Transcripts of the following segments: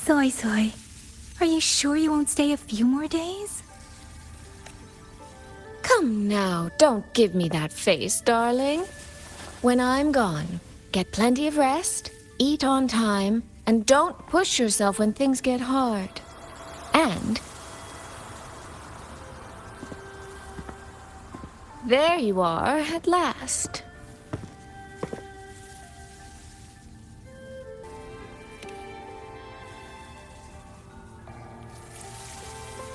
Suisui, are you sure you won't stay a few more days? Come now, don't give me that face, darling. When I'm gone, get plenty of rest, eat on time, and don't push yourself when things get hard. And there you are at last.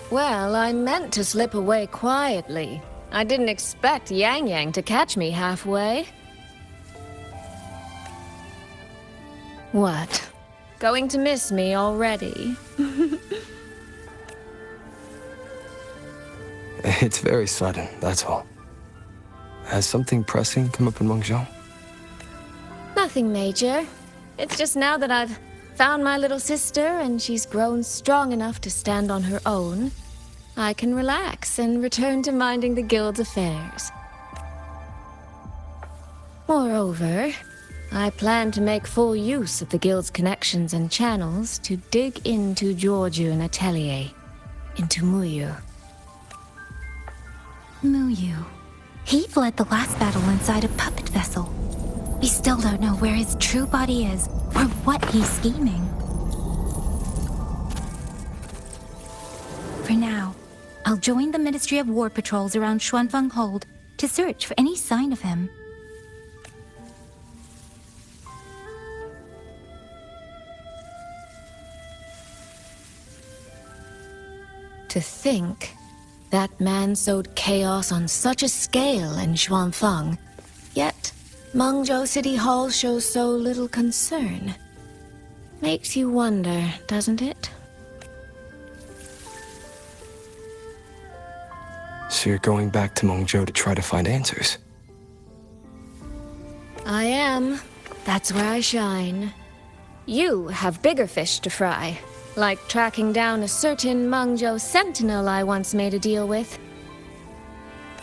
Well, I meant to slip away quietly. I didn't expect Yangyang to catch me halfway. What? Going to miss me already? It's very sudden, that's all. Has something pressing come up in Mengzhou? Nothing major. It's just now that I've found my little sister and she's grown strong enough to stand on her own, I can relax and return to minding the guild's affairs. Moreover, I plan to make full use of the guild's connections and channels to dig into Georgian Atelier, into Muyu. Muyu. He fled the last battle inside a puppet vessel. We still don't know where his true body is, or what he's scheming. For now, I'll join the Ministry of War patrols around Xuanfeng Hold to search for any sign of him. To think that man sowed chaos on such a scale in Xuanfeng, yet Mengzhou City Hall shows so little concern. Makes you wonder, doesn't it? So you're going back to Mengzhou to try to find answers? I am. That's where I shine. You have bigger fish to fry, like tracking down a certain Mengzhou sentinel I once made a deal with.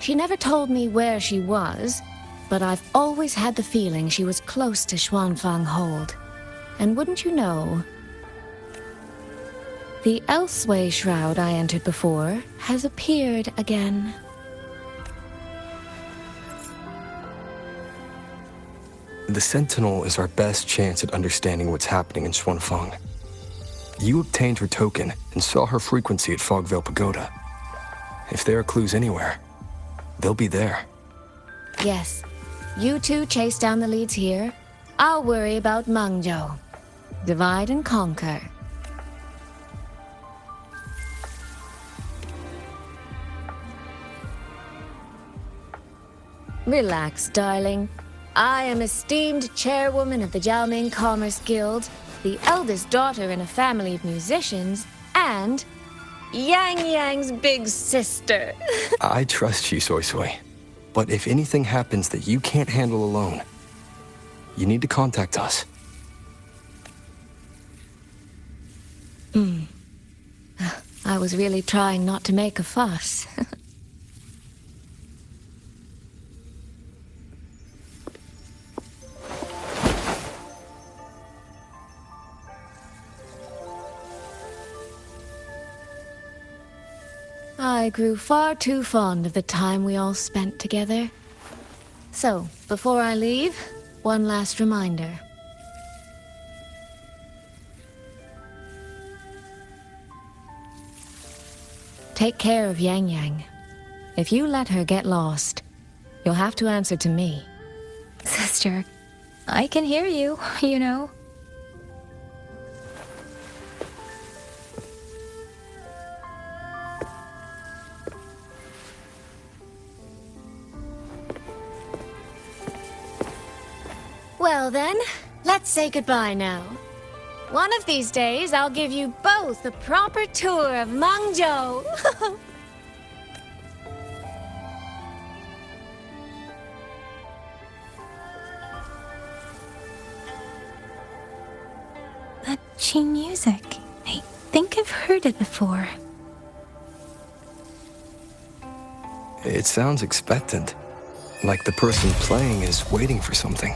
She never told me where she was, but I've always had the feeling she was close to Xuanfeng Hold. And wouldn't you know, the Elseway shroud I entered before has appeared again. The Sentinel is our best chance at understanding what's happening in Xuanfeng. You obtained her token and saw her frequency at Fogvale Pagoda. If there are clues anywhere, they'll be there. Yes. You two chase down the leads here. I'll worry about Mengzhou. Divide and conquer. Relax, darling. I am esteemed chairwoman of the Jiaoming Commerce Guild, the eldest daughter in a family of musicians, and Yangyang's big sister. I trust you, Suisui. But if anything happens that you can't handle alone, you need to contact us. I was really trying not to make a fuss. I grew far too fond of the time we all spent together. So, before I leave, one last reminder. Take care of Yangyang. If you let her get lost, you'll have to answer to me. Sister, I can hear you, you know. Well then, let's say goodbye now. One of these days, I'll give you both a proper tour of Mengzhou. That Qing music. I think I've heard it before. It sounds expectant, like the person playing is waiting for something.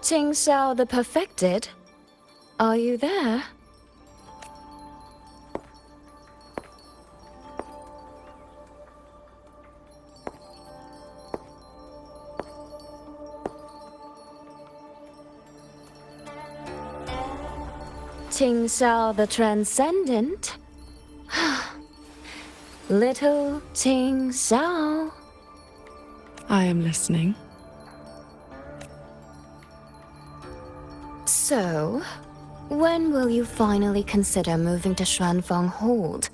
Qingxiao the Perfected? Are you there? Qingxiao the Transcendent? Little Qingxiao. I am listening. So, when will you finally consider moving to Xuanfeng Hold?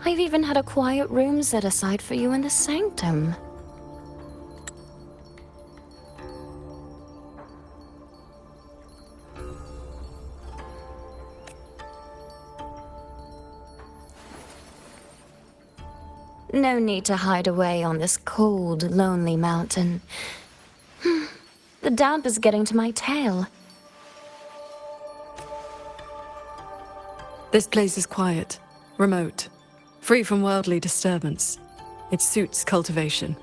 I've even had a quiet room set aside for you in the sanctum. No need to hide away on this cold, lonely mountain. The damp is getting to my tail. This place is quiet, remote, free from worldly disturbance. It suits cultivation.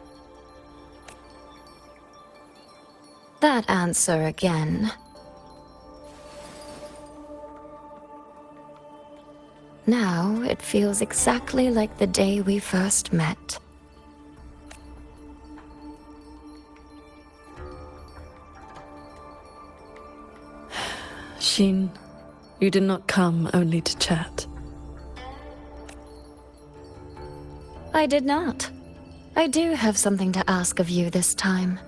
That answer again. Now it feels exactly like the day we first met. Xin, you did not come only to chat. I did not. I do have something to ask of you this time.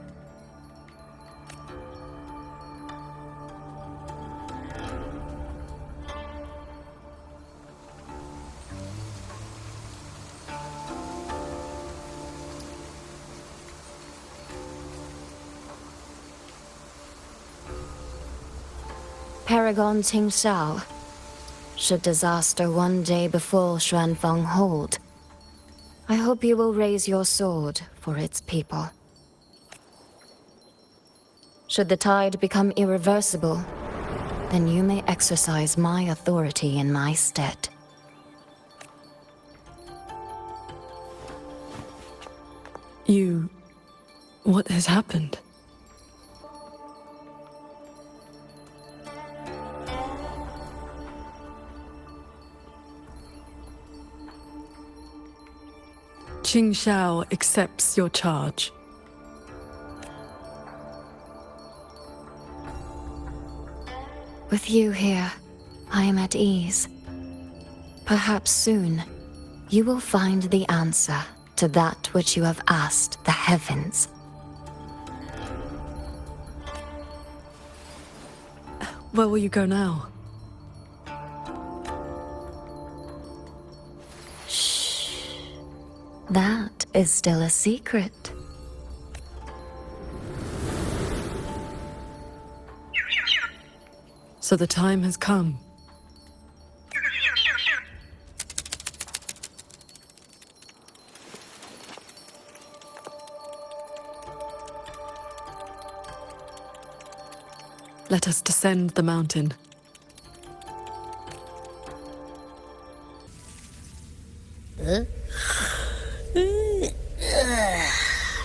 Paragon Qingxiao. Should disaster one day befall Xuanfeng Hold, I hope you will raise your sword for its people. Should the tide become irreversible, then you may exercise my authority in my stead. What has happened? Qingxiao accepts your charge. With you here, I am at ease. Perhaps soon, you will find the answer to that which you have asked the heavens. Where will you go now? That is still a secret. So the time has come. Let us descend the mountain.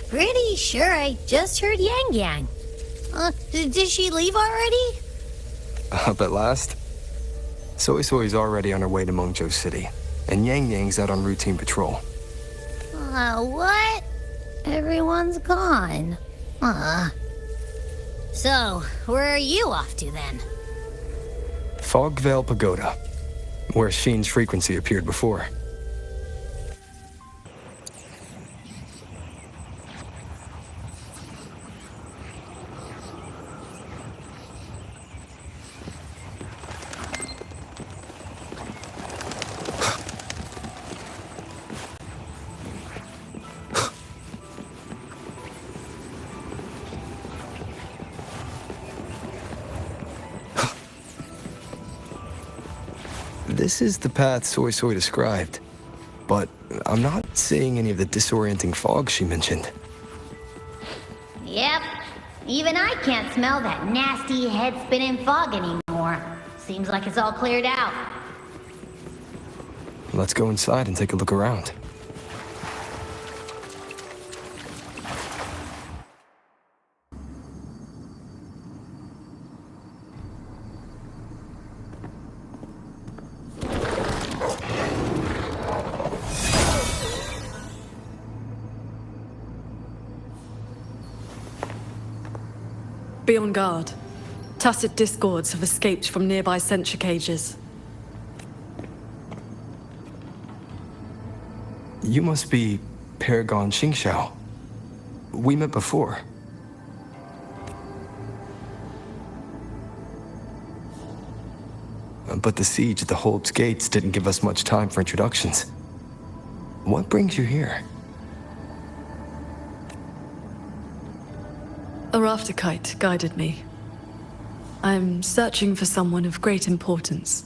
Pretty sure I just heard Yangyang. Did she leave already? Up at last? Suisui's already on her way to Mengzhou City, and Yangyang's out on routine patrol. What? Everyone's gone. So, where are you off to then? Fog Veil Pagoda, where Sheen's frequency appeared before. This is the path Suisui described, but I'm not seeing any of the disorienting fog she mentioned. Yep. Even I can't smell that nasty head-spinning fog anymore. Seems like it's all cleared out. Let's go inside and take a look around. Be on guard. Tacit discords have escaped from nearby sentry cages. You must be Paragon Qingxiao. We met before. But the siege at the Hold's gates didn't give us much time for introductions. What brings you here? A rafter kite guided me. I'm searching for someone of great importance.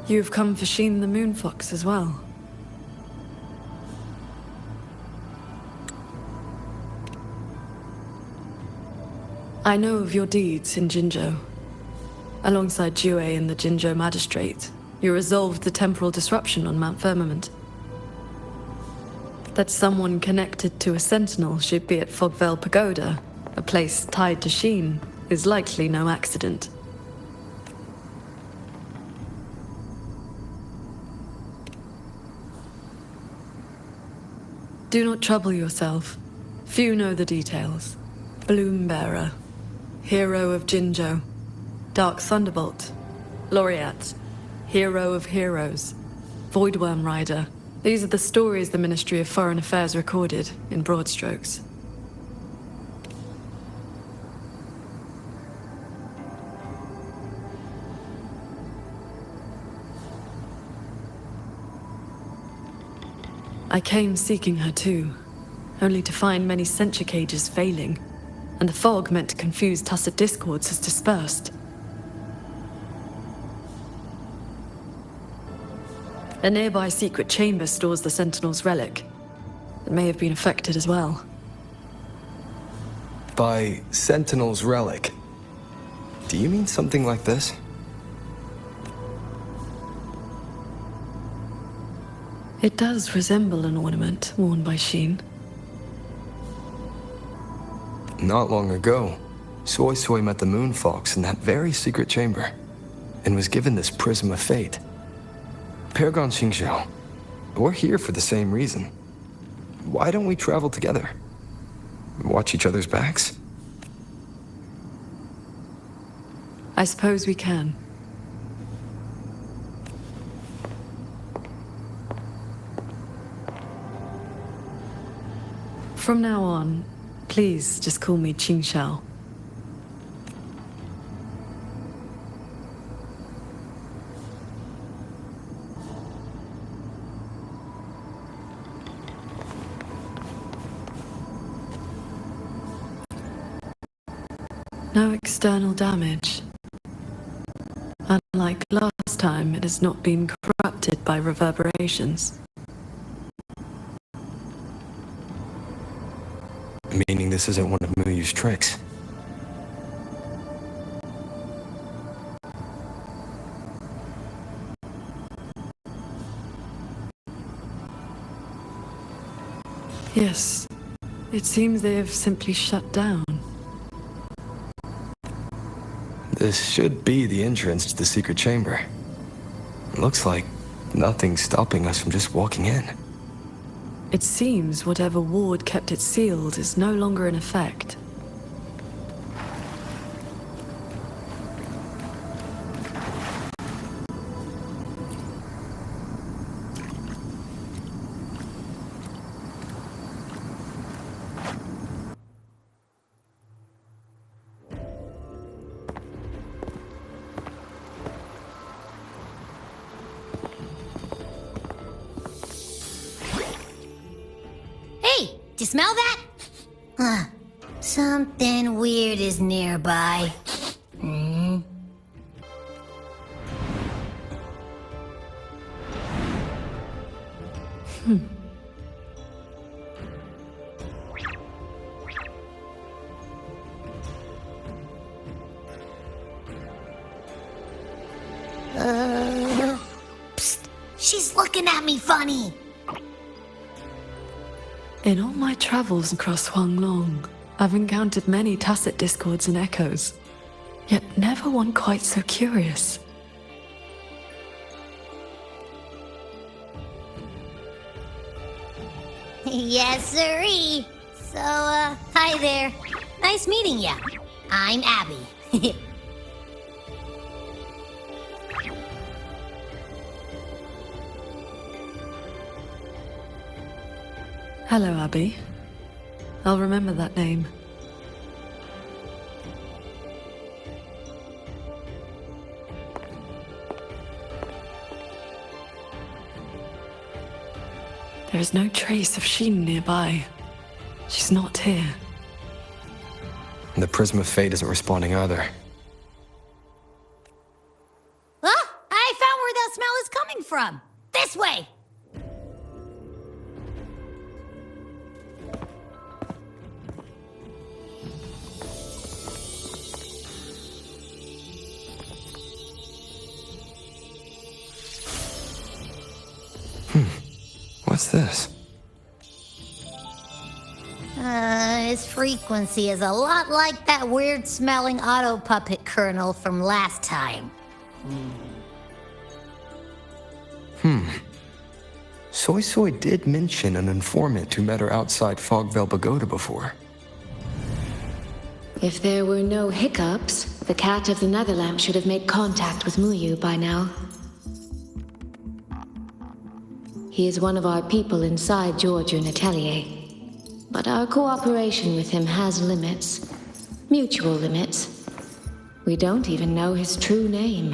You've come for Sheen the Moonfox as well. I know of your deeds in Jinzhou. Alongside Jue and the Jinzhou Magistrate, you resolved the temporal disruption on Mount Firmament. That someone connected to a sentinel should be at Fogvale Pagoda, a place tied to Sheen, is likely no accident. Do not trouble yourself. Few know the details. Bloombearer, hero of Jinzhou, Dark Thunderbolt, Laureate, hero of heroes, Voidworm Rider. These are the stories the Ministry of Foreign Affairs recorded, in broad strokes. I came seeking her too, only to find many sentry cages failing, and the fog meant to confuse tacit discords has dispersed. A nearby secret chamber stores the Sentinel's relic. It may have been affected as well. By Sentinel's relic, do you mean something like this? It does resemble an ornament worn by Sheen. Not long ago, Suisui met the Moonfox in that very secret chamber, and was given this Prism of Fate. Paragon Qingxiao, we're here for the same reason. Why don't we travel together? Watch each other's backs? I suppose we can. From now on, please just call me Qingxiao. No external damage. Unlike last time, it has not been corrupted by reverberations. Meaning this isn't one of Muyu's tricks. Yes, it seems they have simply shut down. This should be the entrance to the secret chamber. It looks like nothing's stopping us from just walking in. It seems whatever ward kept it sealed is no longer in effect. Do you smell that? Huh. Something weird is nearby. Hmm? Psst! She's looking at me funny! In all my travels across Huanglong, I've encountered many tacit discords and echoes, yet never one quite so curious. Yes, sirree. So, hi there. Nice meeting ya. I'm Abby. Hello, Abby. I'll remember that name. There is no trace of hsin nearby. She's not here. The Prism of Fate isn't responding either. Ah! I found where that smell is coming from! This way! What's this? His frequency is a lot like that weird-smelling auto-puppet kernel from last time. Suisui did mention an informant who met her outside Fogvale Pagoda before. If there were no hiccups, the cat of the Netherlamp should have made contact with Muyu by now. He is one of our people inside Georgian Atelier. But our cooperation with him has limits. Mutual limits. We don't even know his true name.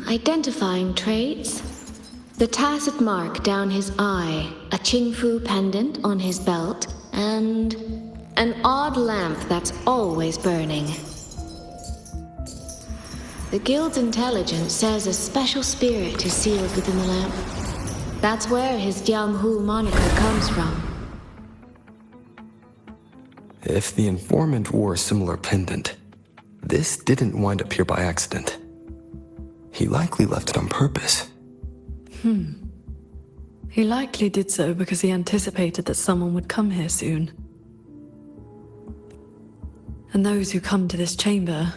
Identifying traits? The tacit mark down his eye, a qingfu pendant on his belt, and an odd lamp that's always burning. The Guild's intelligence says a special spirit is sealed within the lamp. That's where his Jianghu moniker comes from. If the informant wore a similar pendant, this didn't wind up here by accident. He likely left it on purpose. He likely did so because he anticipated that someone would come here soon. And those who come to this chamber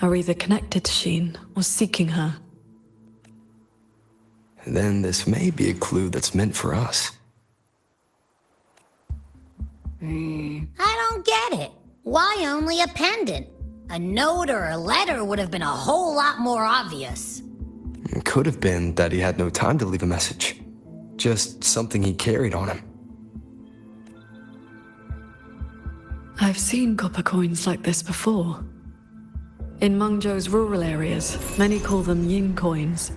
are either connected to hsin or seeking her. Then this may be a clue that's meant for us. I don't get it. Why only a pendant? A note or a letter would have been a whole lot more obvious. It could have been that he had no time to leave a message. Just something he carried on him. I've seen copper coins like this before. In Mengzhou's rural areas, many call them yin coins.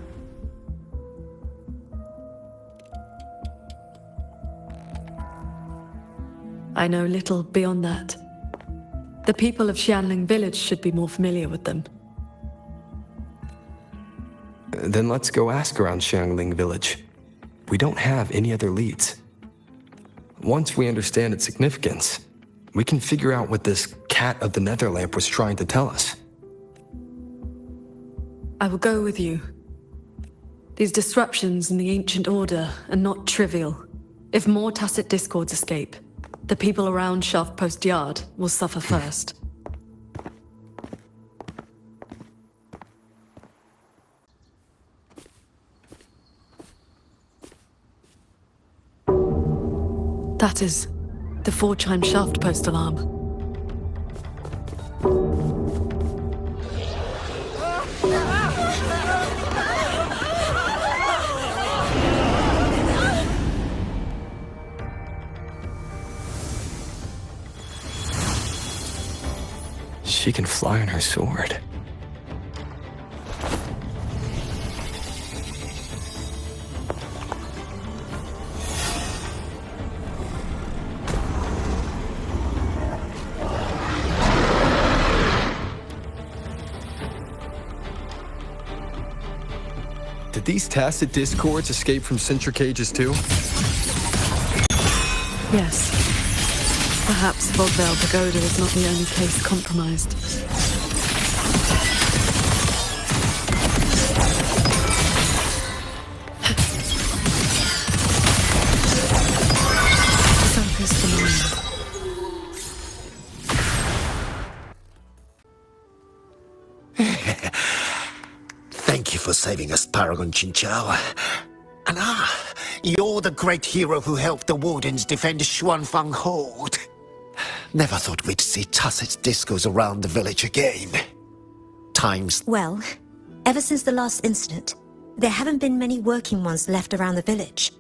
I know little beyond that. The people of Xianling village should be more familiar with them. Then let's go ask around Xiangling village. We don't have any other leads. Once we understand its significance, we can figure out what this cat of the Netherlamp was trying to tell us. I will go with you. These disruptions in the ancient order are not trivial. If more tacit discords escape, the people around Shaft Post Yard will suffer first. That is the 4-chime Shaft Post alarm. She can fly on her sword. Did these tacit discords escape from centricages too? Yes. Perhaps Fogvale Pagoda is not the only place compromised. Focus the mind. Thank you for saving us, Paragon qingxiao. And you're the great hero who helped the Wardens defend Xuanfang Hold. Never thought we'd see Tacit discos around the village again. Times... Well, ever since the last incident, there haven't been many working ones left around the village.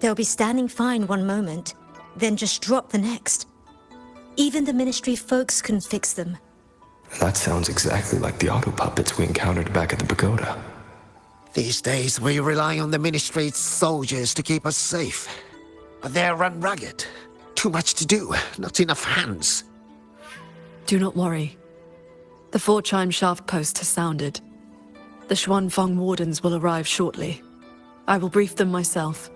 They'll be standing fine one moment, then just drop the next. Even the Ministry folks couldn't fix them. That sounds exactly like the auto puppets we encountered back at the pagoda. These days, we rely on the Ministry's soldiers to keep us safe. But they're run ragged. Too much to do, not enough hands. Do not worry. The 4-chime shaft post has sounded. The Xuanfang Wardens will arrive shortly. I will brief them myself.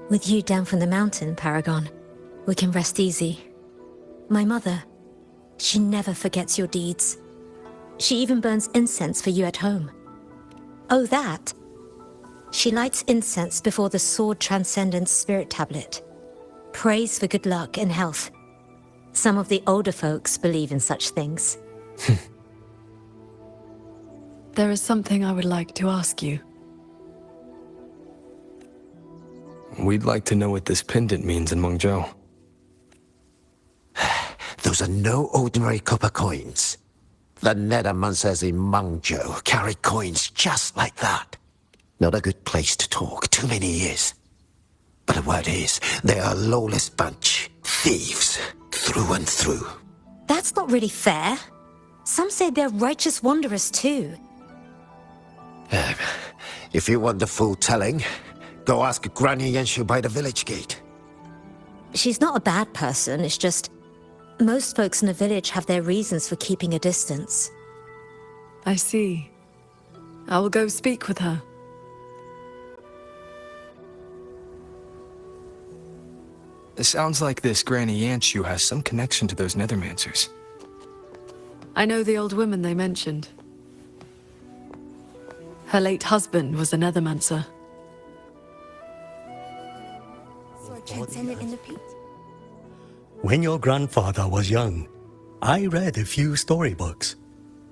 With you down from the mountain, Paragon, we can rest easy. My mother, she never forgets your deeds. She even burns incense for you at home. Oh, that. She lights incense before the Sword Transcendence Spirit Tablet. Prays for good luck and health. Some of the older folks believe in such things. There is something I would like to ask you. We'd like to know what this pendant means in Mengzhou. Those are no ordinary copper coins. The Nethermancers in Mengzhou carry coins just like that. Not a good place to talk, too many years. But the word is, they are a lawless bunch. Thieves, through and through. That's not really fair. Some say they're righteous wanderers too. If you want the full telling, go ask Granny Yenshu by the village gate. She's not a bad person, it's just... most folks in the village have their reasons for keeping a distance. I see. I will go speak with her. It sounds like this Granny Yanshu has some connection to those Nethermancers. I know the old woman they mentioned. Her late husband was a Nethermancer. Sword transcendent in the peat. When your grandfather was young, I read a few storybooks.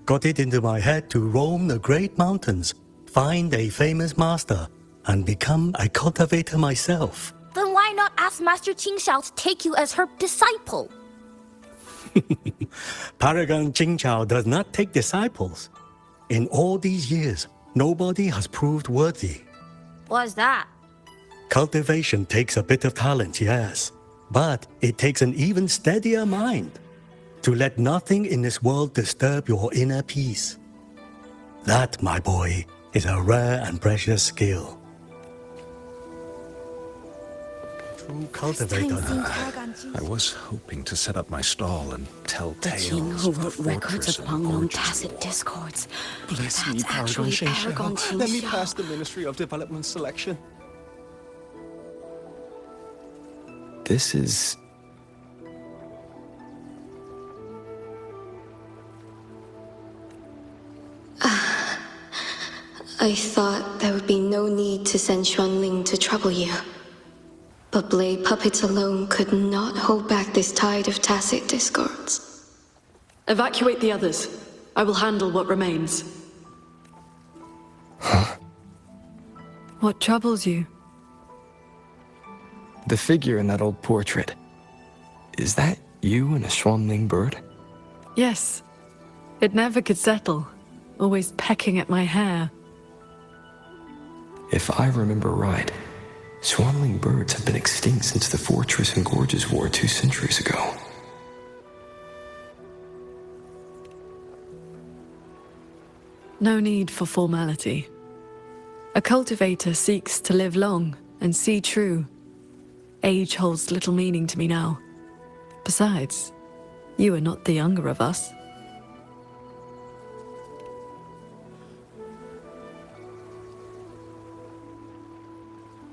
Got it into my head to roam the great mountains, find a famous master, and become a cultivator myself. Then why not ask Master Qingxiao to take you as her disciple? Paragon Qingxiao does not take disciples. In all these years, nobody has proved worthy. What's that? Cultivation takes a bit of talent, yes. But it takes an even steadier mind to let nothing in this world disturb your inner peace. That, my boy, is a rare and precious skill. True cultivator. I was hoping to set up my stall and tell The tales king who of the wrote records fortress of and unknown gorgeous tacit war. discords. Bless me, That's Paragon actually Qingxiao. Paragon Let me Qingxiao. pass the Ministry of Development selection. This is... I thought there would be no need to send Xuanling to trouble you. But blade puppets alone could not hold back this tide of tacit discords. Evacuate the others. I will handle what remains. Huh? What troubles you? The figure in that old portrait. Is that you and a Xuanling bird? Yes. It never could settle. Always pecking at my hair. If I remember right, Xuanling birds have been extinct since the Fortress and Gorges War 2 centuries ago. No need for formality. A cultivator seeks to live long and see true. Age holds little meaning to me now. Besides, you are not the younger of us.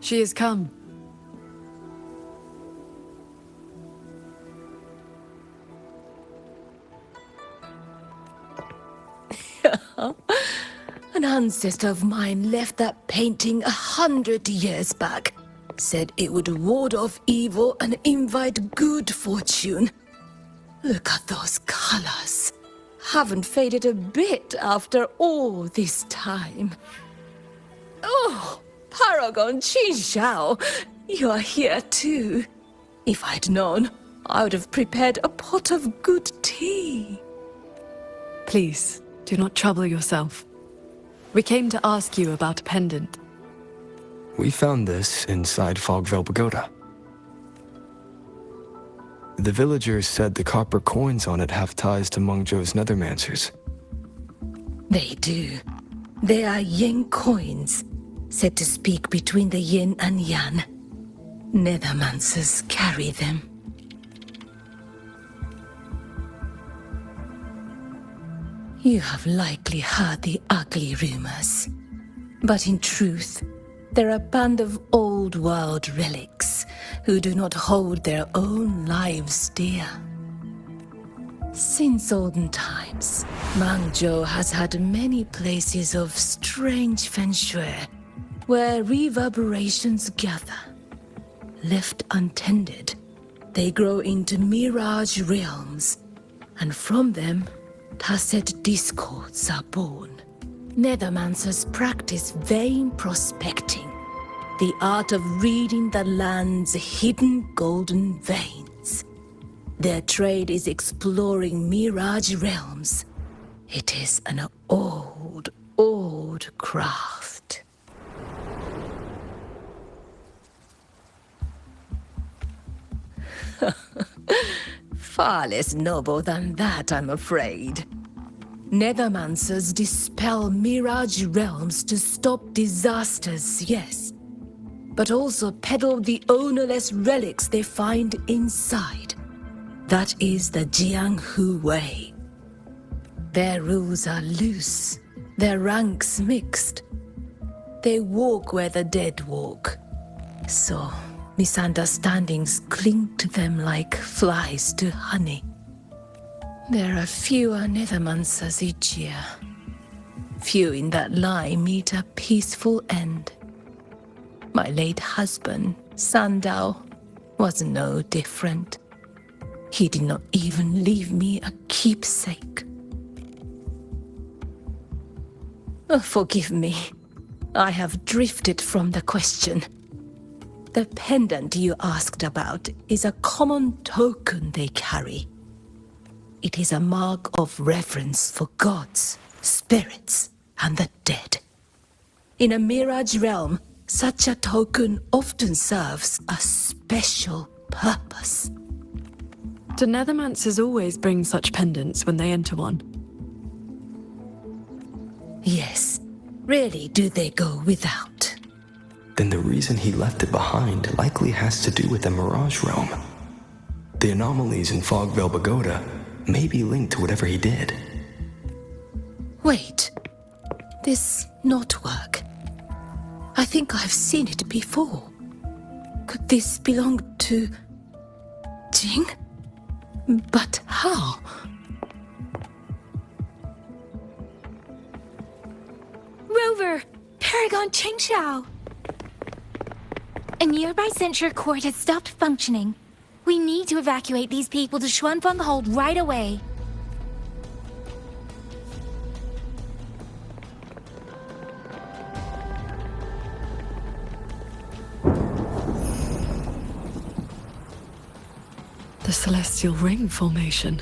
She has come. An ancestor of mine left that painting 100 years back. Said it would ward off evil and invite good fortune. Look at those colors. Haven't faded a bit after all this time. Oh, Paragon Qingxiao, you are here too. If I'd known, I would have prepared a pot of good tea. Please, do not trouble yourself. We came to ask you about a pendant. We found this inside Fogvale Pagoda. The villagers said the copper coins on it have ties to Mengzhou's Nethermancers. They do. They are yin coins, said to speak between the yin and yang. Nethermancers carry them. You have likely heard the ugly rumors. But in truth, they're a band of old world relics who do not hold their own lives dear. Since olden times, Mengzhou has had many places of strange feng shui where reverberations gather. Left untended, they grow into mirage realms, and from them, tacit discords are born. Nethermancers practice vain prospecting, the art of reading the land's hidden golden veins. Their trade is exploring mirage realms. It is an old, old craft. Far less noble than that, I'm afraid. Nethermancers dispel mirage realms to stop disasters, yes, but also peddle the ownerless relics they find inside. That is the Jianghu way. Their rules are loose, their ranks mixed. They walk where the dead walk, so misunderstandings cling to them like flies to honey. There are fewer Nethermancers each year. Few in that line meet a peaceful end. My late husband, Sandao, was no different. He did not even leave me a keepsake. Oh, forgive me. I have drifted from the question. The pendant you asked about is a common token they carry. It is a mark of reverence for gods, spirits, and the dead. In a mirage realm, such a token often serves a special purpose. Do Nethermancers always bring such pendants when they enter one? Yes. Rarely do they go without. Then the reason he left it behind likely has to do with the Mirage Realm. The anomalies in Fogvale Pagoda may be linked to whatever he did. Wait. This knotwork. I think I've seen it before. Could this belong to Jing? But how? Rover! Paragon Qingxiao! A nearby censure court has stopped functioning. We need to evacuate these people to Xuanfeng Hold right away. The Celestial Ring formation.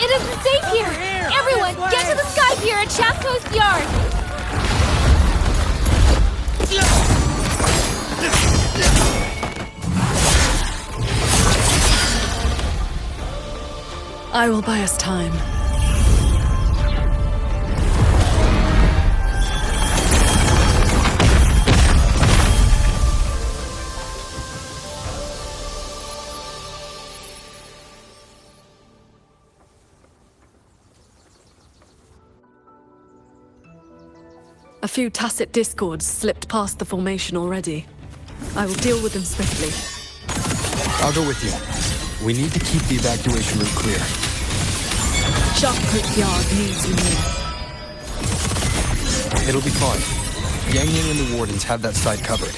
It isn't safe here! Everyone, get to the sky pier at Shaft Coast Yard! I will buy us time. A few tacit discords slipped past the formation already. I will deal with them swiftly. I'll go with you. We need to keep the evacuation route clear. Junkyard needs you more. It'll be fine. Yangyang and the Wardens have that side covered.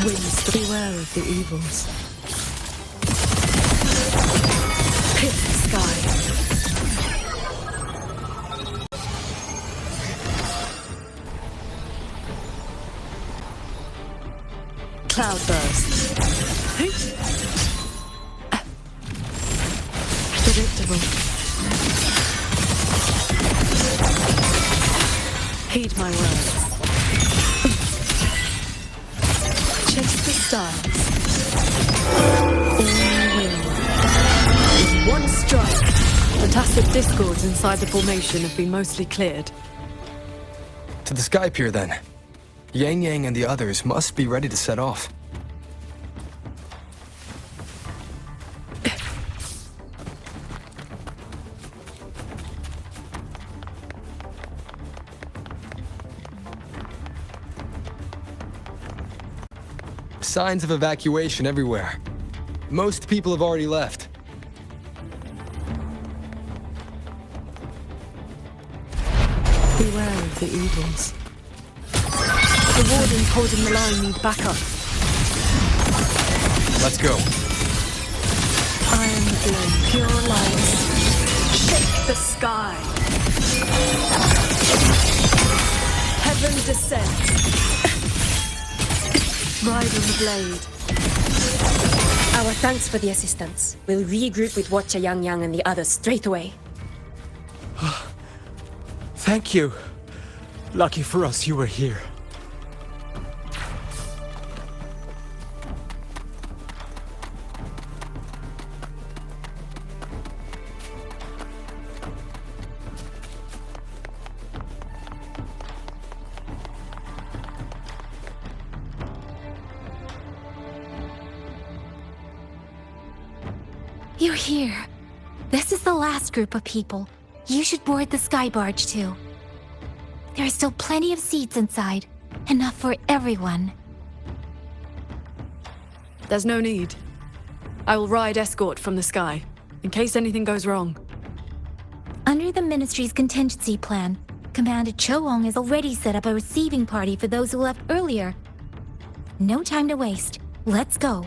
Winds, beware of the evils. Hit the sky. Cloudburst. Predictable. Heed my words. Chase the stars. All will. With one strike, the tacit discords inside the formation have been mostly cleared. To the sky pier, then. Yangyang and the others must be ready to set off. Signs of evacuation everywhere. Most people have already left. Beware of the evils. The wardens holding the line need backup. Let's go. I am feeling pure light. Shake the sky. Heaven descends. Ride on the blade. Our thanks for the assistance. We'll regroup with Watcher Yangyang and the others straight away. Thank you. Lucky for us you were here. You're here. This is the last group of people. You should board the sky barge too. There are still plenty of seats inside. Enough for everyone. There's no need. I will ride escort from the sky, in case anything goes wrong. Under the Ministry's contingency plan, Commander Choong has already set up a receiving party for those who left earlier. No time to waste. Let's go.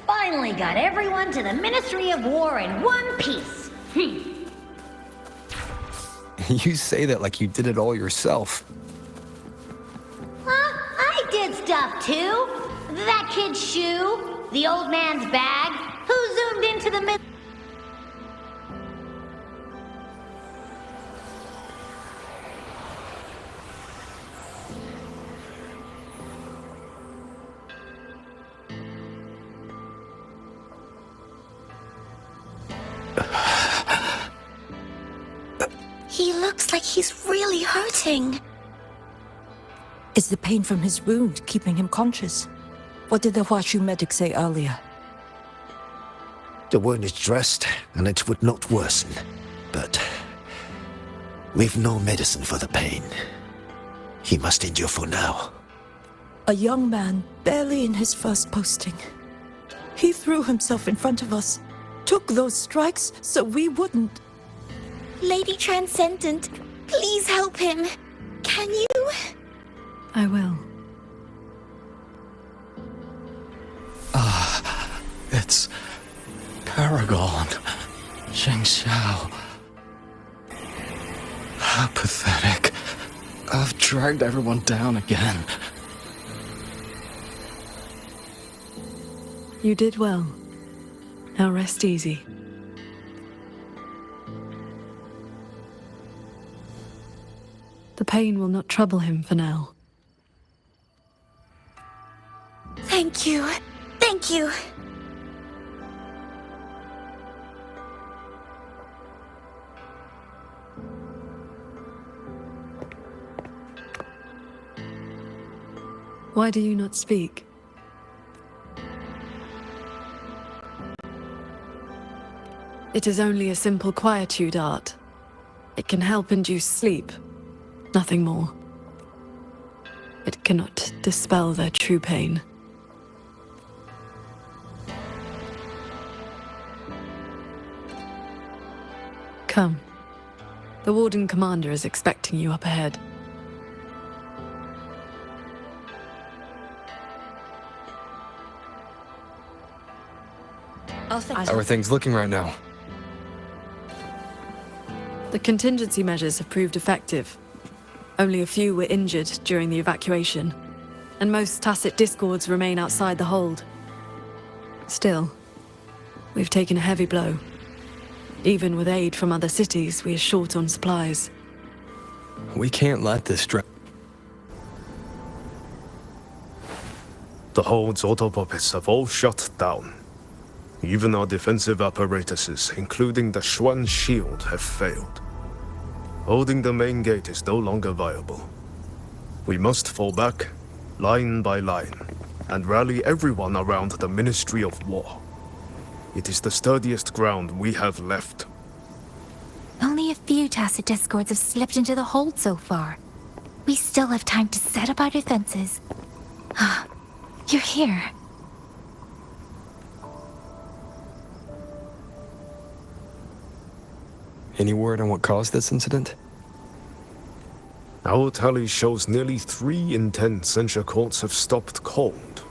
Finally got everyone to the Ministry of War in one piece. You say that like you did it all yourself. I did stuff too. That kid's shoe, the old man's bag. Who zoomed into the mid? He looks like he's really hurting. Is the pain from his wound keeping him conscious? What did the Huashu medic say earlier? The wound is dressed, and it would not worsen. But we've no medicine for the pain. He must endure for now. A young man, barely in his first posting. He threw himself in front of us, took those strikes so we wouldn't. Lady Transcendent, please help him. Can you? I will. It's Paragon. Qingxiao. How pathetic. I've dragged everyone down again. You did well. Now rest easy. The pain will not trouble him for now. Thank you. Thank you. Why do you not speak? It is only a simple quietude art. It can help induce sleep, nothing more. It cannot dispel their true pain. Come. The Warden Commander is expecting you up ahead. How are things looking right now? The contingency measures have proved effective. Only a few were injured during the evacuation, and most tacit discords remain outside the hold. Still, we've taken a heavy blow. Even with aid from other cities, we are short on supplies. We can't let this drag. The hold's autopuppets have all shut down. Even our defensive apparatuses, including the Xuan shield, have failed. Holding the main gate is no longer viable. We must fall back, line by line, and rally everyone around the Ministry of War. It is the sturdiest ground we have left. Only a few tacit discords have slipped into the hold so far. We still have time to set up our defenses. You're here. Any word on what caused this incident? Our tally shows nearly 3 in 10 censure courts have stopped cold.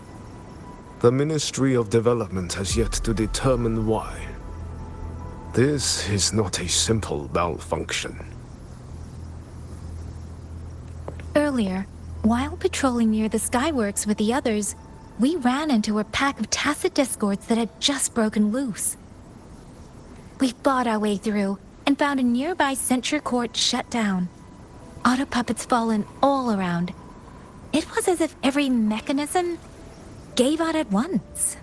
The Ministry of Development has yet to determine why. This is not a simple malfunction. Earlier, while patrolling near the Skyworks with the others, we ran into a pack of tacit discords that had just broken loose. We fought our way through and found a nearby censure court shut down. Auto puppets fallen all around. It was as if every mechanism gave out at once.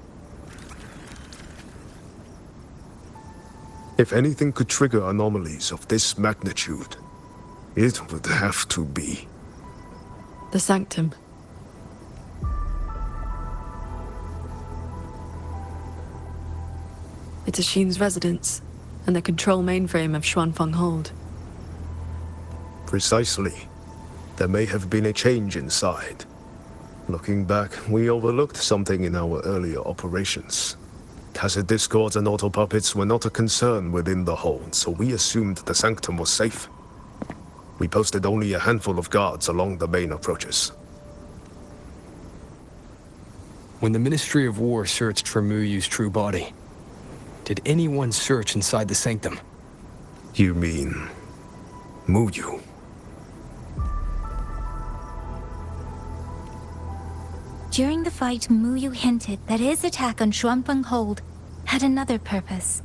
If anything could trigger anomalies of this magnitude, it would have to be the Sanctum. It's hsin's residence, and the control mainframe of Xuanfeng Hold. Precisely. There may have been a change inside. Looking back, we overlooked something in our earlier operations. Tacit discords and auto-puppets were not a concern within the hold, so we assumed the Sanctum was safe. We posted only a handful of guards along the main approaches. When the Ministry of War searched for Muyu's true body, did anyone search inside the Sanctum? You mean Muyu? During the fight, Muyu hinted that his attack on Xuanfeng Hold had another purpose.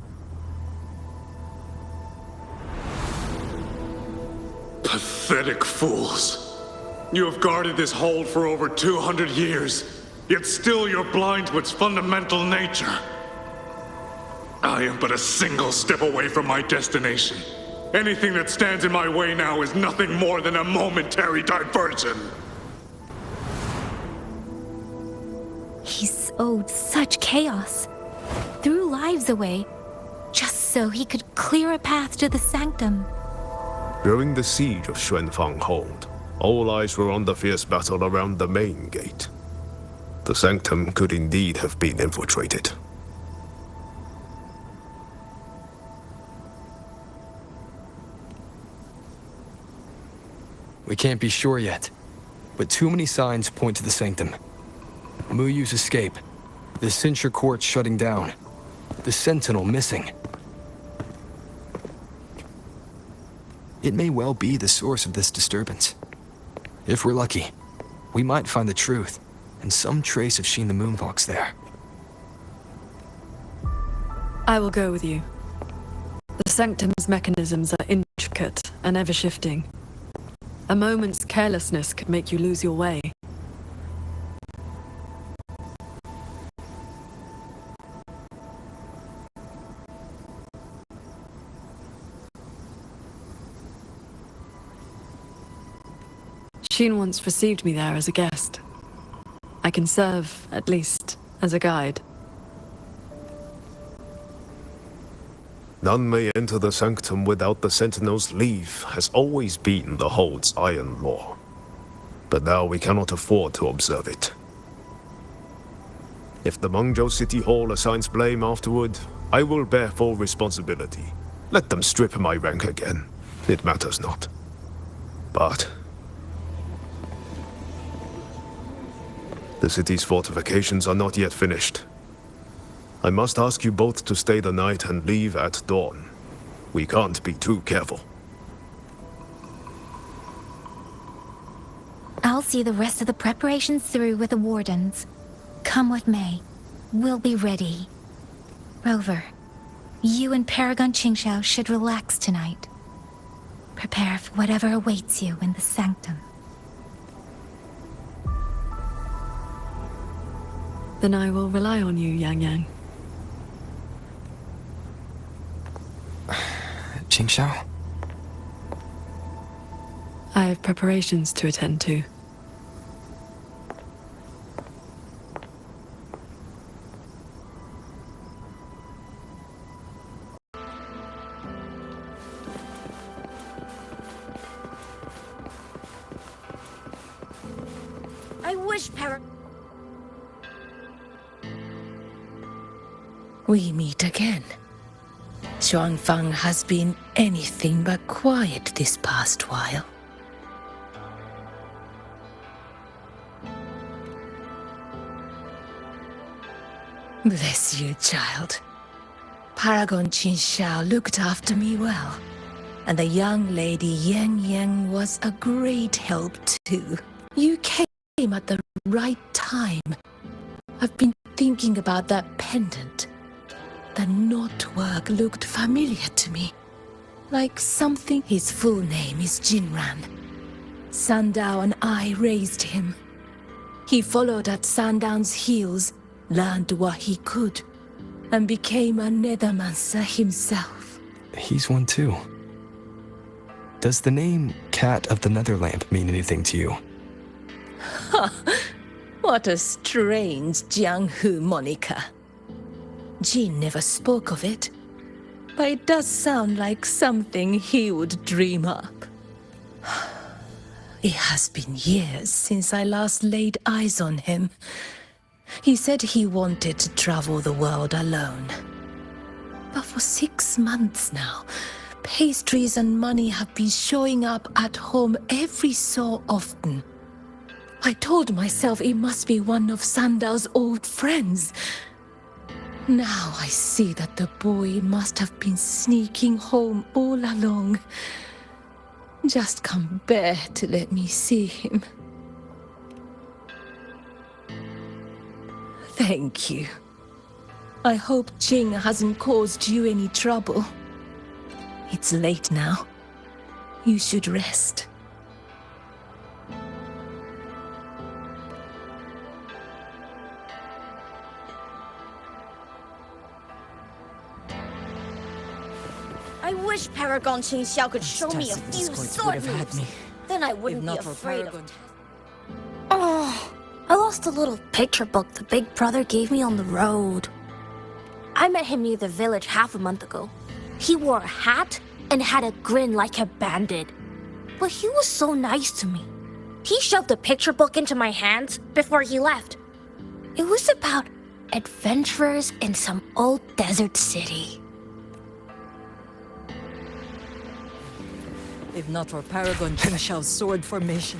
Pathetic fools. You have guarded this hold for over 200 years, yet still you're blind to its fundamental nature. I am but a single step away from my destination. Anything that stands in my way now is nothing more than a momentary diversion. He sowed such chaos, threw lives away, just so he could clear a path to the Sanctum. During the siege of Xuanfeng Hold, all eyes were on the fierce battle around the main gate. The Sanctum could indeed have been infiltrated. We can't be sure yet, but too many signs point to the Sanctum. Muyu's escape, the censure court shutting down, the Sentinel missing. It may well be the source of this disturbance. If we're lucky, we might find the truth and some trace of hsin the Moonfox there. I will go with you. The Sanctum's mechanisms are intricate and ever-shifting. A moment's carelessness could make you lose your way. Hsin once received me there as a guest. I can serve, at least, as a guide. None may enter the sanctum without the Sentinel's leave has always been the Hold's iron law. But now we cannot afford to observe it. If the Mangzhou City Hall assigns blame afterward, I will bear full responsibility. Let them strip my rank again. It matters not. But the city's fortifications are not yet finished. I must ask you both to stay the night and leave at dawn. We can't be too careful. I'll see the rest of the preparations through with the wardens. Come what may, we'll be ready. Rover, you and Paragon Qingxiao should relax tonight. Prepare for whatever awaits you in the sanctum. Then I will rely on you, Yangyang. Qingxiao? I have preparations to attend to. I wish We meet again. Xuanfang has been anything but quiet this past while. Bless you, child. Paragon Qingxiao looked after me well, and the young lady Yangyang was a great help too. You came at the right time. I've been thinking about that pendant. The knotwork looked familiar to me, like something. His full name is Jingran. Sandao and I raised him. He followed at Sandown's heels, learned what he could, and became a Nethermancer himself. He's one too. Does the name Cat of the Netherlamp mean anything to you? Ha! What a strange Jianghu moniker. Jin never spoke of it, but it does sound like something he would dream up. It has been years since I last laid eyes on him. He said he wanted to travel the world alone. But for 6 months now, pastries and money have been showing up at home every so often. I told myself it must be one of Sandao's old friends. Now I see that the boy must have been sneaking home all along. Just can't bear to let me see him. Thank you. I hope Jing hasn't caused you any trouble. It's late now. You should rest. I wish Paragon Qingxiao could show me a few sword moves. Then I wouldn't be afraid of... Oh, I lost a little picture book the big brother gave me on the road. I met him near the village half a month ago. He wore a hat and had a grin like a bandit. But he was so nice to me. He shoved the picture book into my hands before he left. It was about adventurers in some old desert city. If not for Paragon Qingxiao's sword formation.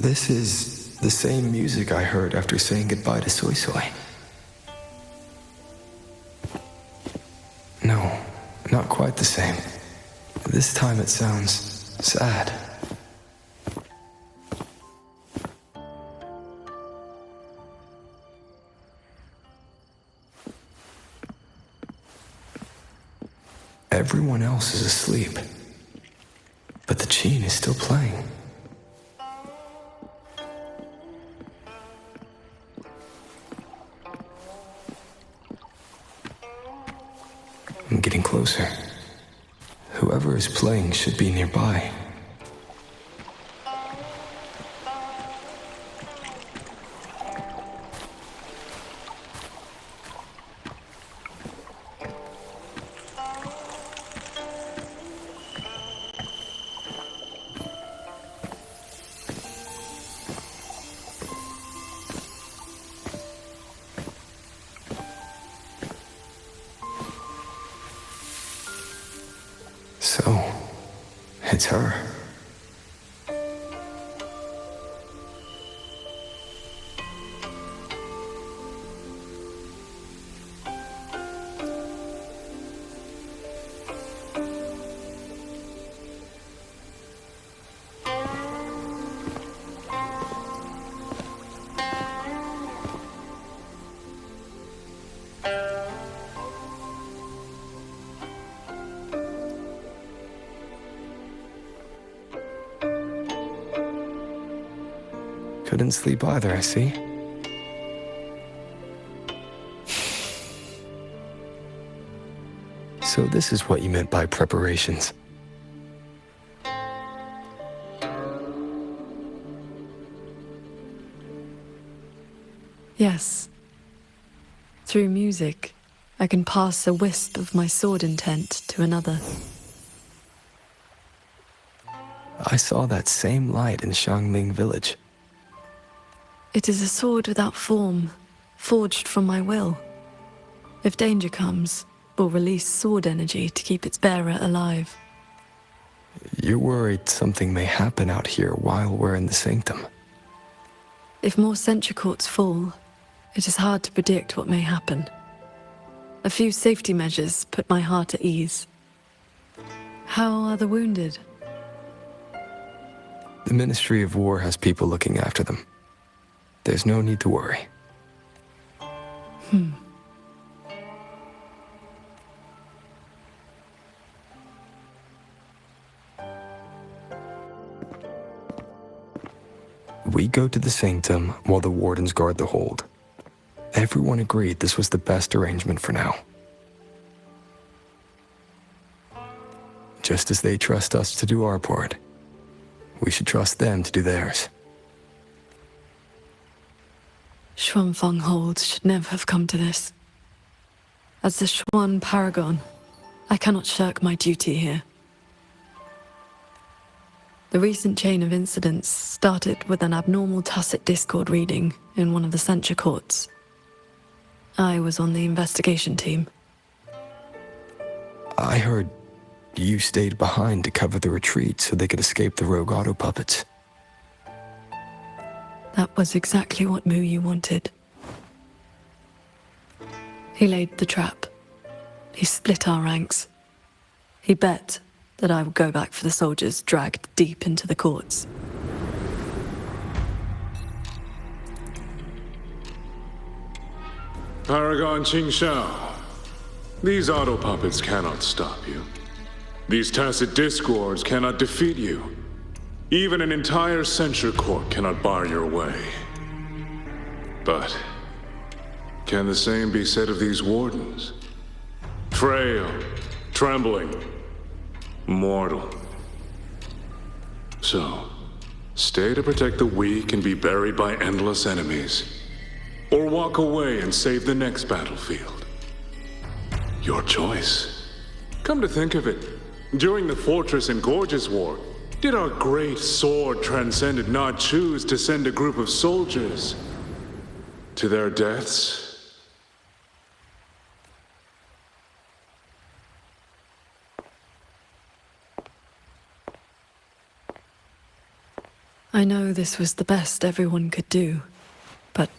This is the same music I heard after saying goodbye to Suisui. No, not quite the same. This time it sounds sad. Everyone else is asleep, but the qin is still playing. I'm getting closer. Whoever is playing should be nearby. So, it's her. Couldn't sleep either, I see. So this is what you meant by preparations. Yes. Through music, I can pass a wisp of my sword intent to another. I saw that same light in Xiangling village. It is a sword without form, forged from my will. If danger comes, will release sword energy to keep its bearer alive. You're worried something may happen out here while we're in the sanctum. If more sentry courts fall, it is hard to predict what may happen. A few safety measures put my heart at ease. How are the wounded? The Ministry of War has people looking after them. There's no need to worry. We go to the sanctum while the wardens guard the hold. Everyone agreed this was the best arrangement for now. Just as they trust us to do our part, we should trust them to do theirs. Xuanfeng Hold should never have come to this. As the Xuan Paragon, I cannot shirk my duty here. The recent chain of incidents started with an abnormal tacit discord reading in one of the censure courts. I was on the investigation team. I heard you stayed behind to cover the retreat so they could escape the rogue auto puppets. That was exactly what Muyu wanted. He laid the trap. He split our ranks. He bet that I would go back for the soldiers dragged deep into the courts. Paragon Qingxiao, these auto puppets cannot stop you. These tacit discords cannot defeat you. Even an entire censure court cannot bar your way. But can the same be said of these wardens? Frail, trembling, mortal. So, stay to protect the weak and be buried by endless enemies. Or walk away and save the next battlefield. Your choice. Come to think of it, during the Fortress and Gorges War, did our great sword transcendent not choose to send a group of soldiers to their deaths? I know this was the best everyone could do, but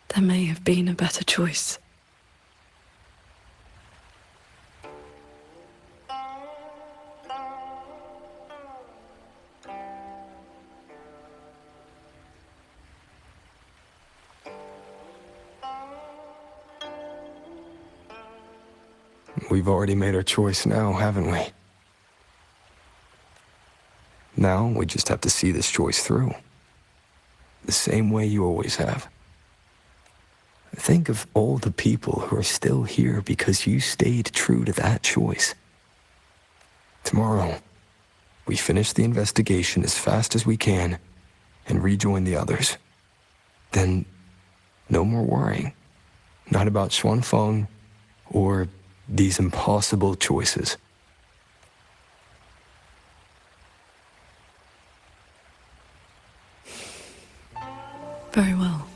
there may have been a better choice. We've already made our choice now, haven't we? Now, we just have to see this choice through. The same way you always have. Think of all the people who are still here because you stayed true to that choice. Tomorrow, we finish the investigation as fast as we can and rejoin the others. Then, no more worrying. Not about Xuanfeng or these impossible choices. Very well.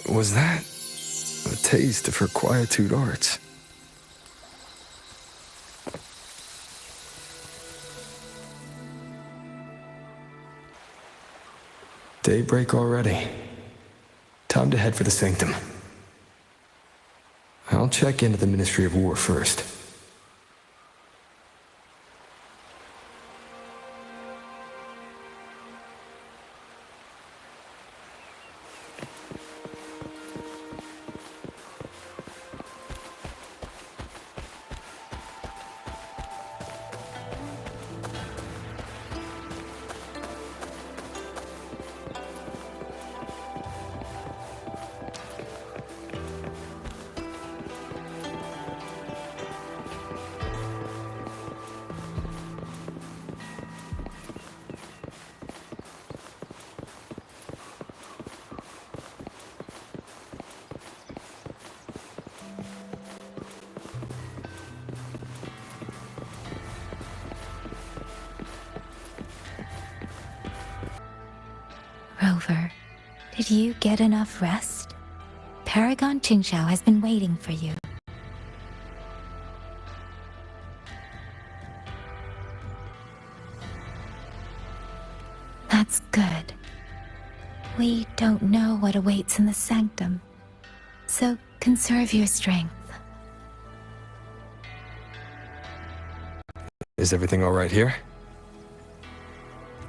Was that a taste of her quietude arts? Daybreak already. Time to head for the sanctum. I'll check into the Ministry of War first. Rover, did you get enough rest? Paragon Qingxiao has been waiting for you. That's good. We don't know what awaits in the sanctum, so conserve your strength. Is everything all right here?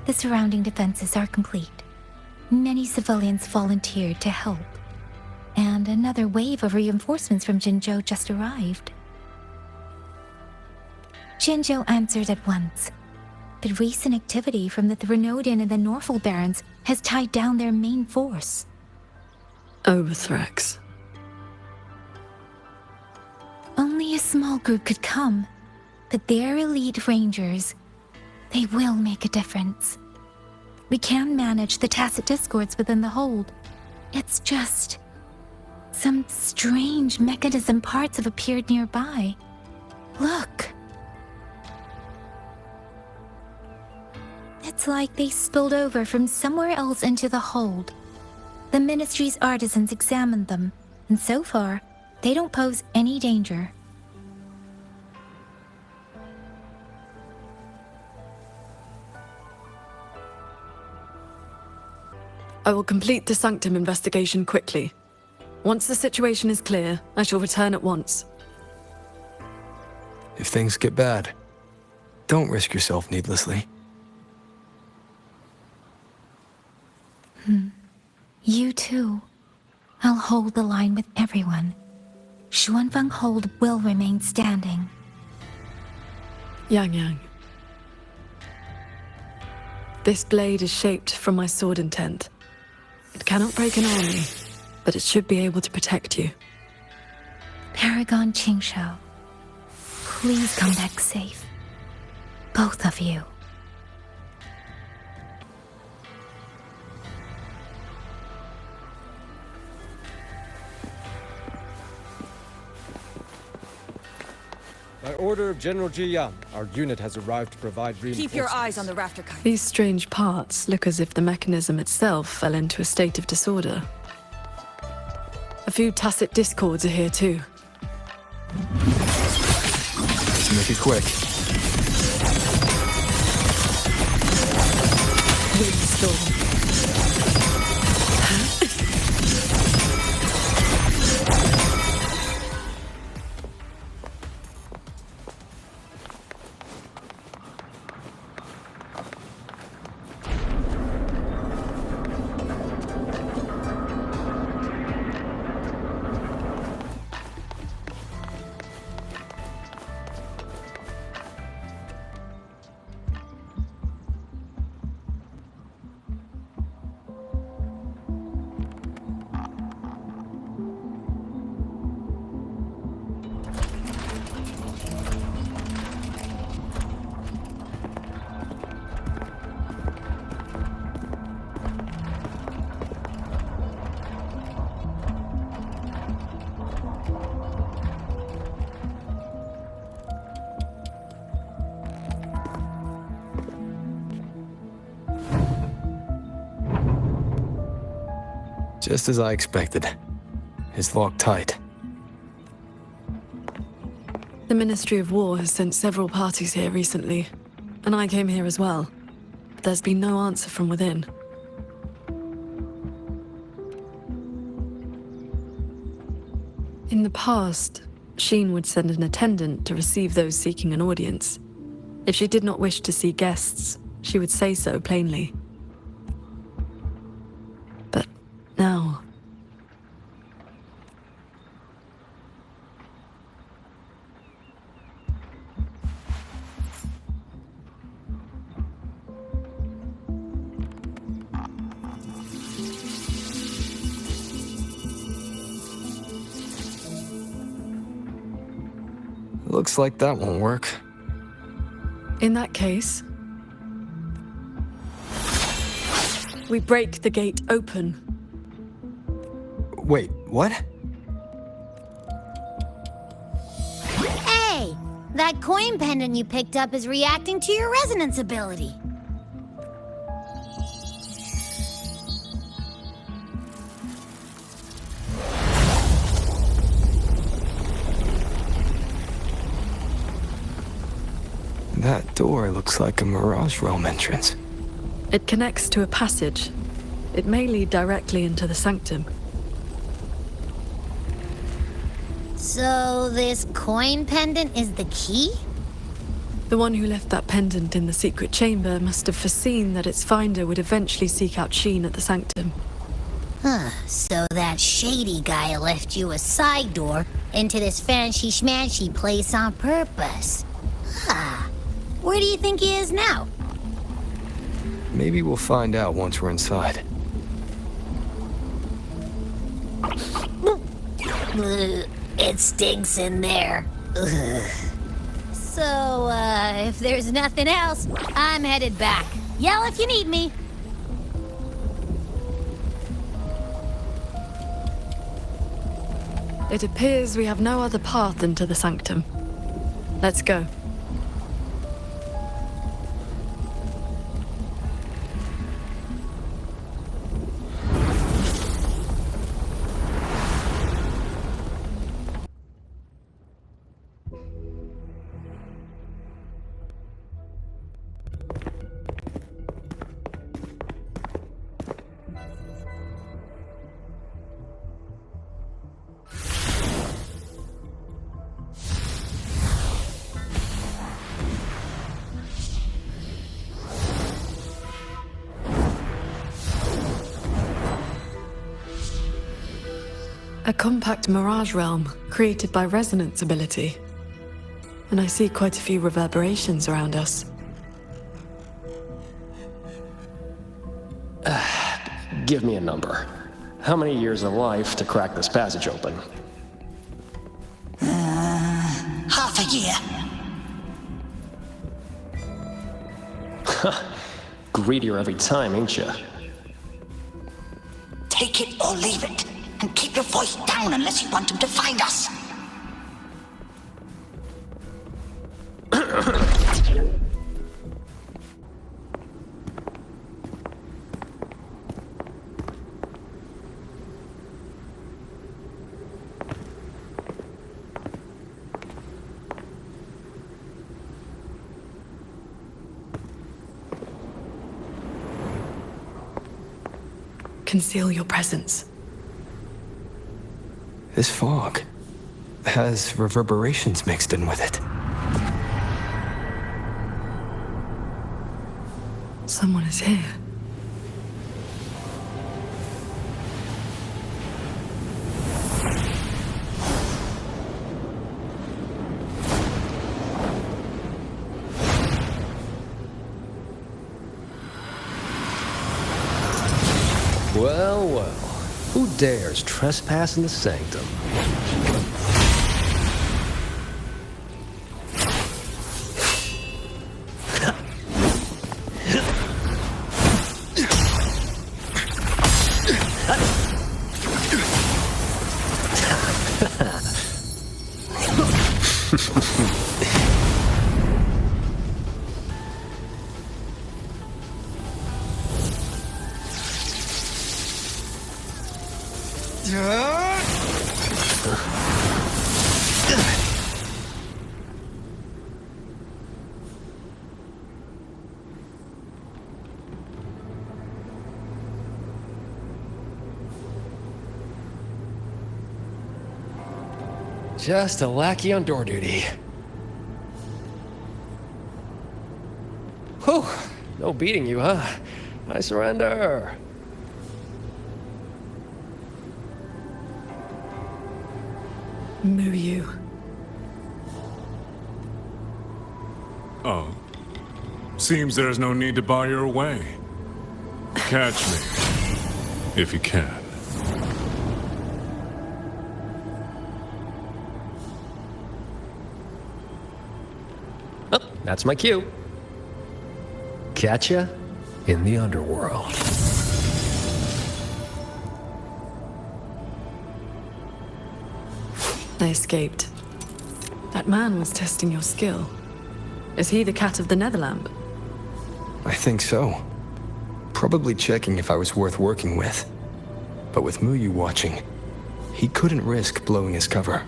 The surrounding defenses are complete. Many civilians volunteered to help, and another wave of reinforcements from Jinzhou just arrived. Jinzhou answered at once, but recent activity from the Threnodian and the Norful Barons has tied down their main force. Overthrex. Only a small group could come, but their elite rangers, they will make a difference. We can manage the tacit discords within the hold. It's just some strange mechanism parts have appeared nearby. Look. It's like they spilled over from somewhere else into the hold. The Ministry's artisans examined them, and so far, they don't pose any danger. I will complete the sanctum investigation quickly. Once the situation is clear, I shall return at once. If things get bad, Don't risk yourself needlessly. You too. I'll hold the line with everyone. Xuanfeng Hold will remain standing. Yangyang. This blade is shaped from my sword intent. It cannot break an army, but it should be able to protect you. Paragon qingxiao, please come back safe. Both of you. By order of General Jiyan, our unit has arrived to provide reinforcements. Keep your eyes on the rafter kite. These strange parts look as if the mechanism itself fell into a state of disorder. A few tacit discords are here too. Make it quick. Windstorm. Just as I expected. It's locked tight. The Ministry of War has sent several parties here recently, and I came here as well. But there's been no answer from within. In the past, Sheen would send an attendant to receive those seeking an audience. If she did not wish to see guests, she would say so plainly. But now... Looks like that won't work. In that case... we break the gate open. Wait, what? Hey! That coin pendant you picked up is reacting to your resonance ability. That door looks like a Mirage Realm entrance. It connects to a passage. It may lead directly into the sanctum. So this coin pendant is the key? The one who left that pendant in the secret chamber must have foreseen that its finder would eventually seek out Sheen at the sanctum. Huh, so that shady guy left you a side door into this fancy-schmancy place on purpose. Huh. Where do you think he is now? Maybe we'll find out once we're inside. It stinks in there. Ugh. So, if there's nothing else, I'm headed back. Yell if you need me. It appears we have no other path into the sanctum. Let's go. A compact mirage realm created by resonance ability. And I see quite a few reverberations around us. Give me a number. How many years of life to crack this passage open? Half a year. Greedier every time, ain't ya? Take it or leave it. And keep your voice down unless you want him to find us. Conceal your presence. This fog has reverberations mixed in with it. Someone is here. Well, well. Who dares trespass in the sanctum? Just a lackey on door duty. Whew, no beating you, huh? I surrender. Muyu. Oh. Seems there's no need to bar your way. Catch me, if you can. Oh, that's my cue. Catch ya in the underworld. I escaped. That man was testing your skill. Is he the cat of the Netherlamp? I think so. Probably checking if I was worth working with. But with Muyu watching, he couldn't risk blowing his cover.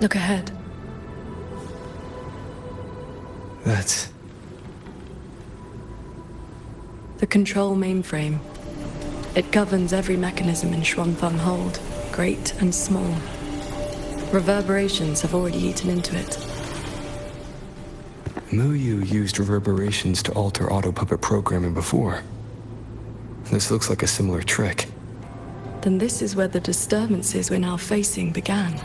Look ahead. That's... the control mainframe. It governs every mechanism in Xuanfeng Hold, great and small. Reverberations have already eaten into it. Muyu used reverberations to alter auto-puppet programming before. This looks like a similar trick. Then this is where the disturbances we're now facing began.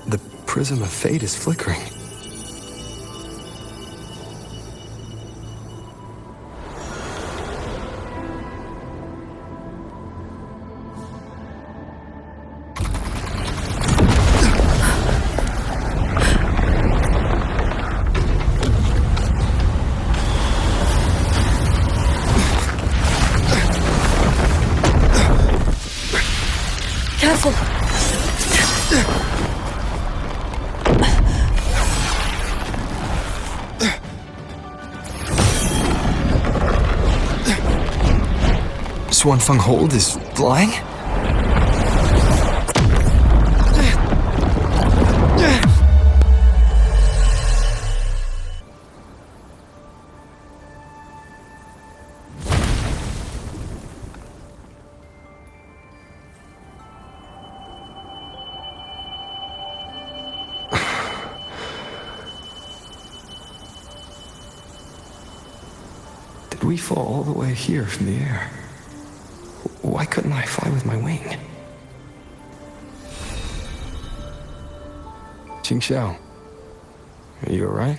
The prism of fate is flickering. Careful! Xuanfeng Hold is flying? we fall all the way here from the air? Why couldn't I fly with my wing? Qingxiao, are you alright?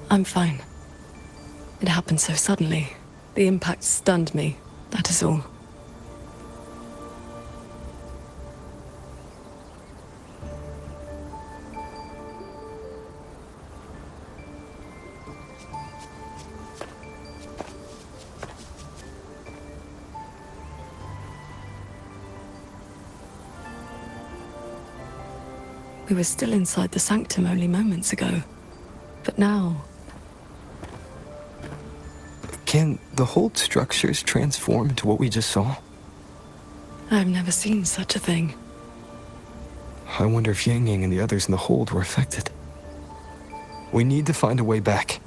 I'm fine. It happened so suddenly. The impact stunned me, that is all. We were still inside the sanctum only moments ago. But now... Can the hold structures transform into what we just saw? I've never seen such a thing. I wonder if Yangyang and the others in the hold were affected. We need to find a way back.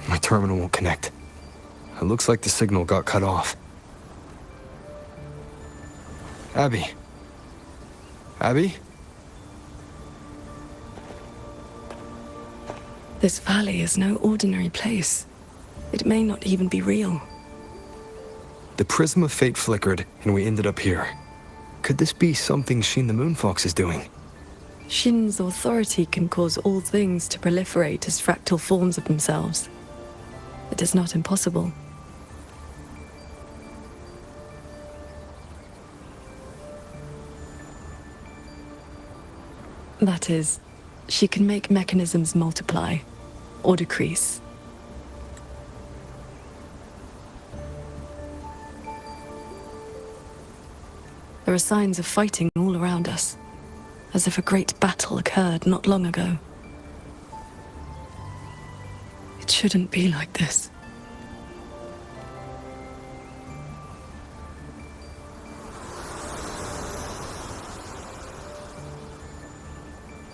My terminal won't connect. It looks like the signal got cut off. Abby? Abby? This valley is no ordinary place. It may not even be real. The prism of fate flickered, and we ended up here. Could this be something Xin the Moonfox is doing? Xin's authority can cause all things to proliferate as fractal forms of themselves. It is not impossible. That is, she can make mechanisms multiply, or decrease. There are signs of fighting all around us, as if a great battle occurred not long ago. It shouldn't be like this.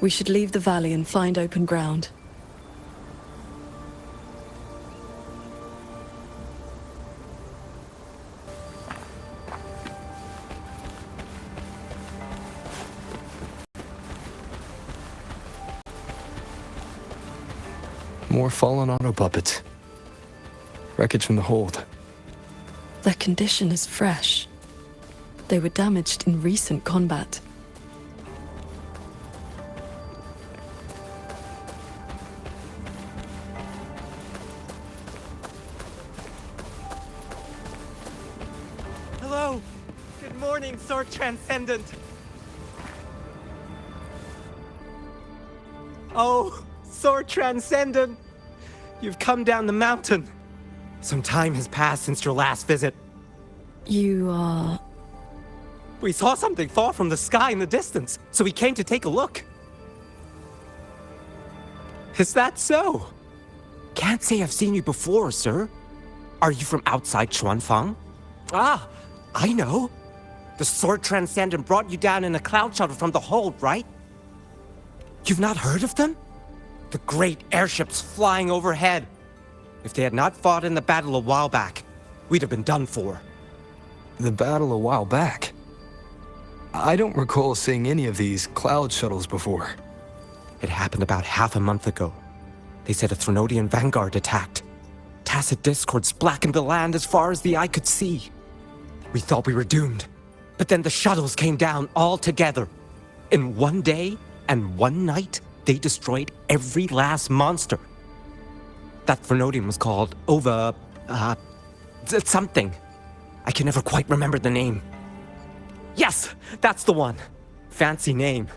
We should leave the valley and find open ground. More fallen auto puppets. Wreckage from the hold. Their condition is fresh. They were damaged in recent combat. Hello! Good morning, Sword Transcendent! Oh, Sword Transcendent! You've come down the mountain. Some time has passed since your last visit. You are... We saw something fall from the sky in the distance, so we came to take a look. Is that so? Can't say I've seen you before, sir. Are you from outside Xuanfang? Ah, I know. The Sword Transcendent brought you down in a cloud shuttle from the hold, right? You've not heard of them? The great airships flying overhead. If they had not fought in the battle a while back, we'd have been done for. The battle a while back? I don't recall seeing any of these cloud shuttles before. It happened about half a month ago. They said a Threnodian vanguard attacked. Tacit discords blackened the land as far as the eye could see. We thought we were doomed, but then the shuttles came down all together. In one day and one night, they destroyed every last monster. That Threnodian was called something. I can never quite remember the name. Yes, that's the one. Fancy name.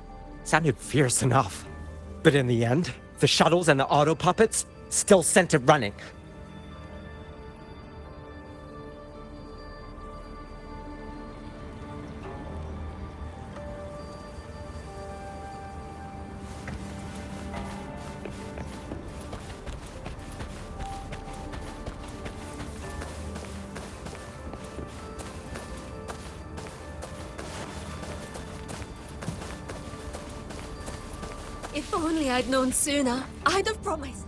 Sounded fierce enough. But in the end, the shuttles and the auto puppets still sent it running. If only I'd known sooner, I'd have promised.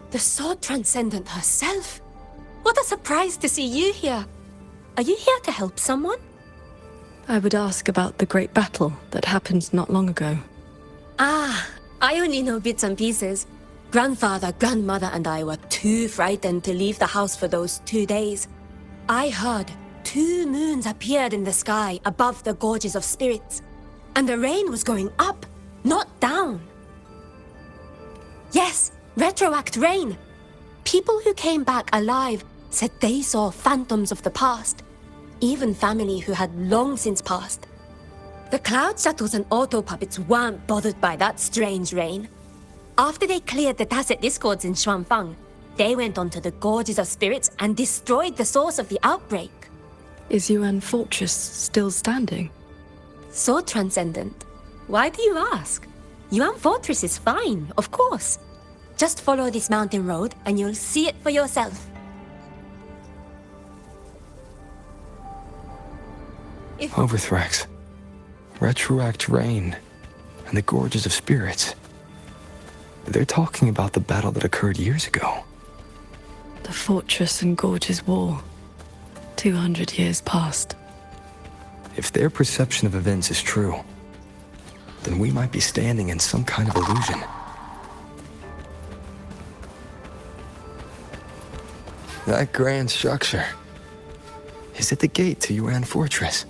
The Sword Transcendent herself? What a surprise to see you here. Are you here to help someone? I would ask about the great battle that happened not long ago. Ah, I only know bits and pieces. Grandfather, grandmother, and I were too frightened to leave the house for those 2 days. I heard 2 moons appeared in the sky above the gorges of spirits, and the rain was going up, not down. Yes, retroact rain. People who came back alive said they saw phantoms of the past, even family who had long since passed. The cloud shuttles and auto puppets weren't bothered by that strange rain. After they cleared the tacit discords in Xuanfang, they went onto the gorges of spirits and destroyed the source of the outbreak. Is Yuan Fortress still standing? So transcendent. Why do you ask? Yuan Fortress is fine, of course. Just follow this mountain road and you'll see it for yourself. Overthrax, retroact rain, and the gorges of spirits. They're talking about the battle that occurred years ago. The Fortress and Gorges War. 200 years past. If their perception of events is true, then we might be standing in some kind of illusion. That grand structure. Is it the gate to Yuan Fortress?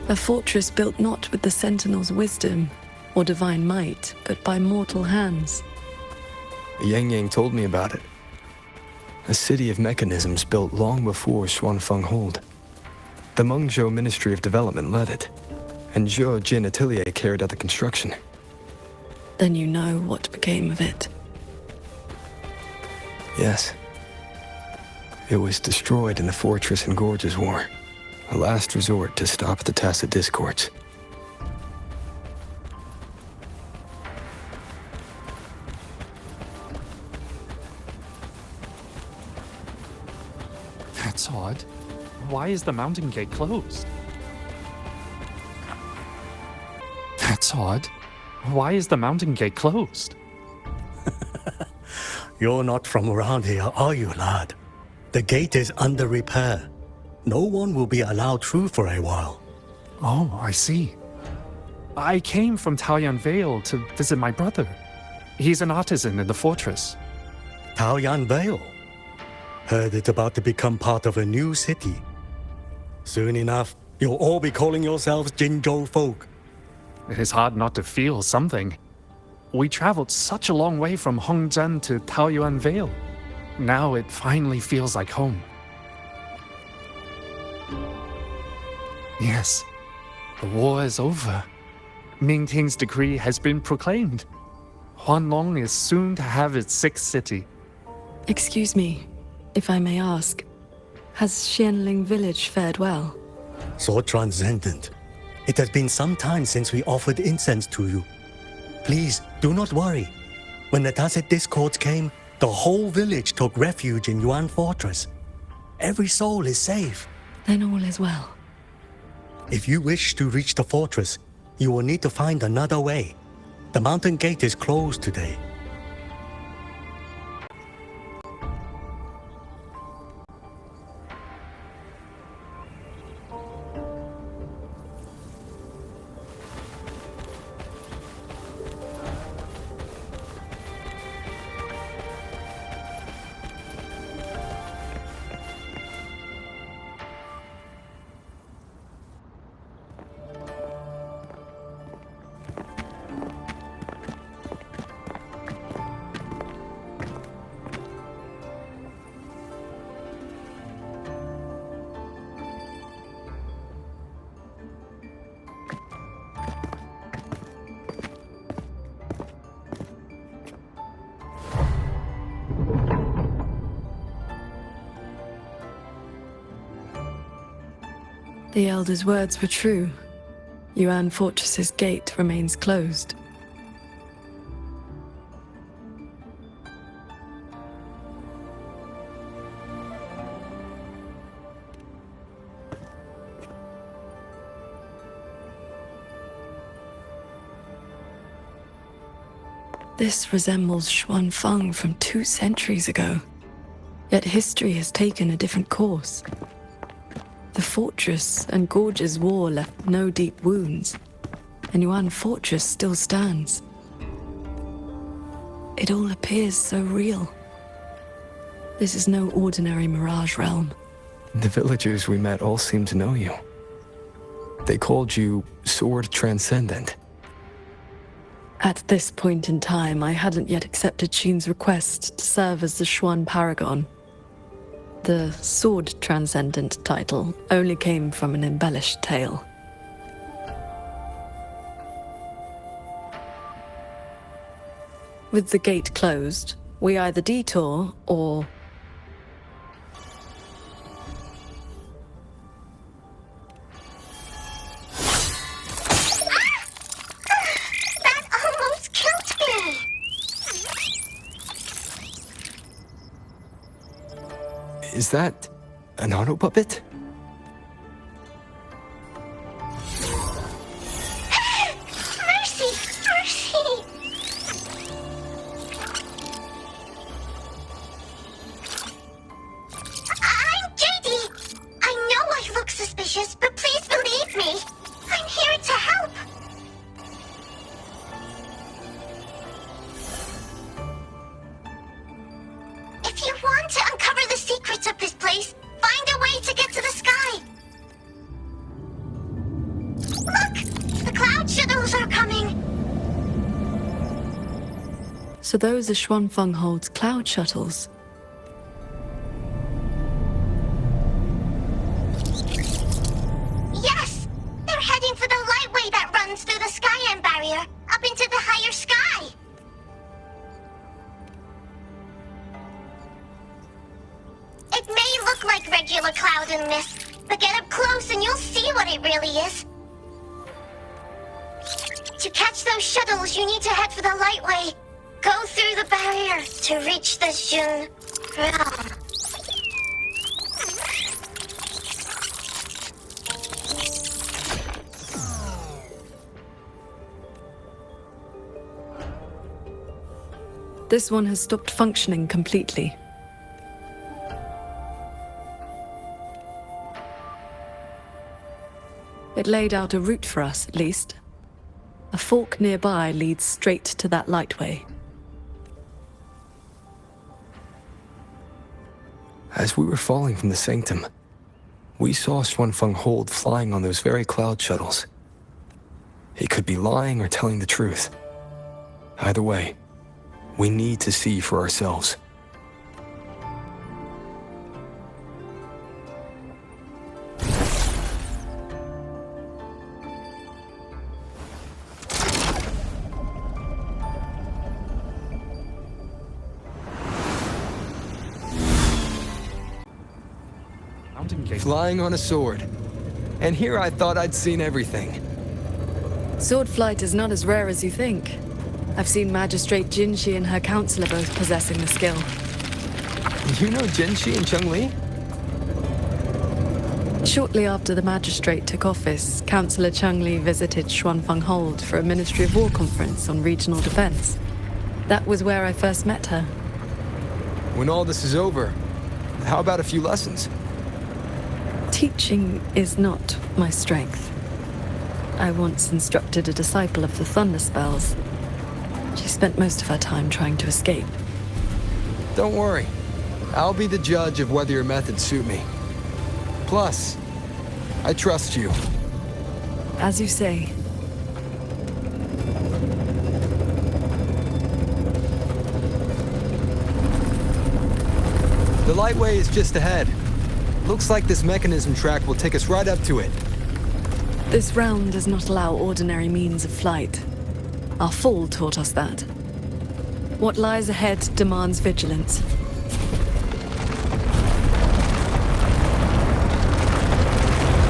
A fortress built not with the Sentinel's wisdom or divine might, but by mortal hands. Yangyang told me about it. A city of mechanisms built long before Xuanfeng Hold. The Mengzhou Ministry of Development led it, and Zhou Jin Atelier carried out the construction. Then you know what became of it. Yes. It was destroyed in the Fortress and Gorges War, a last resort to stop the tacit discords. That's odd. Why is the mountain gate closed? That's odd. Why is the mountain gate closed? You're not from around here, are you, lad? The gate is under repair. No one will be allowed through for a while. Oh, I see. I came from Taoyuan Vale to visit my brother. He's an artisan in the fortress. Taoyuan Vale? Heard it's about to become part of a new city. Soon enough, you'll all be calling yourselves Jinzhou folk. It is hard not to feel something. We traveled such a long way from Hongzhen to Taoyuan Vale. Now it finally feels like home. Yes, the war is over. Ming Ting's decree has been proclaimed. Huanlong is soon to have its 6th city. Excuse me, if I may ask, has Xianling village fared well? So transcendent. It has been some time since we offered incense to you. Please, do not worry. When the tacit discords came, the whole village took refuge in Yuan Fortress. Every soul is safe. Then all is well. If you wish to reach the fortress, you will need to find another way. The mountain gate is closed today. The Elder's words were true. Yuan Fortress's gate remains closed. This resembles Xuanfeng from 2 centuries ago. Yet history has taken a different course. The fortress and gorge's war left no deep wounds, and Yuan Fortress still stands. It all appears so real. This is no ordinary mirage realm. The villagers we met all seem to know you. They called you Sword Transcendent. At this point in time, I hadn't yet accepted Qin's request to serve as the Xuan Paragon. The Sword Transcendent title only came from an embellished tale. With the gate closed, we either detour or... Is that an auto puppet? Mercy! Mercy! I'm JD! I know I look suspicious, but please believe me. I'm here to help. If you want to uncover the secrets of this place, find a way to get to the sky. Look! The cloud shadows are coming! So those are Xuanfeng Hold's cloud shuttles. Yes! They're heading for the lightway that runs through the Skyend barrier, up into the higher sky! It may look like regular cloud and mist, but get up close and you'll see what it really is. To catch those shuttles, you need to head for the lightway. Go through the barrier to reach the Jun realm. This one has stopped functioning completely. It laid out a route for us, at least. A fork nearby leads straight to that lightway. As we were falling from the sanctum, we saw Xuanfeng Hold flying on those very cloud shuttles. He could be lying or telling the truth. Either way, we need to see for ourselves. Flying on a sword. And here I thought I'd seen everything. Sword flight is not as rare as you think. I've seen Magistrate Jinshi and her counselor both possessing the skill. You know Jinshi and Cheng-Li? Shortly after the Magistrate took office, Councillor Cheng-Li visited Xuanfeng Hold for a Ministry of War conference on regional defense. That was where I first met her. When all this is over, how about a few lessons? Teaching is not my strength. I once instructed a disciple of the Thunder Spells. She spent most of her time trying to escape. Don't worry. I'll be the judge of whether your methods suit me. Plus, I trust you. As you say. The lightway is just ahead. Looks like this mechanism track will take us right up to it. This realm does not allow ordinary means of flight. Our fall taught us that. What lies ahead demands vigilance.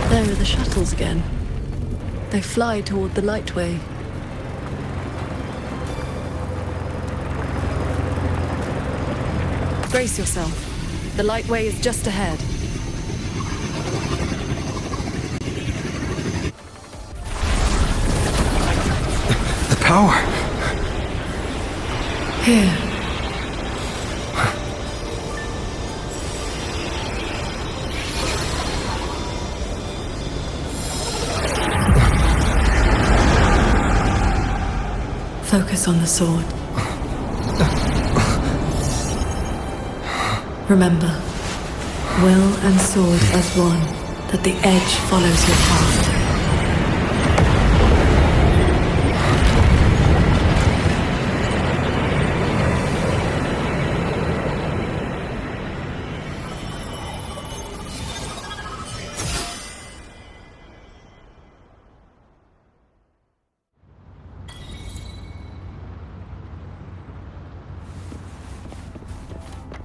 There are the shuttles again. They fly toward the lightway. Brace yourself. The lightway is just ahead. The power. Here. Focus on the sword. Remember, will and sword as one, that the edge follows your path.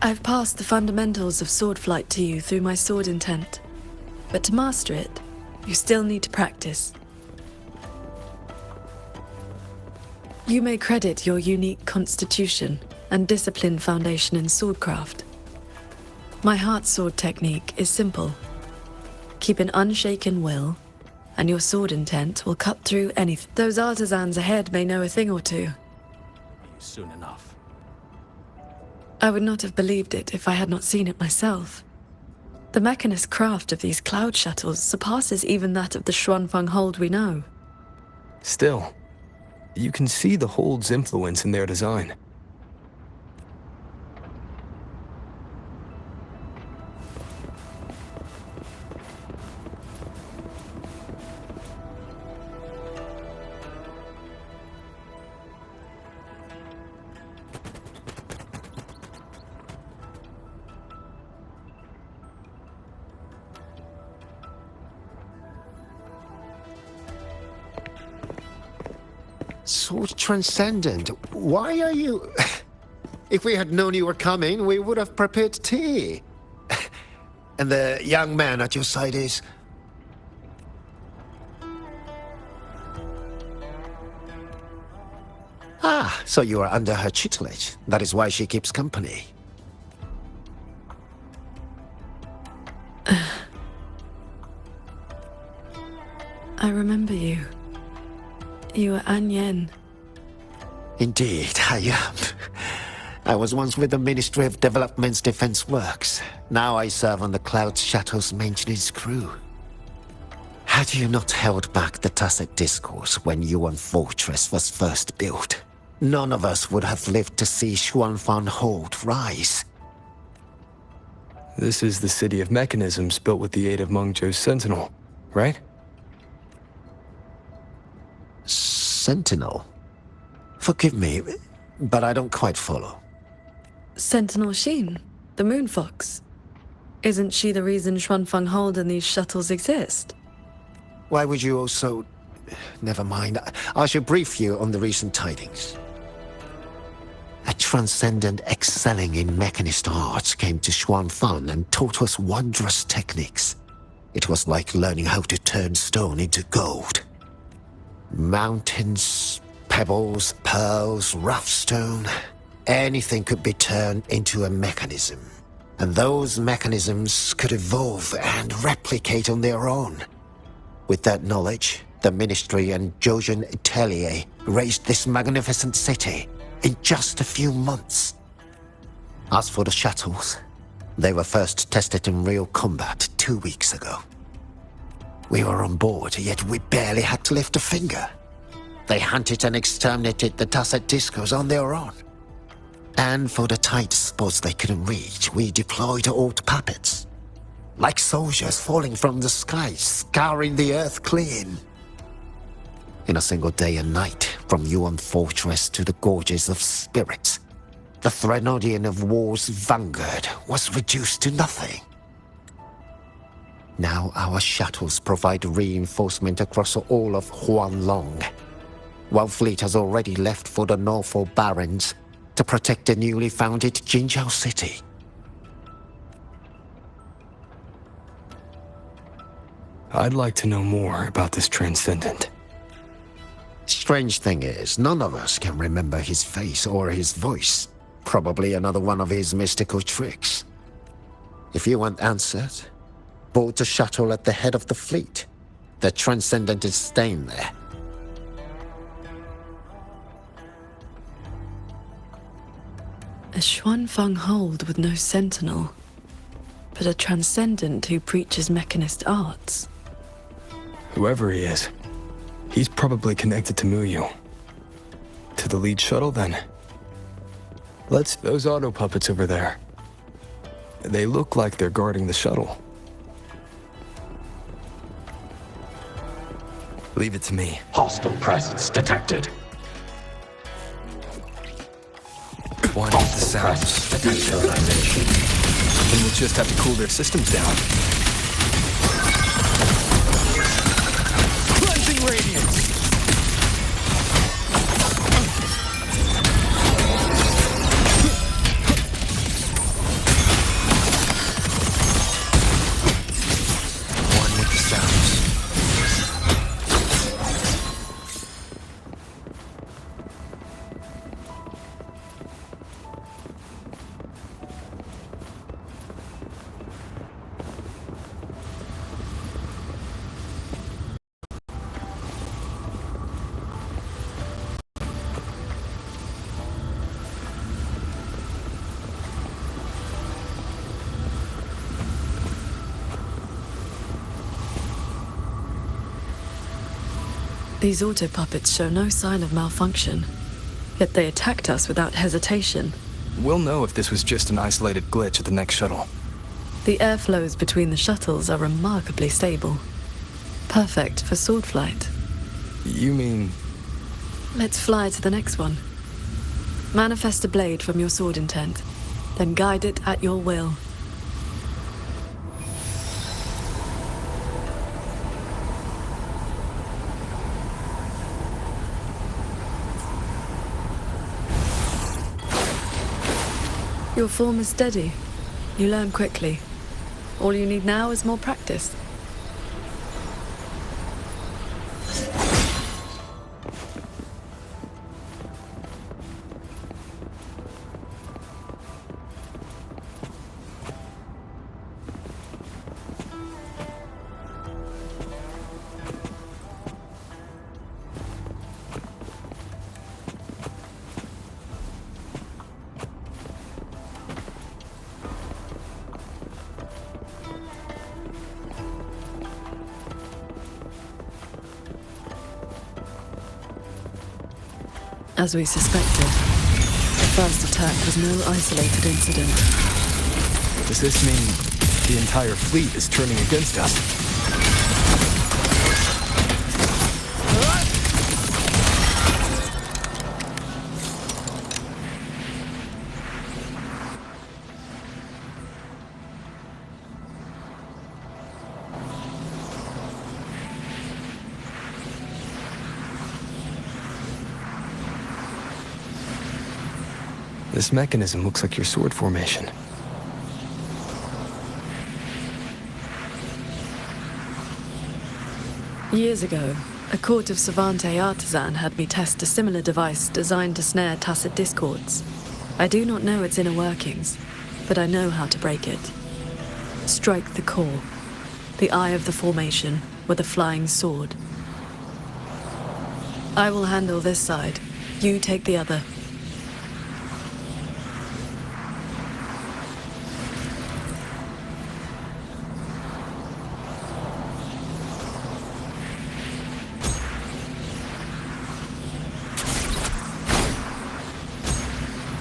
I've passed the fundamentals of sword flight to you through my sword intent. But to master it, you still need to practice. You may credit your unique constitution and disciplined foundation in swordcraft. My heart sword technique is simple. Keep an unshaken will, and your sword intent will cut through anything. Those artisans ahead may know a thing or two. Soon enough. I would not have believed it if I had not seen it myself. The mechanist craft of these cloud shuttles surpasses even that of the Xuanfeng hold we know. Still, you can see the hold's influence in their design. Sword Transcendent, why are you... If we had known you were coming, we would have prepared tea. And the young man at your side is... Ah, so you are under her tutelage. That is why she keeps company. I remember you. You were An Yen. Indeed, I am. I was once with the Ministry of Development's Defense Works. Now I serve on the Cloud Shuttle's maintenance crew. Had you not held back the Tacet Discourse when Yuan Fortress was first built, none of us would have lived to see Xuanfang Hold rise. This is the city of mechanisms built with the aid of Mengzhou's Sentinel, right? Sentinel? Forgive me, but I don't quite follow. Sentinel Xin, the Moon Fox. Isn't she the reason Xuanfeng Hold and these shuttles exist? Why would you also... Never mind. I should brief you on the recent tidings. A transcendent excelling in mechanist arts came to Xuanfang and taught us wondrous techniques. It was like learning how to turn stone into gold. Mountains, pebbles, pearls, rough stone. Anything could be turned into a mechanism. And those mechanisms could evolve and replicate on their own. With that knowledge, the Ministry and Zhouzhen Atelier raised this magnificent city in just a few months. As for the shuttles, they were first tested in real combat 2 weeks ago. We were on board, yet we barely had to lift a finger. They hunted and exterminated the Tacet Discos on their own. And for the tight spots they couldn't reach, we deployed old puppets. Like soldiers falling from the sky, scouring the earth clean. In a single day and night, from Yuan Fortress to the Gorges of Spirits, the Threnodian of War's vanguard was reduced to nothing. Now our shuttles provide reinforcement across all of Huanlong. One fleet has already left for the Norfolk Barrens to protect the newly founded Qingxiao city. I'd like to know more about this Transcendent. Strange thing is, none of us can remember his face or his voice. Probably another one of his mystical tricks. If you want answers, board the shuttle at the head of the fleet. The Transcendent is staying there. Xuanfeng hold with no sentinel, but a transcendent who preaches mechanist arts. Whoever he is, he's probably connected to Muyu. To the lead shuttle, then. Those auto puppets over there. They look like they're guarding the shuttle. Leave it to me. Hostile presence detected. One with the sounds. And we'll just have to cool their systems down. Cleansing radiance! One with the sounds. These auto-puppets show no sign of malfunction, yet they attacked us without hesitation. We'll know if this was just an isolated glitch at the next shuttle. The airflows between the shuttles are remarkably stable. Perfect for sword flight. You mean... Let's fly to the next one. Manifest a blade from your sword intent, then guide it at your will. Your form is steady. You learn quickly. All you need now is more practice. As we suspected, the first attack was no isolated incident. Does this mean the entire fleet is turning against us? This mechanism looks like your sword formation. Years ago, a court of Savante artisan had me test a similar device designed to snare tacit discords. I do not know its inner workings, but I know how to break it. Strike the core, the eye of the formation, with a flying sword. I will handle this side. You take the other.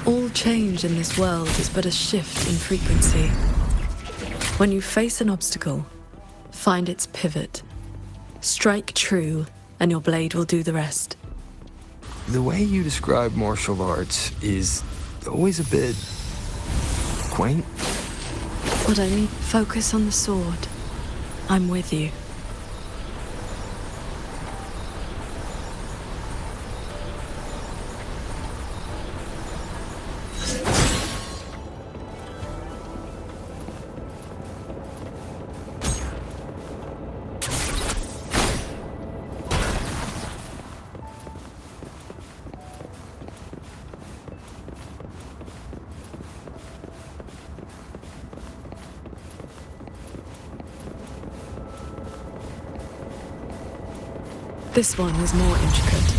All change in this world is but a shift in frequency. When you face an obstacle, find its pivot. Strike true, and your blade will do the rest. The way you describe martial arts is always a bit... quaint. What I need, focus on the sword. I'm with you. This one is more intricate.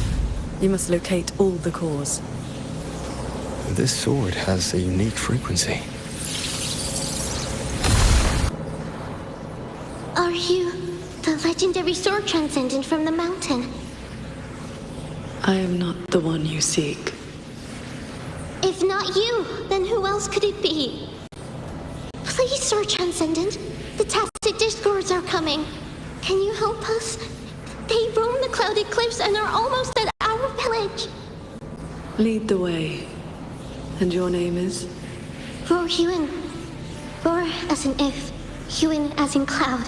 You must locate all the cores. This sword has a unique frequency. Are you the legendary sword transcendent from the mountain? I am not the one you seek. If not you, then who else could it be? Please, Sword Transcendent. The Tacit Discords are coming. Can you help us? They roam the clouded cliffs and are almost at our village. Lead the way. And your name is? Roar Huin. Roar as in if, Huin as in cloud.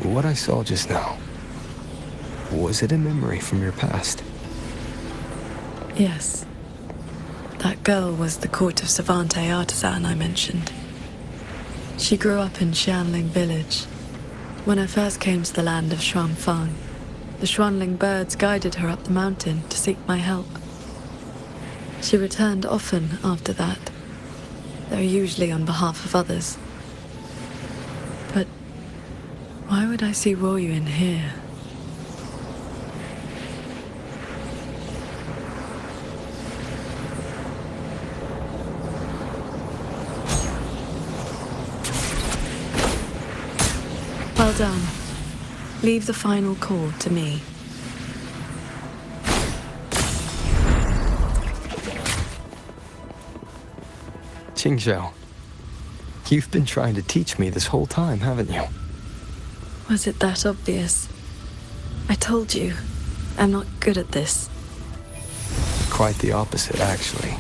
What I saw just now, was it a memory from your past? Yes. That girl was the court of Savante artisan I mentioned. She grew up in Xianling village. When I first came to the land of Xuanfang, the Xuanling birds guided her up the mountain to seek my help. She returned often after that, though usually on behalf of others. But why would I see Ruoyu in here? Well done. Leave the final call to me. Qingxiao, you've been trying to teach me this whole time, haven't you? Was it that obvious? I told you, I'm not good at this. Quite the opposite, actually.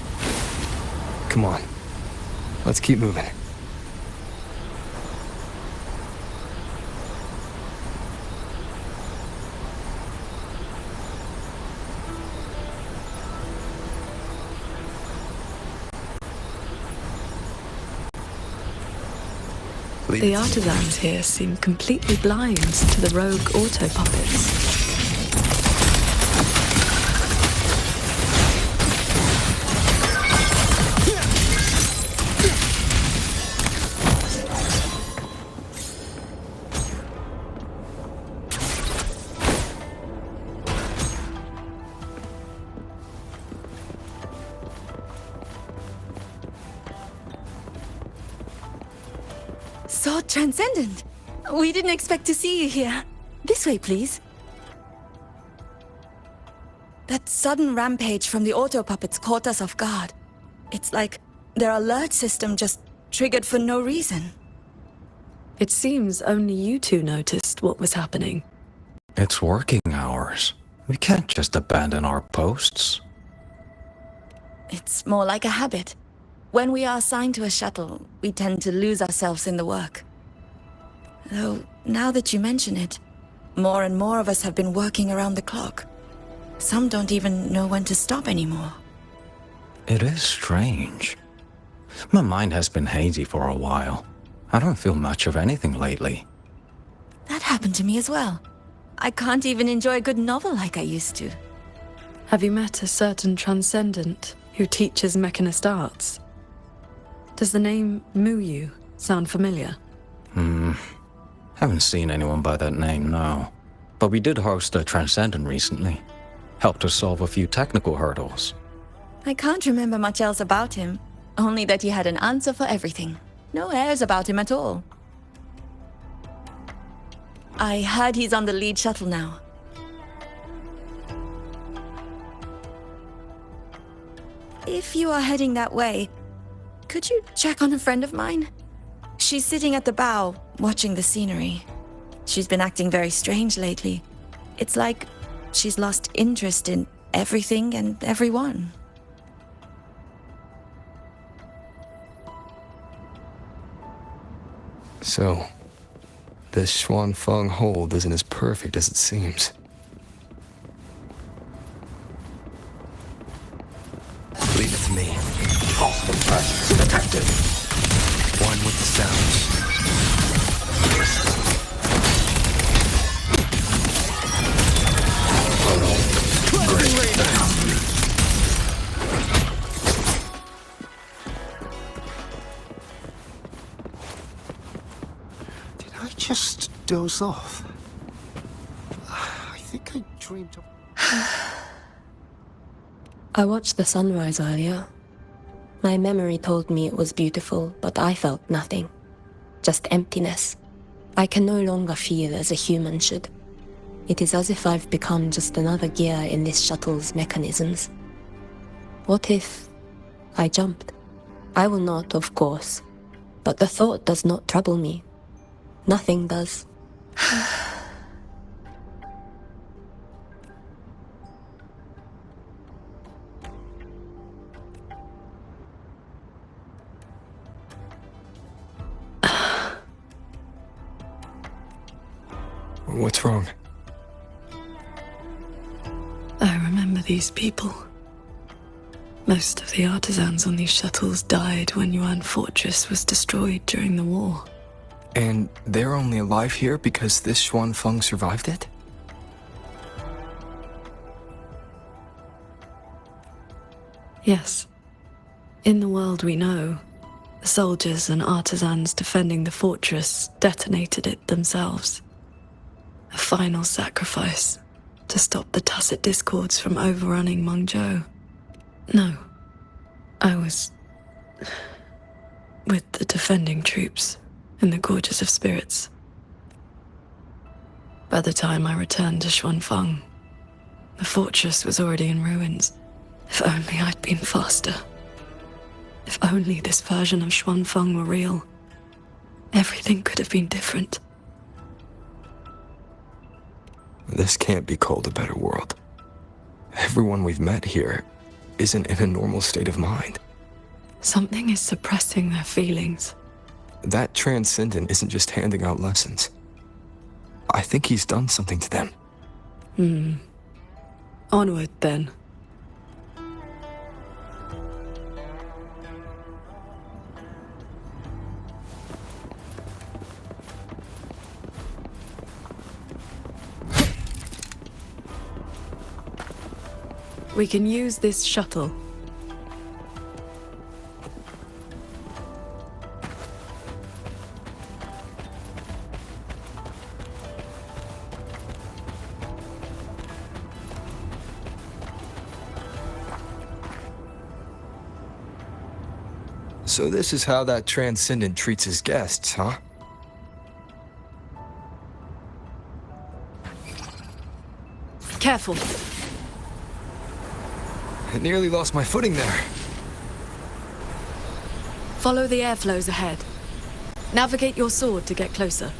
Come on, let's keep moving. The artisans here seem completely blind to the rogue auto puppets. So transcendent. We didn't expect to see you here. This way, please. That sudden rampage from the auto puppets caught us off guard. It's like their alert system just triggered for no reason. It seems only you two noticed what was happening. It's working hours. We can't just abandon our posts. It's more like a habit. When we are assigned to a shuttle, we tend to lose ourselves in the work. Though, now that you mention it, more and more of us have been working around the clock. Some don't even know when to stop anymore. It is strange. My mind has been hazy for a while. I don't feel much of anything lately. That happened to me as well. I can't even enjoy a good novel like I used to. Have you met a certain transcendent who teaches mechanist arts? Does the name Muyu sound familiar? Haven't seen anyone by that name, no. But we did host a Transcendent recently. Helped us solve a few technical hurdles. I can't remember much else about him, only that he had an answer for everything. No airs about him at all. I heard he's on the lead shuttle now. If you are heading that way, could you check on a friend of mine? She's sitting at the bow, watching the scenery. She's been acting very strange lately. It's like she's lost interest in everything and everyone. So, this Xuanfang hold isn't as perfect as it seems. Leave it to me. Hostile presence detected. One with the sounds. Did I just doze off? dream to... I watched the sunrise earlier. My memory told me it was beautiful, but I felt nothing. Just emptiness. I can no longer feel as a human should. It is as if I've become just another gear in this shuttle's mechanisms. What if I jumped? I will not, of course. But the thought does not trouble me. Nothing does. What's wrong? I remember these people. Most of the artisans on these shuttles died when Yuan Fortress was destroyed during the war. And they're only alive here because this Xuanfeng survived it? Yes. In the world we know, the soldiers and artisans defending the fortress detonated it themselves. A final sacrifice to stop the tacit discords from overrunning Mengzhou. No, I was with the defending troops in the Gorges of Spirits. By the time I returned to Xuanfeng, the fortress was already in ruins. If only I'd been faster. If only this version of Xuanfeng were real. Everything could have been different. This can't be called a better world. Everyone we've met here isn't in a normal state of mind. Something is suppressing their feelings. That transcendent isn't just handing out lessons. I think he's done something to them. Onward, then. We can use this shuttle. So this is how that transcendent treats his guests, huh? Careful. I nearly lost my footing there. Follow the airflows ahead. Navigate your sword to get closer.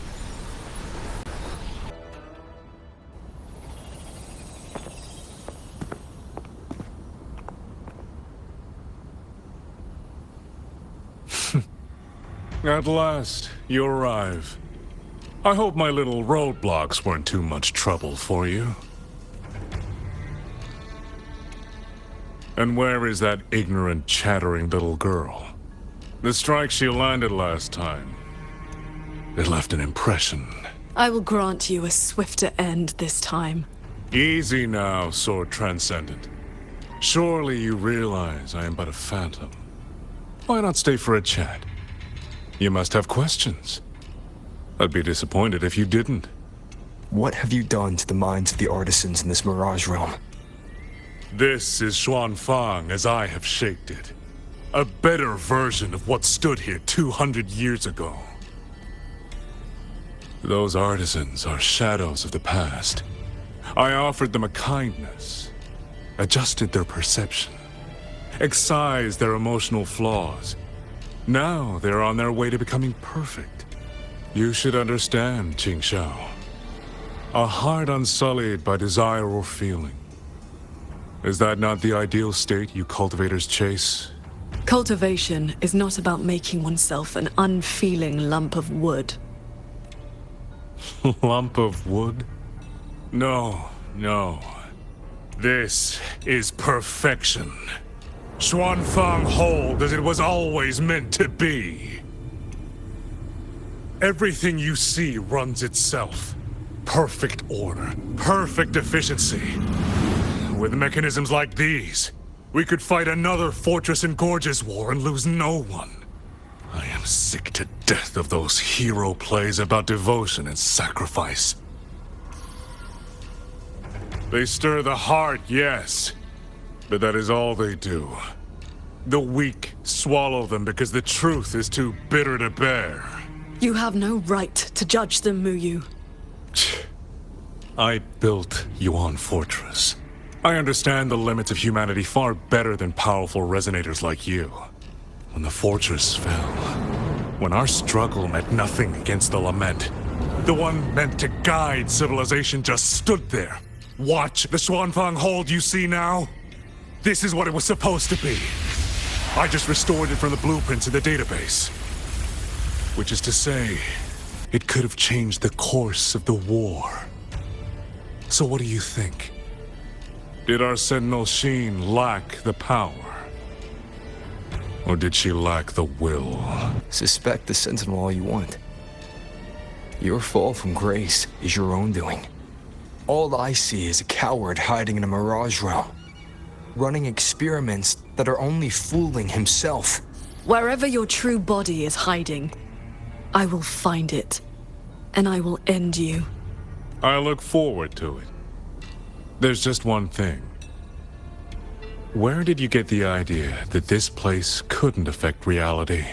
At last, you arrive. I hope my little roadblocks weren't too much trouble for you. And where is that ignorant, chattering little girl? The strike she landed last time. It left an impression. I will grant you a swifter end this time. Easy now, Sword Transcendent. Surely you realize I am but a phantom. Why not stay for a chat? You must have questions. I'd be disappointed if you didn't. What have you done to the minds of the artisans in this Mirage realm? This is Xuanfeng as I have shaped it. A better version of what stood here 200 years ago. Those artisans are shadows of the past. I offered them a kindness, adjusted their perception, excised their emotional flaws. Now they're on their way to becoming perfect. You should understand, qingxiao. A heart unsullied by desire or feeling. Is that not the ideal state you cultivators chase? Cultivation is not about making oneself an unfeeling lump of wood. Lump of wood? No, no. This is perfection. Xuanfeng hold as it was always meant to be. Everything you see runs itself. Perfect order, perfect efficiency. With mechanisms like these, we could fight another Fortress and Gorges war and lose no one. I am sick to death of those hero plays about devotion and sacrifice. They stir the heart, yes. But that is all they do. The weak swallow them because the truth is too bitter to bear. You have no right to judge them, Muyu. I built Yuan Fortress. I understand the limits of humanity far better than powerful resonators like you. When the fortress fell, when our struggle meant nothing against the lament, the one meant to guide civilization just stood there. Watch the Xuanfang hold you see now. This is what it was supposed to be. I just restored it from the blueprints in the database. Which is to say, it could have changed the course of the war. So what do you think? Did our Sentinel Sheen lack the power? Or did she lack the will? Suspect the Sentinel all you want. Your fall from grace is your own doing. All I see is a coward hiding in a mirage realm, running experiments that are only fooling himself. Wherever your true body is hiding, I will find it, and I will end you. I look forward to it. There's just one thing. Where did you get the idea that this place couldn't affect reality?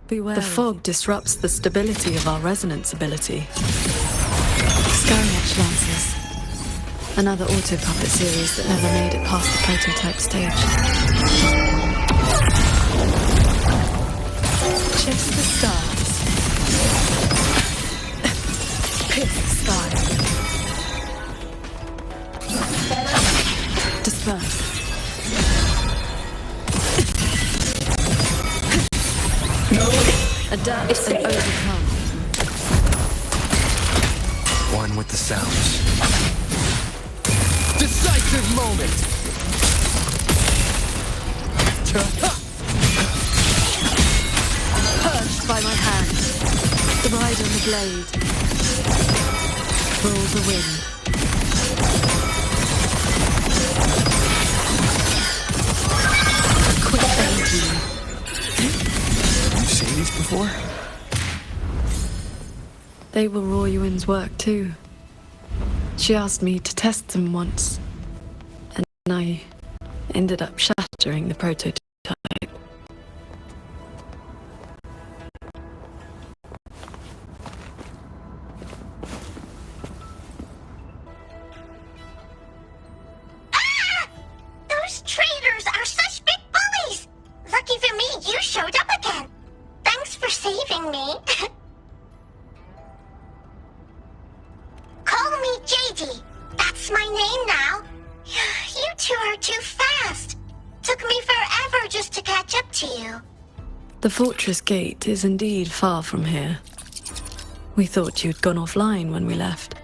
Beware. The fog disrupts the stability of our resonance ability. Skyrmatch Lancers. Another auto-puppet series that never made it past the prototype stage. Chase the stars. Pierce the sky. Disperse. Adapt and overcome. One with the sounds. Decisive moment! Purged by my hand. The ride on the blade. Roll the wind. Quick thinking. You've seen these before? They were Royuin's work too. She asked me to test them once, and I ended up shattering the prototype. Those traitors are such big bullies! Lucky for me, you showed up again. Thanks for saving me. Call me JD. That's my name now. You two are too fast. Took me forever just to catch up to you. The fortress gate is indeed far from here. We thought you'd gone offline when we left.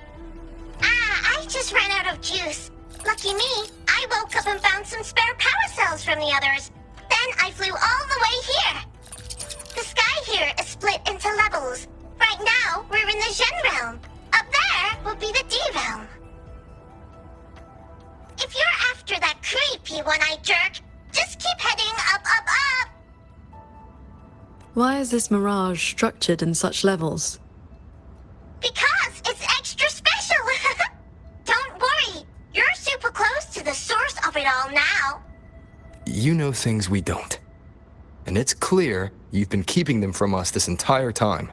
I just ran out of juice. Lucky me, I woke up and found some spare power cells from the others. Then I flew all the way here. The sky here is split into levels. Right now, we're in the Zhen realm. Up there will be the D realm. If you're after that creepy one-eyed jerk, just keep heading up, up, up. Why is this mirage structured in such levels? Because it's extra special. Don't worry, you're super close to the source of it all now. You know things we don't. And it's clear you've been keeping them from us this entire time.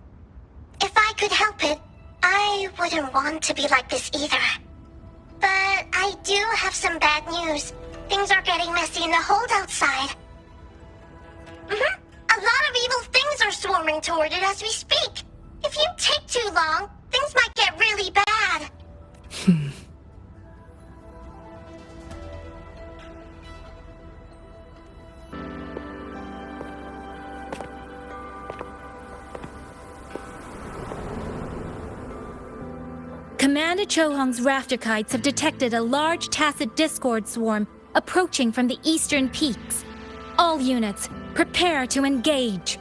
If I could help it, I wouldn't want to be like this either. But I do have some bad news. Things are getting messy in the holdout side. A lot of evil things are swarming toward it as we speak. If you take too long, things might get really bad. Commander Chohong's rafter kites have detected a large tacit discord swarm approaching from the eastern peaks. All units, prepare to engage.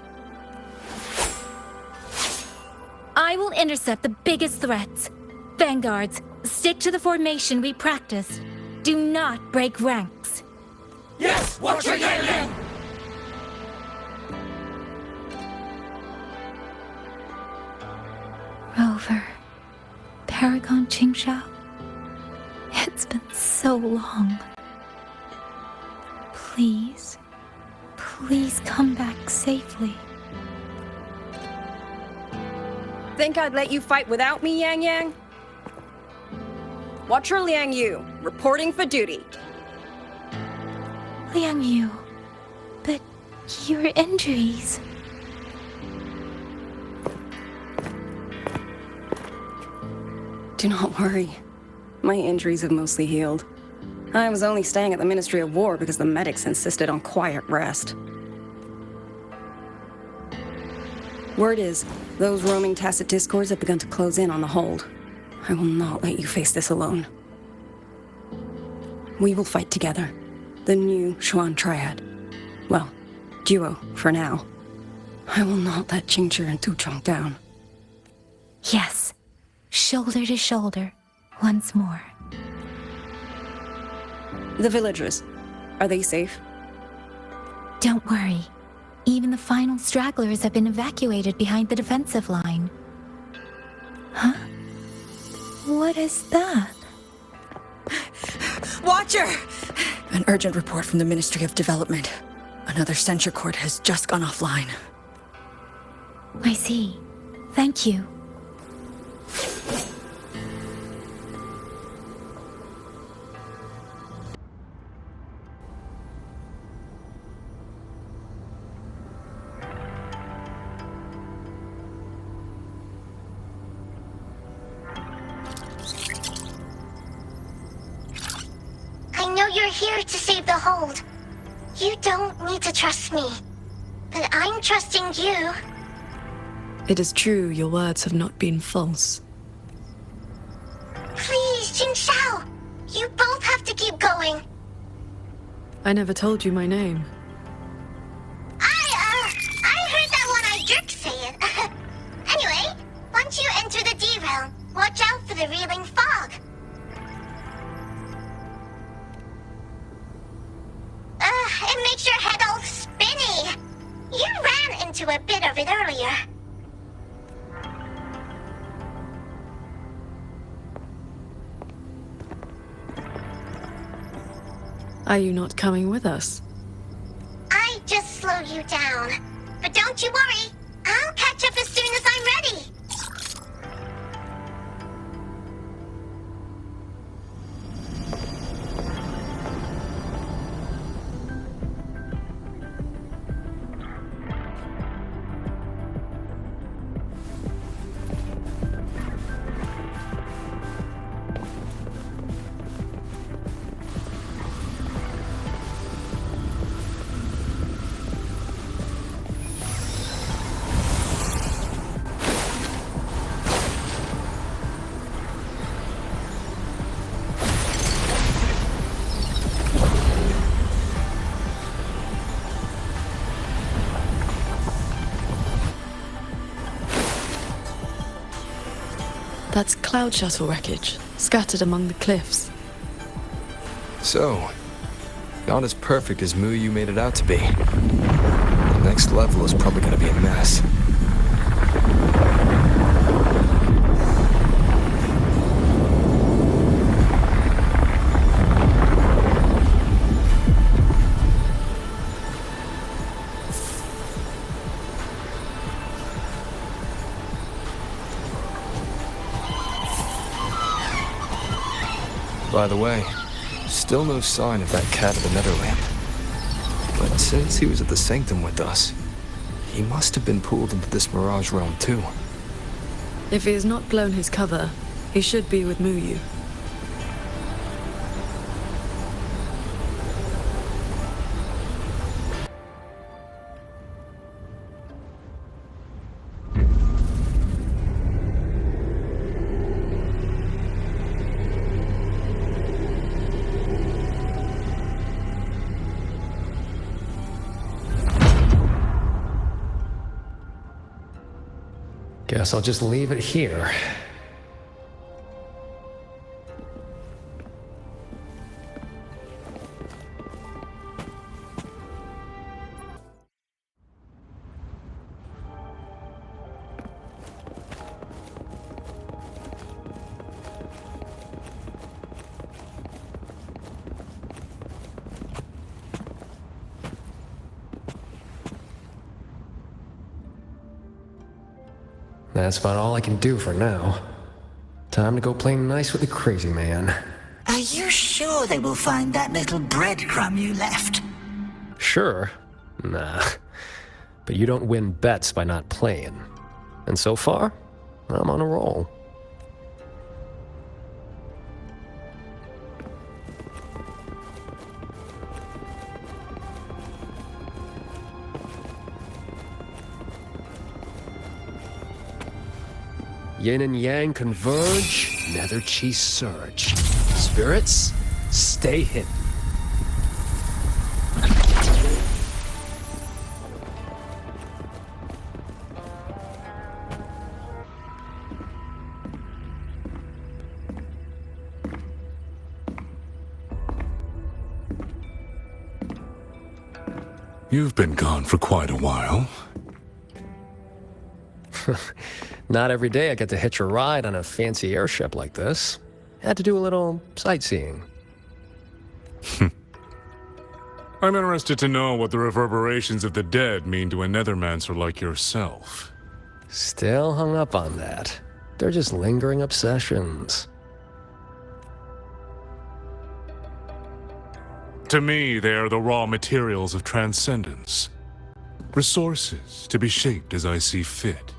I will intercept the biggest threats. Vanguards, stick to the formation we practiced. Do not break ranks. Yes, Watcher Yinlin! Rover, Paragon Qingxiao. It's been so long. Please, please come back safely. Think I'd let you fight without me, Yangyang? Watcher Liang Yu, reporting for duty. Liang Yu, but your injuries... Do not worry. My injuries have mostly healed. I was only staying at the Ministry of War because the medics insisted on quiet rest. Word is, those roaming tacit discords have begun to close in on the hold. I will not let you face this alone. We will fight together. The new Xuan Triad. Well, duo, for now. I will not let Qingchi and Tuchong down. Yes, shoulder to shoulder, once more. The villagers, are they safe? Don't worry. Even the final stragglers have been evacuated behind the defensive line. Huh? What is that? Watcher! An urgent report from the Ministry of Development. Another censure court has just gone offline. I see. Thank you. I know you're here to save the hold. You don't need to trust me. But I'm trusting you. It is true your words have not been false. Please, Qingxiao. You both have to keep going. I never told you my name. I heard that one-eyed jerk say it. Anyway, once you enter the D-realm, watch out for the reeling fog. It makes your head all spinny. You ran into a bit of it earlier. Are you not coming with us? I just slowed you down. But don't you worry. I'll catch up as soon as I'm ready. That's cloud shuttle wreckage, scattered among the cliffs. So, not as perfect as Muyu made it out to be. The next level is probably gonna be a mess. By the way, still no sign of that cat of the Netherlamp. But since he was at the Sanctum with us, he must have been pulled into this Mirage realm too. If he has not blown his cover, he should be with Muyu. Guess I'll just leave it here. That's about all I can do for now. Time to go play nice with the crazy man. Are you sure they will find that little breadcrumb you left? Sure. Nah. But you don't win bets by not playing. And so far, I'm on a roll. Yin and yang converge, nether chi surge. Spirits, stay hidden. You've been gone for quite a while. Not every day I get to hitch a ride on a fancy airship like this. Had to do a little sightseeing. I'm interested to know what the reverberations of the dead mean to a Nethermancer like yourself. Still hung up on that. They're just lingering obsessions. To me, they are the raw materials of transcendence. Resources to be shaped as I see fit.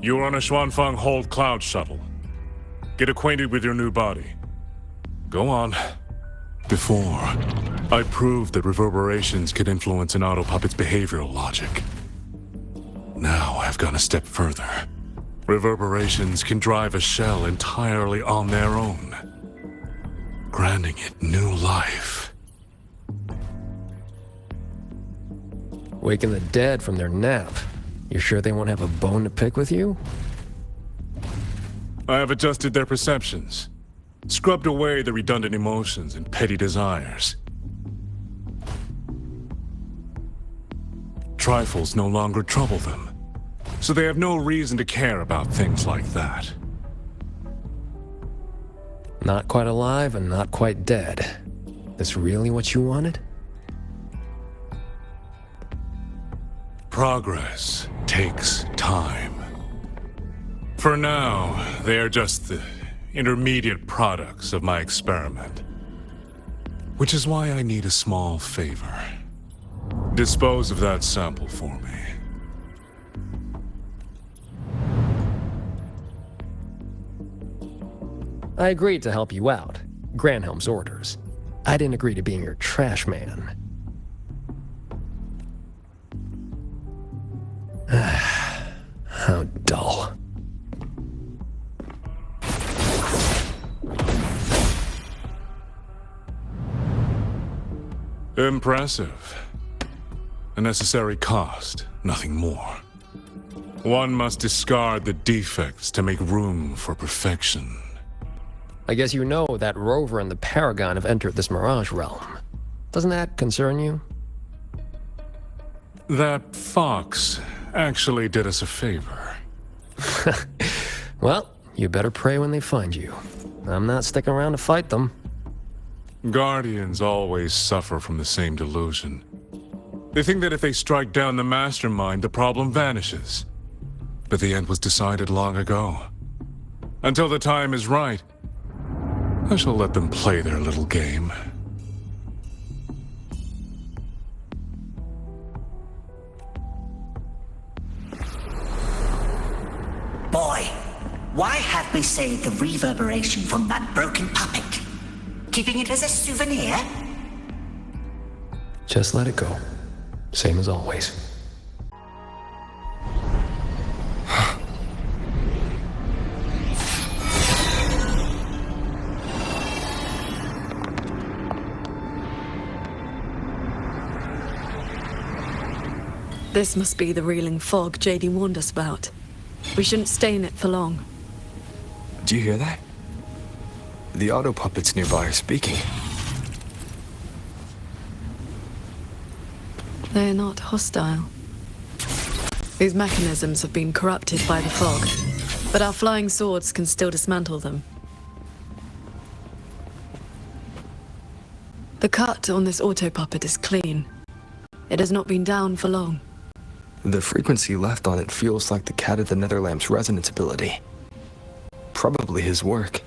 You are on a Xuanfeng Hold Cloud shuttle. Get acquainted with your new body. Go on. Before, I proved that reverberations could influence an autopuppet's behavioral logic. Now I've gone a step further. Reverberations can drive a shell entirely on their own, granting it new life. Waking the dead from their nap. You sure they won't have a bone to pick with you? I have adjusted their perceptions, scrubbed away the redundant emotions and petty desires. Trifles no longer trouble them, so they have no reason to care about things like that. Not quite alive and not quite dead. This really what you wanted? Progress takes time. For now, they are just the intermediate products of my experiment. Which is why I need a small favor. Dispose of that sample for me. I agreed to help you out. Granhelm's orders. I didn't agree to being your trash man. How dull. Impressive. A necessary cost, nothing more. One must discard the defects to make room for perfection. I guess you know that rover and the Paragon have entered this Mirage realm. Doesn't that concern you? That fox actually did us a favor. Well, you better pray when they find you. I'm not sticking around to fight them. Guardians always suffer from the same delusion. They think that if they strike down the mastermind, the problem vanishes. But the end was decided long ago. Until the time is right, I shall let them play their little game. Boy, why have we saved the reverberation from that broken puppet? Keeping it as a souvenir? Just let it go. Same as always. This must be the reeling fog JD warned us about. We shouldn't stay in it for long. Do you hear that? The auto puppets nearby are speaking. They're not hostile. These mechanisms have been corrupted by the fog, but our flying swords can still dismantle them. The cut on this auto puppet is clean. It has not been down for long. The frequency left on it feels like the cat of the Netherlamp's resonance ability. Probably his work.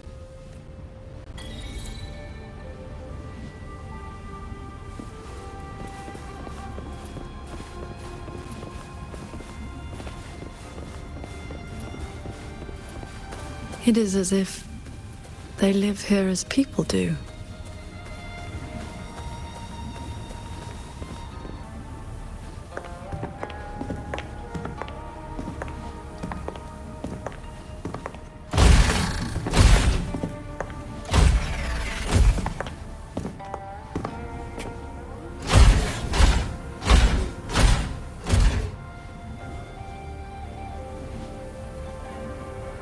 It is as if they live here as people do.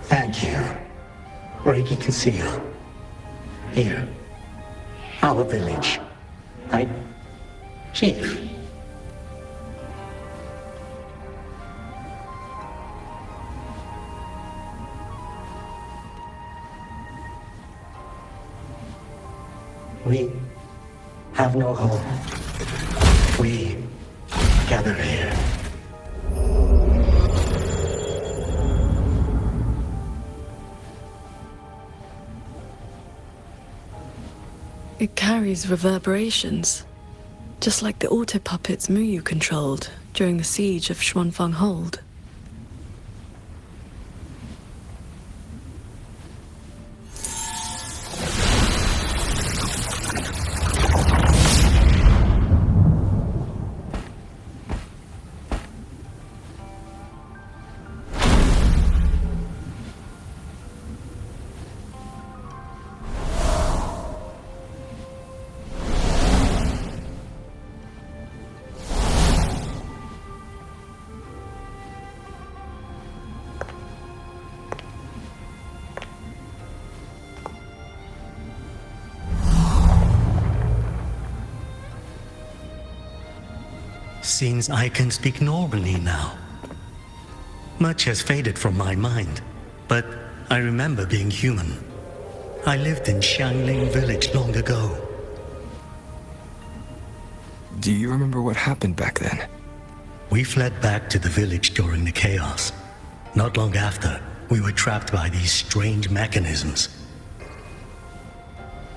Thank you. Breaking conceal. Here. Our village. Right? Chief. We have no home. We gather here. It carries reverberations, just like the auto puppets Muyu controlled during the siege of Xuanfang Hold. Seems I can speak normally now. Much has faded from my mind, but I remember being human. I lived in Xiangling village long ago. Do you remember what happened back then? We fled back to the village during the chaos. Not long after, we were trapped by these strange mechanisms.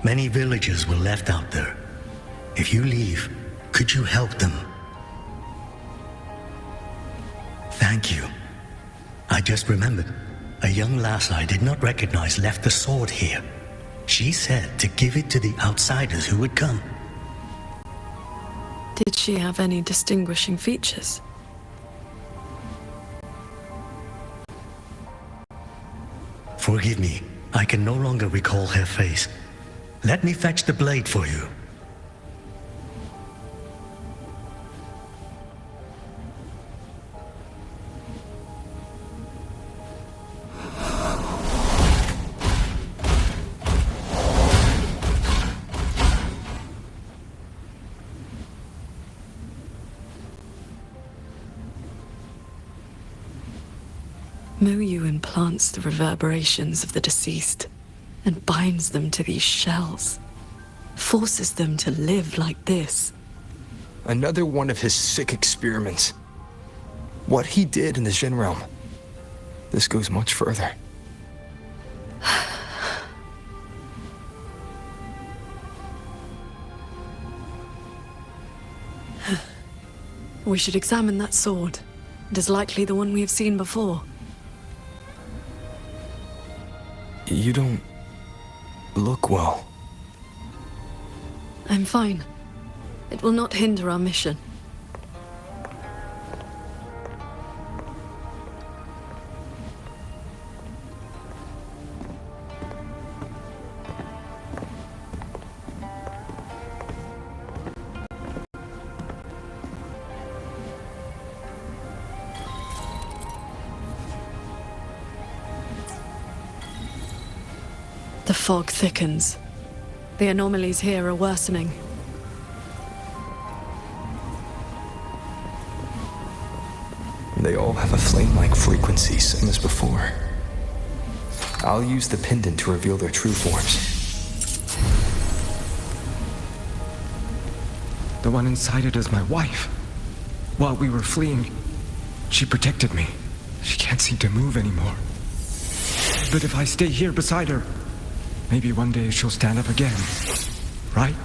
Many villagers were left out there. If you leave, could you help them? Thank you. I just remembered. A young lass I did not recognize left the sword here. She said to give it to the outsiders who would come. Did she have any distinguishing features? Forgive me, I can no longer recall her face. Let me fetch the blade for you. Muyu implants the reverberations of the deceased and binds them to these shells. Forces them to live like this. Another one of his sick experiments. What he did in the Jin realm. This goes much further. We should examine that sword. It is likely the one we have seen before. You don't look well. I'm fine. It will not hinder our mission. The fog thickens. The anomalies here are worsening. They all have a flame-like frequency, same as before. I'll use the pendant to reveal their true forms. The one inside it is my wife. While we were fleeing, she protected me. She can't seem to move anymore. But if I stay here beside her, maybe one day she'll stand up again. Right?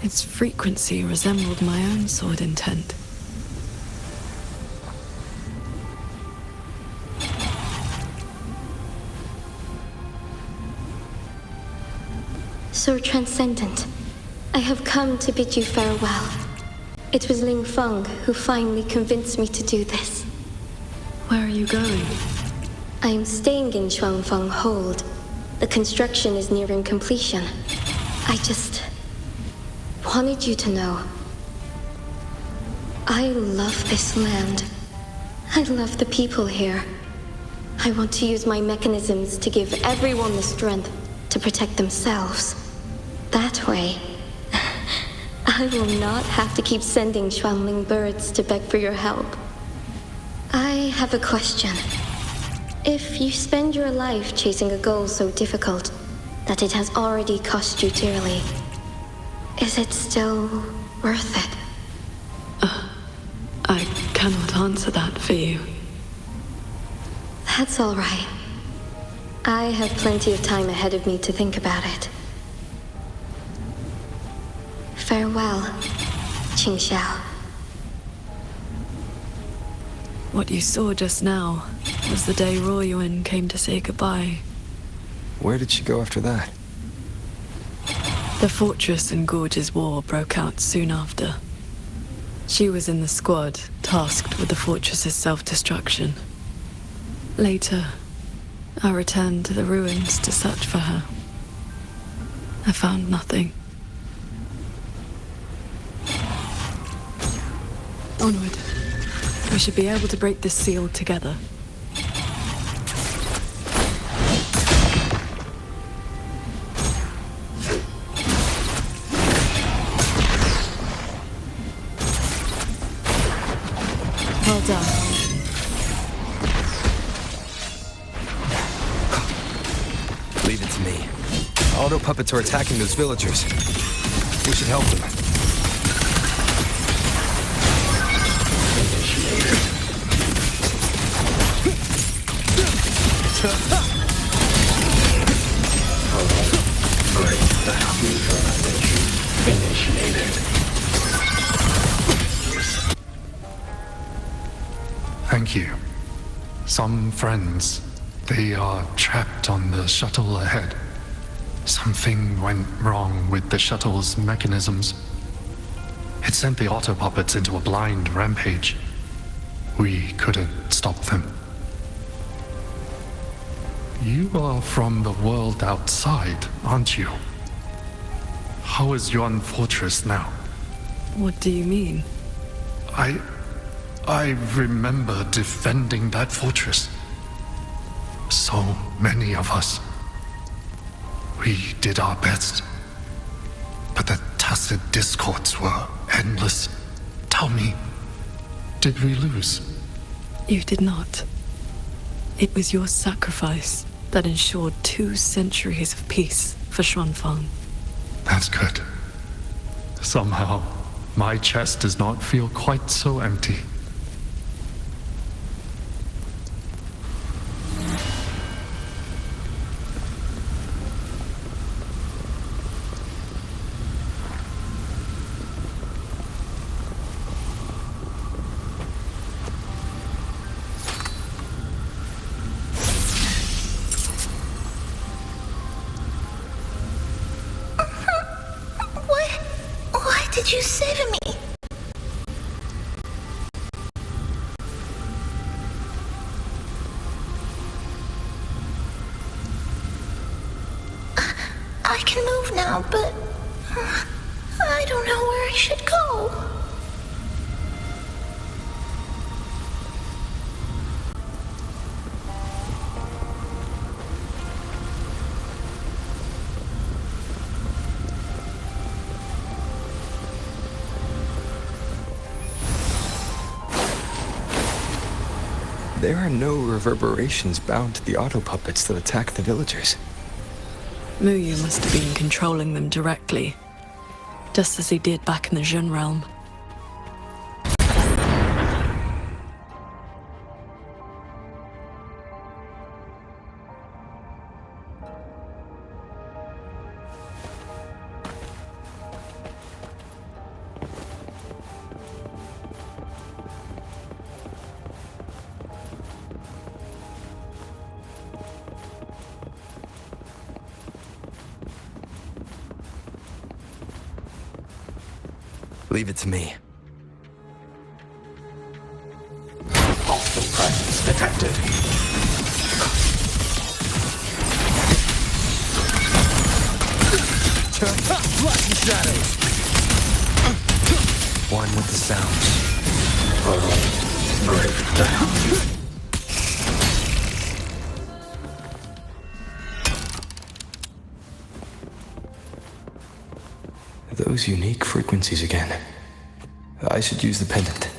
Its frequency resembled my own sword intent. Sir Transcendent, I have come to bid you farewell. It was Ling Feng who finally convinced me to do this. Where are you going? I am staying in Xuanfeng Hold. The construction is nearing completion. I just wanted you to know. I love this land. I love the people here. I want to use my mechanisms to give everyone the strength to protect themselves. That way, I will not have to keep sending Xuanling birds to beg for your help. I have a question. If you spend your life chasing a goal so difficult that it has already cost you dearly, is it still worth it? I cannot answer that for you. That's all right. I have plenty of time ahead of me to think about it. Farewell, qingxiao. What you saw just now was the day Royuan came to say goodbye. Where did she go after that? The Fortress and Gorge's War broke out soon after. She was in the squad tasked with the fortress's self-destruction. Later, I returned to the ruins to search for her. I found nothing. Onward. We should be able to break this seal together. Well done. Leave it to me. Auto puppets are attacking those villagers. We should help them. Thank you. Some friends, they are trapped on the shuttle ahead. Something went wrong with the shuttle's mechanisms. It sent the auto puppets into a blind rampage. We couldn't stop them. You are from the world outside, aren't you? How is Yuan Fortress now? What do you mean? I remember defending that fortress. So many of us. We did our best. But the tacit discords were endless. Tell me, did we lose? You did not. It was your sacrifice that ensured 2 centuries of peace for Xuanfeng. That's good. Somehow, my chest does not feel quite so empty. What did you say to me? I can move now, but I don't know where I should go. There are no reverberations bound to the auto puppets that attack the villagers. Muyu must have been controlling them directly, just as he did back in the Jun realm. Leave it to me. Hostile presence detected. Light and shadows. One with the sounds. Break down. Those unique frequencies again. I should use the pendant.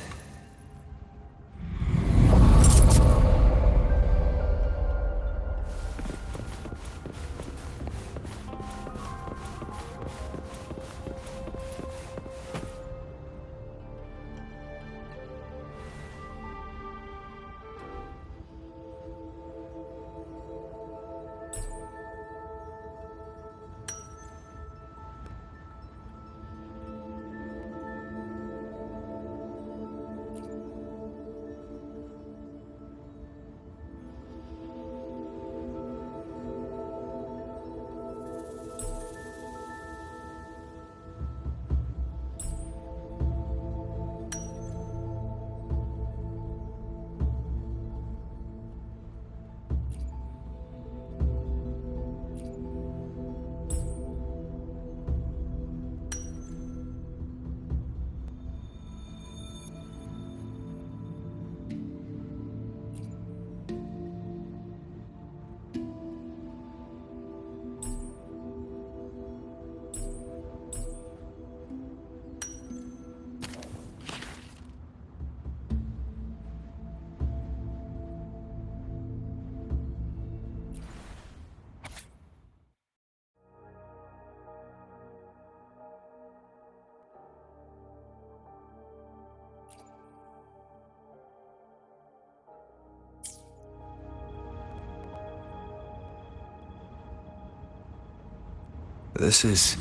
This is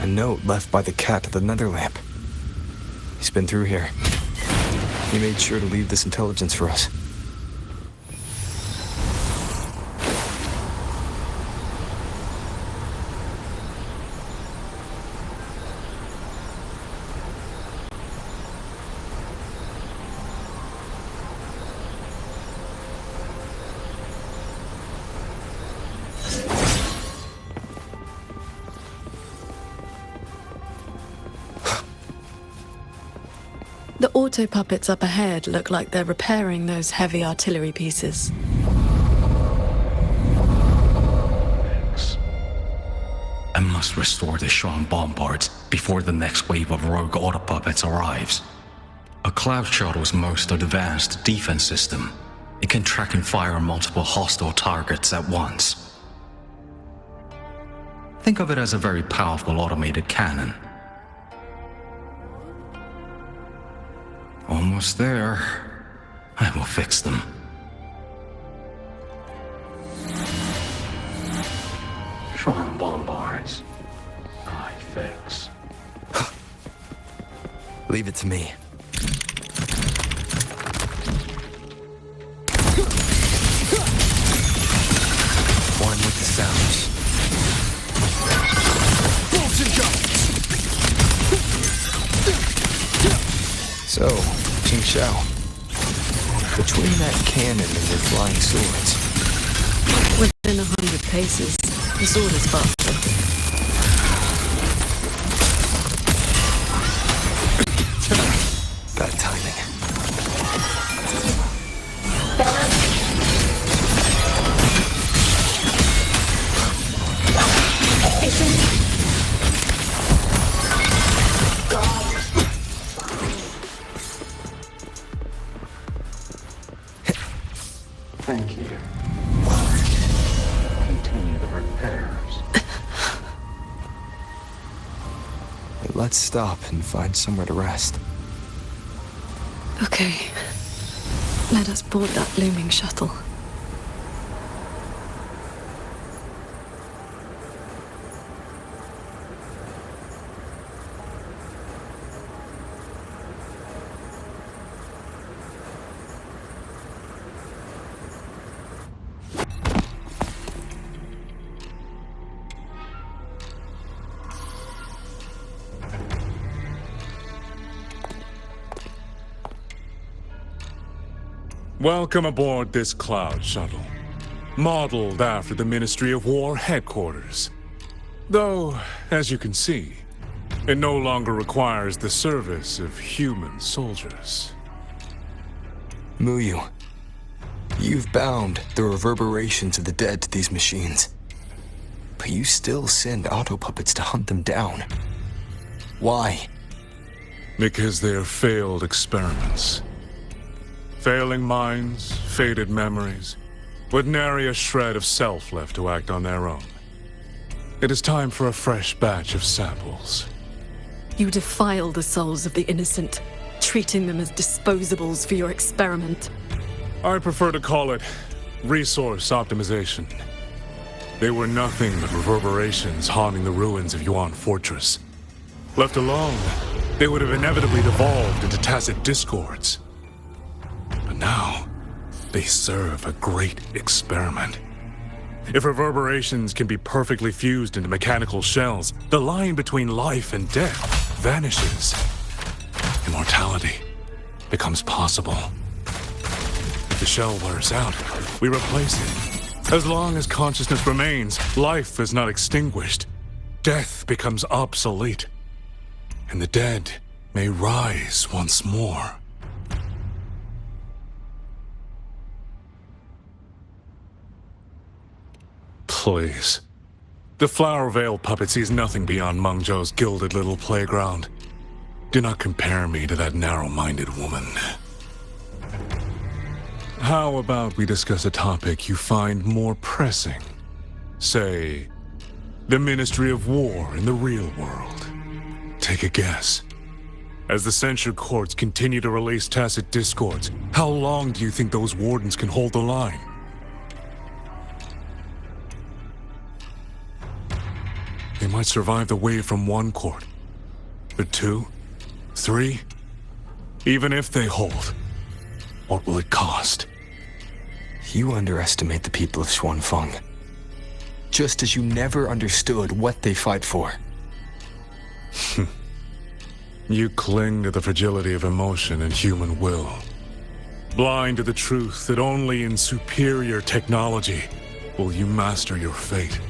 a note left by the cat at the nether lamp. He's been through here. He made sure to leave this intelligence for us. The auto puppets up ahead look like they're repairing those heavy artillery pieces. I must restore the Shuan bombards before the next wave of rogue auto puppets arrives. A cloud shuttle's most advanced defense system. It can track and fire multiple hostile targets at once. Think of it as a very powerful automated cannon. Almost there. I will fix them. Shuan bombards. I fix. Leave it to me. One with the sounds. So, qingxiao. Between that cannon and your flying swords. Within 100 paces, the sword is faster. Let's stop and find somewhere to rest. Okay. Let us board that looming shuttle. Welcome aboard this cloud shuttle, modeled after the Ministry of War headquarters. Though, as you can see, it no longer requires the service of human soldiers. Muyu, you've bound the reverberations of the dead to these machines. But you still send auto-puppets to hunt them down. Why? Because they are failed experiments. Failing minds, faded memories, with nary a shred of self left to act on their own. It is time for a fresh batch of samples. You defile the souls of the innocent, treating them as disposables for your experiment. I prefer to call it resource optimization. They were nothing but reverberations haunting the ruins of Yuan Fortress. Left alone, they would have inevitably devolved into tacit discords. But now, they serve a great experiment. If reverberations can be perfectly fused into mechanical shells, the line between life and death vanishes. Immortality becomes possible. If the shell wears out, we replace it. As long as consciousness remains, life is not extinguished. Death becomes obsolete. And the dead may rise once more. Please. The Flower Veil puppet sees nothing beyond Mengzhou's gilded little playground. Do not compare me to that narrow-minded woman. How about we discuss a topic you find more pressing? Say, the Ministry of War in the real world. Take a guess. As the censure courts continue to release tacit discords, how long do you think those wardens can hold the line? They might survive the wave from one court, but 2, 3, even if they hold, what will it cost? You underestimate the people of Xuanfeng, just as you never understood what they fight for. You cling to the fragility of emotion and human will, blind to the truth that only in superior technology will you master your fate.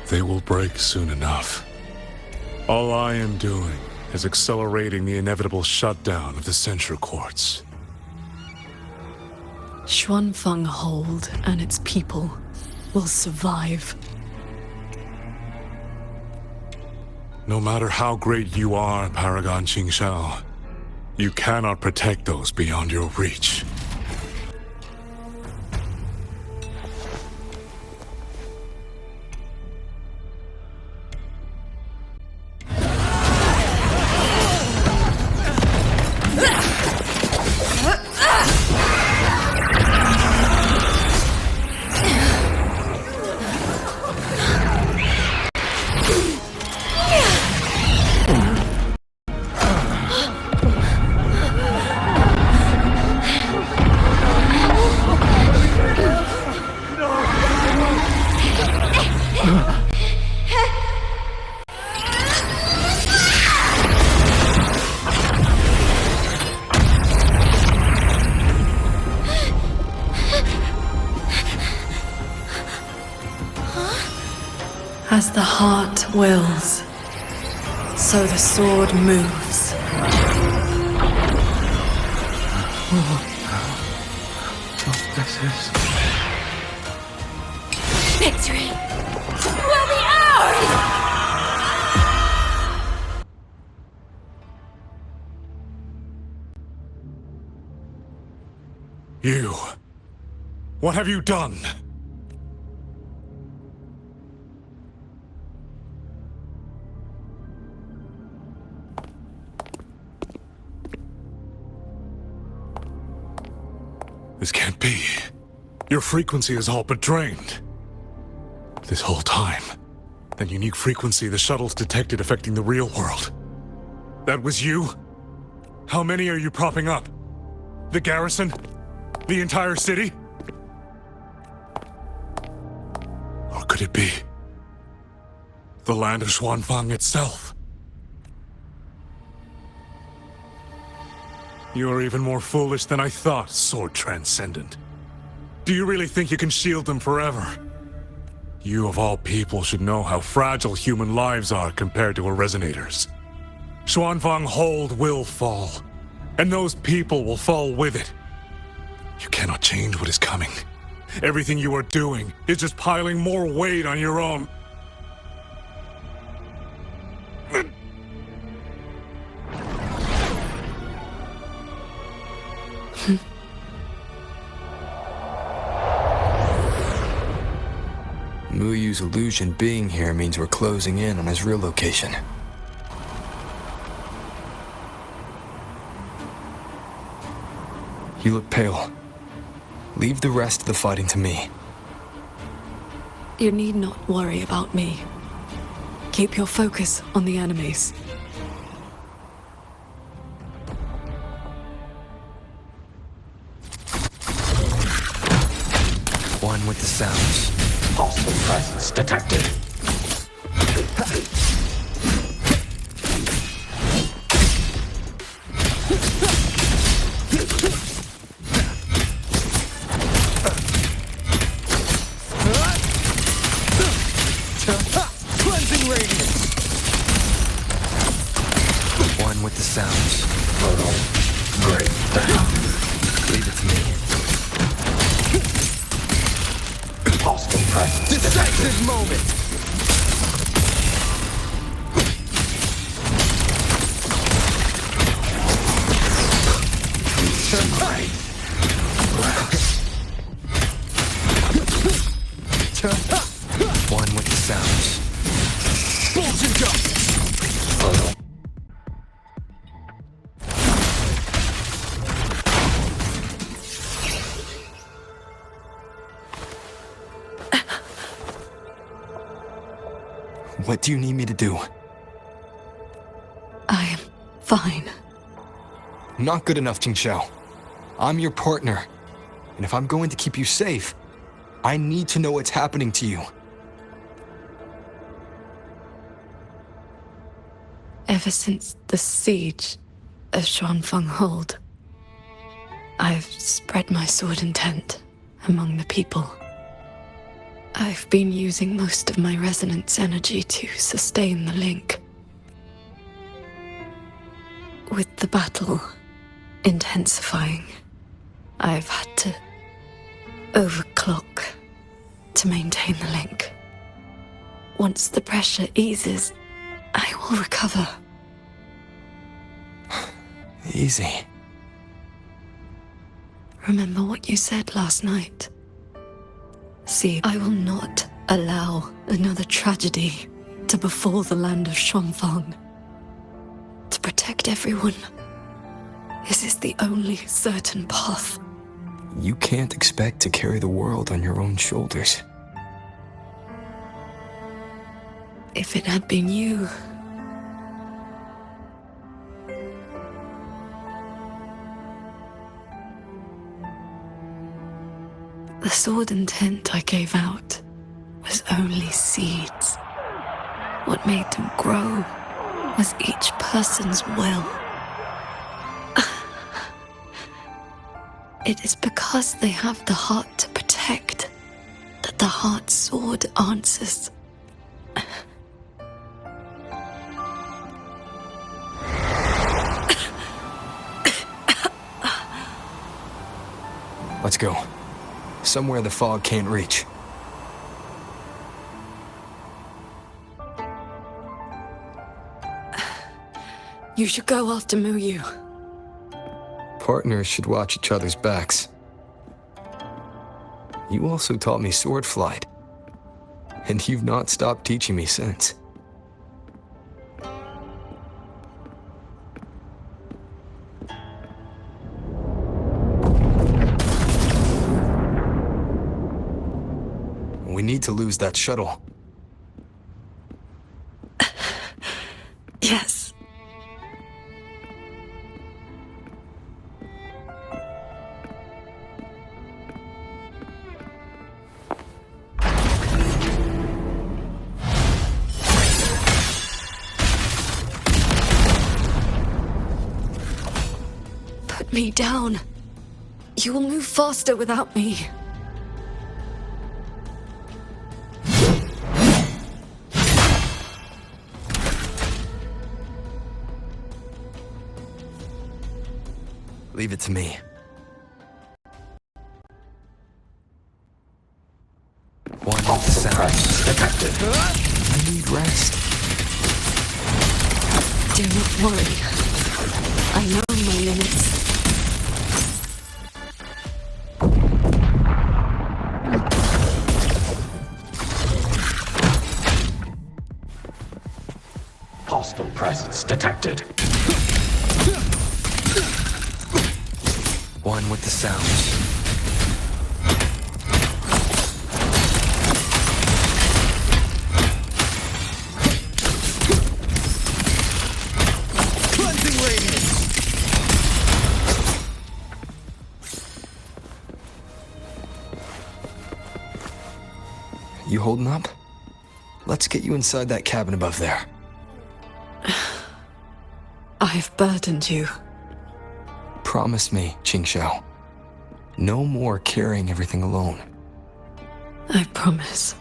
They will break soon enough. All I am doing is accelerating the inevitable shutdown of the censure courts. Xuanfeng Hold and its people will survive. No matter how great you are, Paragon Qingxiao, you cannot protect those beyond your reach. As the heart wills, so the sword moves. This is... Victory will be ours! You... what have you done? This can't be. Your frequency is all but drained. This whole time, that unique frequency the shuttles detected affecting the real world. That was you? How many are you propping up? The garrison? The entire city? Or could it be the land of Xuanfang itself? You are even more foolish than I thought, Sword Transcendent. Do you really think you can shield them forever? You of all people should know how fragile human lives are compared to a resonator's. Xuanfang Hold will fall, and those people will fall with it. You cannot change what is coming. Everything you are doing is just piling more weight on your own. Muyu's illusion being here means we're closing in on his real location. You look pale. Leave the rest of the fighting to me. You need not worry about me. Keep your focus on the enemies. One with the sounds. Hostile presence detected. Cleansing radiance. One with the sounds. Great. Leave it to me. Hostile presence Decisive moment! One with the sounds. Bulging justice! What do you need me to do? I am fine. Not good enough, Qingxiao. I'm your partner. And if I'm going to keep you safe, I need to know what's happening to you. Ever since the siege of Xuanfang Hold, I've spread my sword intent among the people. I've been using most of my resonance energy to sustain the link. With the battle intensifying, I've had to overclock to maintain the link. Once the pressure eases, I will recover. Easy. Remember what you said last night. See, I will not allow another tragedy to befall the land of Xuanfang. To protect everyone, this is the only certain path. You can't expect to carry the world on your own shoulders. If it had been you, the sword intent I gave out was only seeds. What made them grow was each person's will. It is because they have the heart to protect that the heart sword answers. Let's go. Somewhere the fog can't reach. You should go after Muyu. Partners should watch each other's backs. You also taught me sword flight. And you've not stopped teaching me since. need to lose that shuttle. Yes. Put me down. You will move faster without me. Leave it to me. One with the sounds detected. I need rest. Do not worry. I know my limits. Hostile presence detected. One with the sounds. Cleansing radiance. You holding up? Let's get you inside that cabin above there. I've burdened you. Promise me, Qingxiao. No more carrying everything alone. I promise.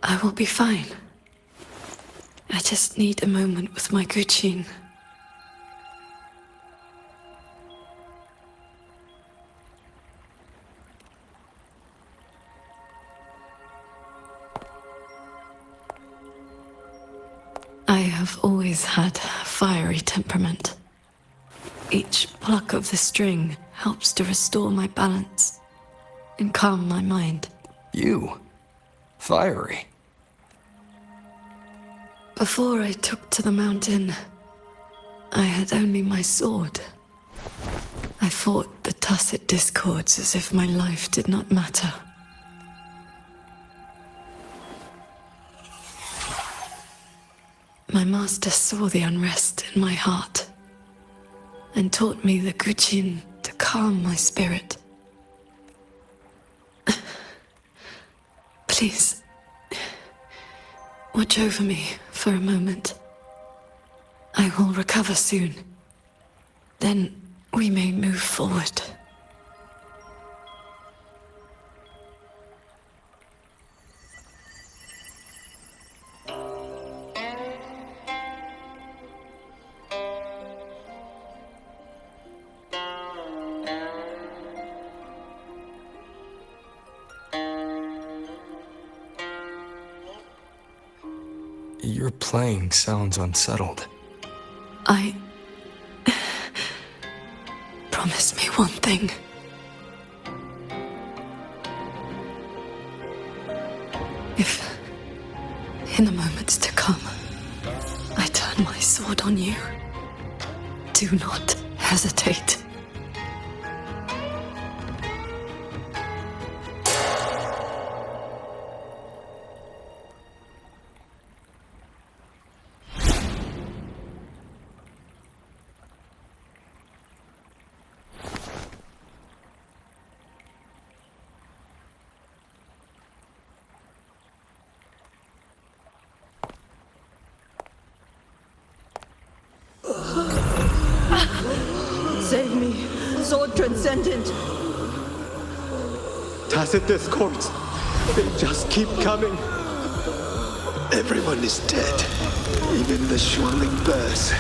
I will be fine. I just need a moment with my Guqin. I have always had a fiery temperament. Each pluck of the string helps to restore my balance and calm my mind. You? Fiery? Before I took to the mountain, I had only my sword. I fought the tacit discords as if my life did not matter. My master saw the unrest in my heart and taught me the Guqin to calm my spirit. Please, watch over me for a moment. I will recover soon. Then we may move forward. Your playing sounds unsettled. Promise me one thing. If, in the moments to come, I turn my sword on you, do not hesitate. Save me, Sword Transcendent! Tacit discords. They just keep coming. Everyone is dead. Even the swirling bears.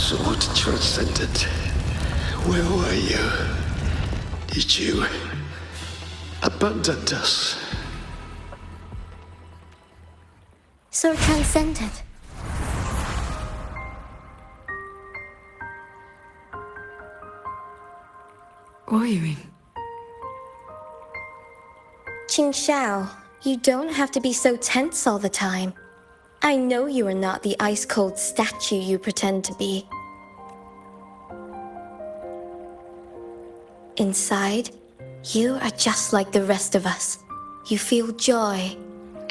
Sword Transcendent, where were you? Did you abandon us? Sword Transcendent. Wuthering. Qingxiao, you don't have to be so tense all the time. I know you are not the ice-cold statue you pretend to be. Inside, you are just like the rest of us. You feel joy,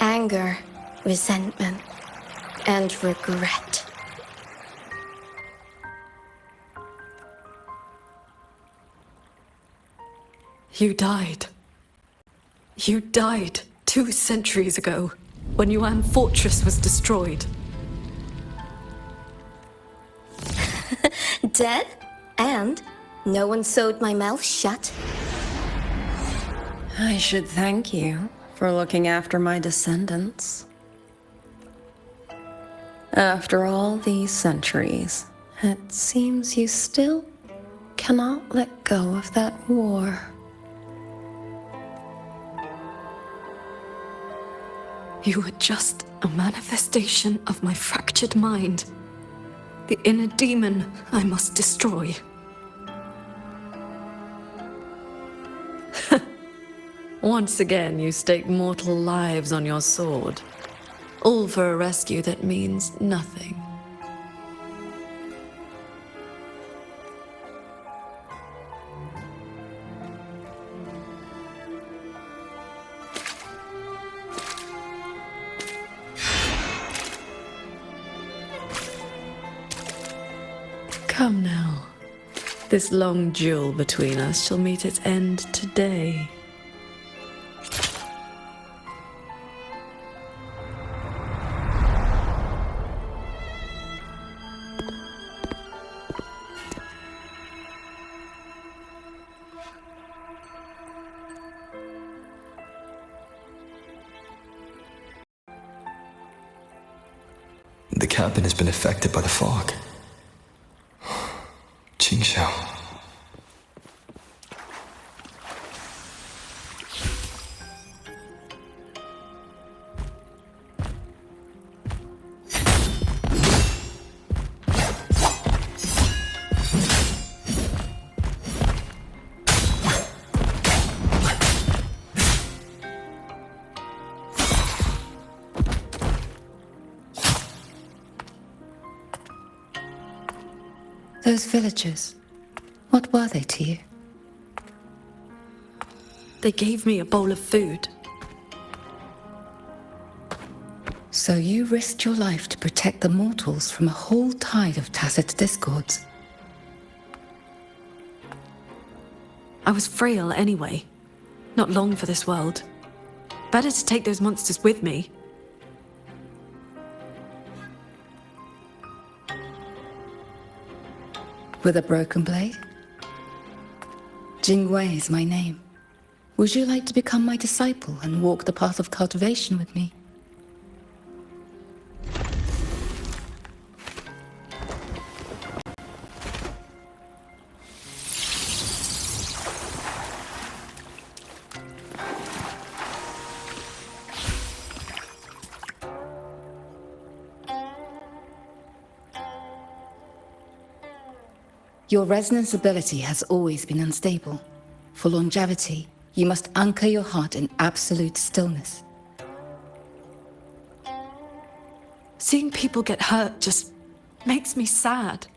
anger, resentment, and regret. You died. You died 2 centuries ago, when Yuan Fortress was destroyed. Dead? And no one sewed my mouth shut? I should thank you for looking after my descendants. After all these centuries, it seems you still cannot let go of that war. You were just a manifestation of my fractured mind. The inner demon I must destroy. Once again, you stake mortal lives on your sword. All for a rescue that means nothing. Come now. This long duel between us shall meet its end today. The cabin has been affected by the fog. Qingxiao. Those villagers, what were they to you? They gave me a bowl of food. So you risked your life to protect the mortals from a whole tide of tacit discords. I was frail anyway. Not long for this world. Better to take those monsters with me. With a broken blade? Jingwei is my name. Would you like to become my disciple and walk the path of cultivation with me? Your resonance ability has always been unstable. For longevity, you must anchor your heart in absolute stillness. Seeing people get hurt just makes me sad.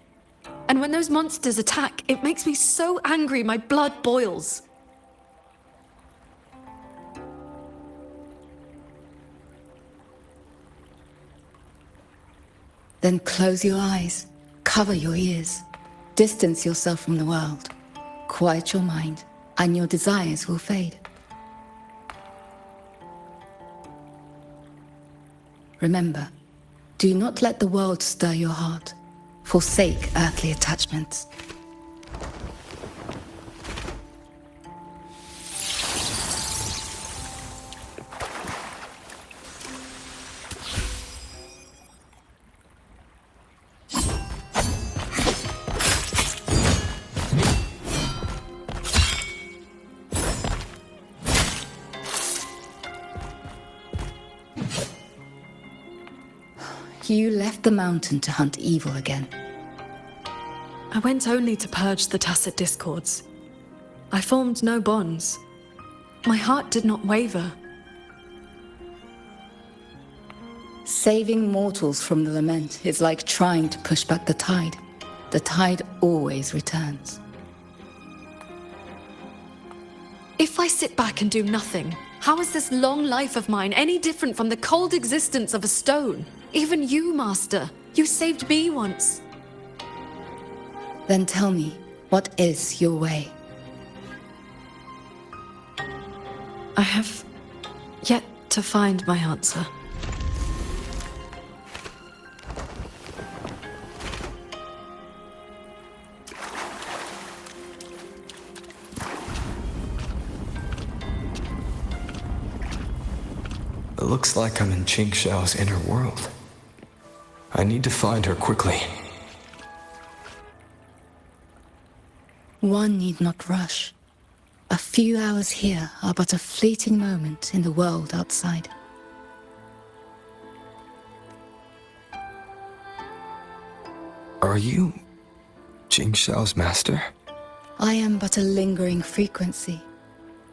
And when those monsters attack, it makes me so angry my blood boils. Then close your eyes, cover your ears. Distance yourself from the world. Quiet your mind, and your desires will fade. Remember, do not let the world stir your heart. Forsake earthly attachments. You left the mountain to hunt evil again. I went only to purge the tacit discords. I formed no bonds. My heart did not waver. Saving mortals from the lament is like trying to push back the tide. The tide always returns. If I sit back and do nothing, how is this long life of mine any different from the cold existence of a stone? Even you, Master, you saved me once. Then tell me, what is your way? I have yet to find my answer. It looks like I'm in Qingxiao's inner world. I need to find her quickly. One need not rush. A few hours here are but a fleeting moment in the world outside. Are you Qingxiao's master? I am but a lingering frequency.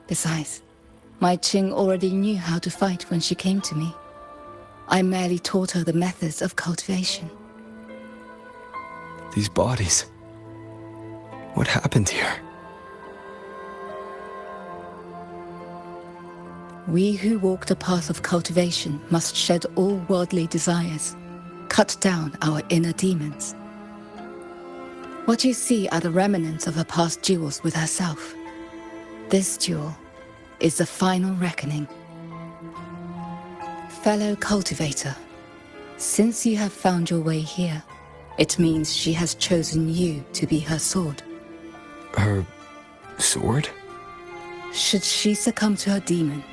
Besides, my Qing already knew how to fight when she came to me. I merely taught her the methods of cultivation. These bodies. What happened here? We who walk the path of cultivation must shed all worldly desires, cut down our inner demons. What you see are the remnants of her past duels with herself. This duel is the final reckoning. Fellow cultivator, since you have found your way here, it means she has chosen you to be her sword. Her sword? Should she succumb to her demon,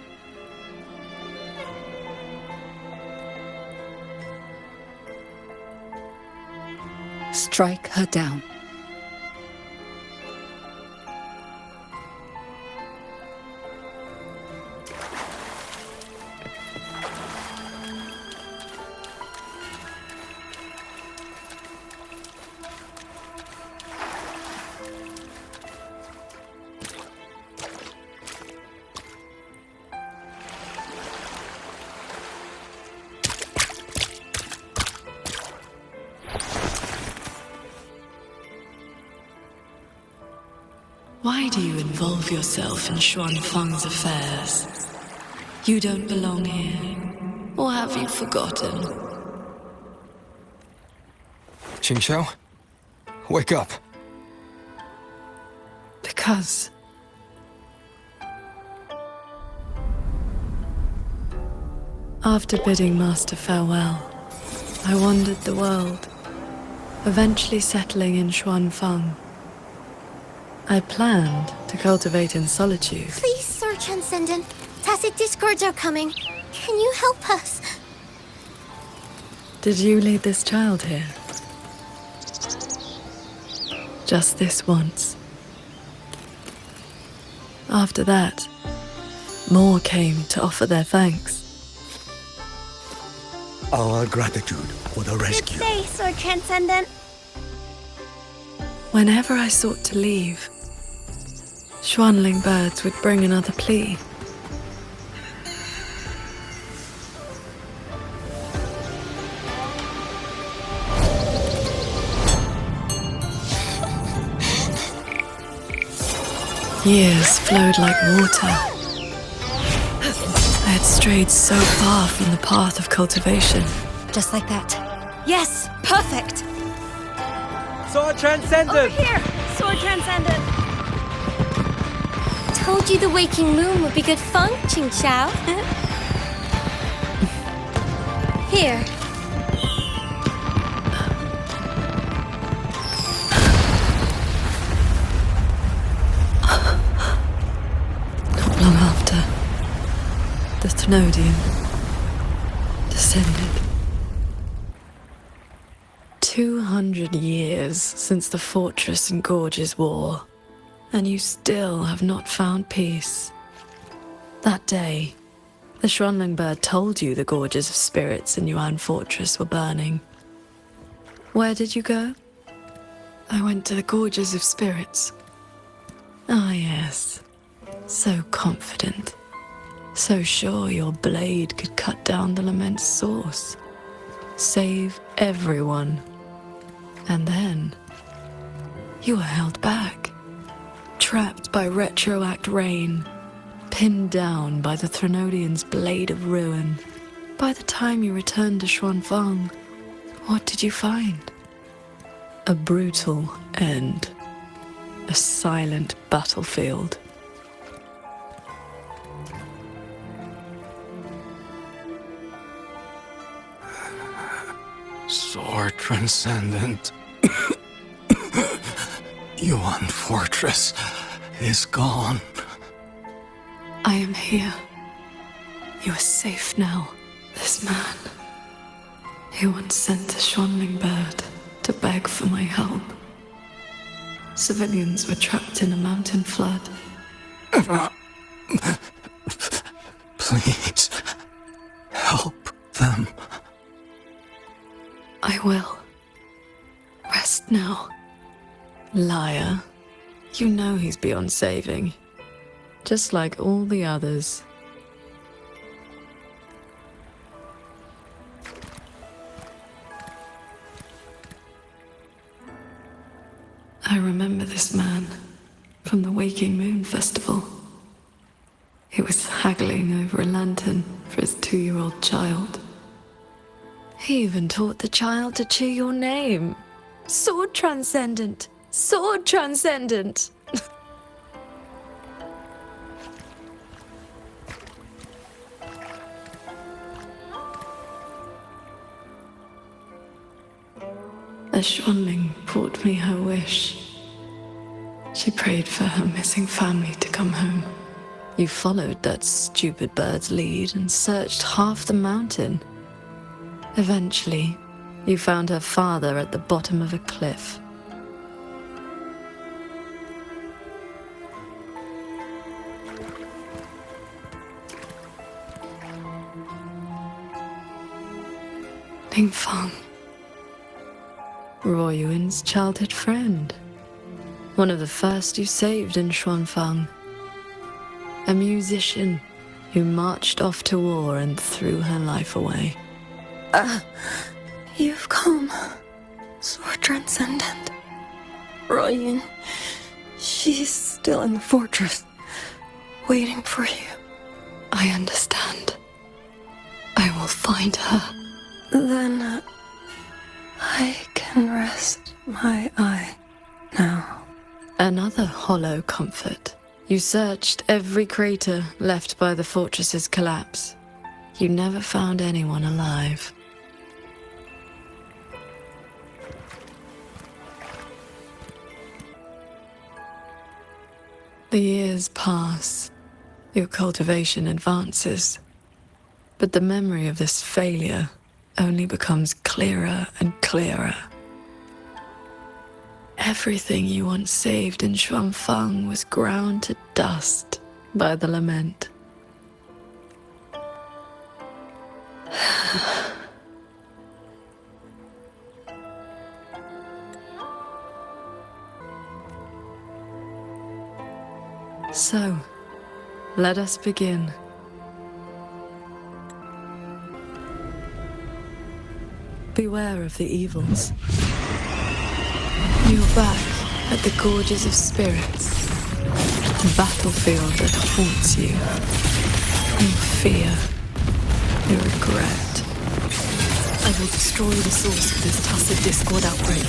strike her down. Why do you involve yourself in Xuanfang's affairs? You don't belong here. Or have you forgotten? Qingxiao? Wake up! Because... After bidding Master farewell, I wandered the world, eventually settling in Xuanfang. I planned to cultivate in solitude. Please, Sir Transcendent. Tacit discords are coming. Can you help us? Did you lead this child here? Just this once. After that, more came to offer their thanks. Our gratitude for the rescue. Good day, Sir Transcendent. Whenever I sought to leave, Xuanling birds would bring another plea. Years flowed like water. I had strayed so far from the path of cultivation. Just like that. Yes, perfect! Sword Transcendent! Over here! Sword Transcendent! Told you the waking moon would be good fun, qingxiao. Here. Not long after, the Thenodian descended. 200 years since the fortress and gorges war, and you still have not found peace. That day, The Xuanling bird told you the gorges of spirits in Yuan Fortress were burning. Where did you go? I went to the gorges of spirits. Ah, yes. So confident. So sure your blade could cut down the lament's source. Save everyone. And then you were held back. Trapped by retroact rain. Pinned down by the Threnodian's blade of ruin. By the time you returned to Xuanfang, what did you find? A brutal end. A silent battlefield. Sword Transcendent. Yuan Fortress is gone. I am here. You are safe now. This man. He once sent a Xuanling bird to beg for my help. Civilians were trapped in a mountain flood. Please, help them. I will. Rest now. Liar. You know he's beyond saving. Just like all the others. I remember this man from the Waking Moon Festival. He was haggling over a lantern for his 2-year-old child. He even taught the child to cheer your name. Sword Transcendent! Sword Transcendent! A Xuanling brought me her wish. She prayed for her missing family to come home. You followed that stupid bird's lead and searched half the mountain. Eventually, you found her father at the bottom of a cliff. Ningfang. Ruoyuan's childhood friend. One of the first you saved in Xuanfang. A musician who marched off to war and threw her life away. You've come, Sword Transcendent. Ruoyuan, she's still in the fortress, waiting for you. I understand. I will find her. Then I can rest my eye now. Another hollow comfort. You searched every crater left by the fortress's collapse. You never found anyone alive. The years pass. Your cultivation advances. But the memory of this failure only becomes clearer and clearer. Everything you once saved in Xuanfang was ground to dust by the lament. So, let us begin. Beware of the evils. You're back at the Gorges of Spirits, the battlefield that haunts you. Your fear, your regret. I will destroy the source of this tacit discord outbreak.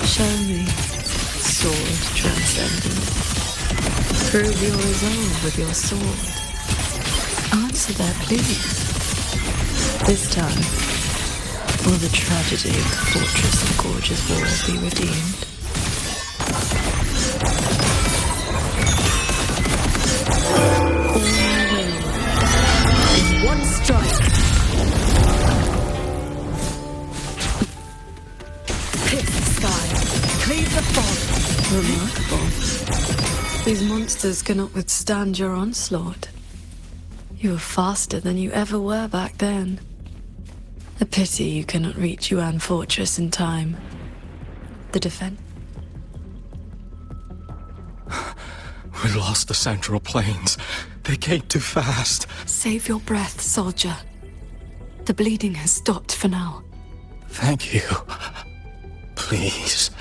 Show me, Sword Transcendent. Prove your resolve with your sword. Answer their pleas. This time, will the tragedy of the Fortress of Gorge's War be redeemed? All will, in one strike. Pierce the sky, cleave the fog. Remarkable. These monsters cannot withstand your onslaught. You were faster than you ever were back then. A pity you cannot reach Yuan Fortress in time. The defense? We lost the Central Plains. They came too fast. Save your breath, soldier. The bleeding has stopped for now. Thank you. Please.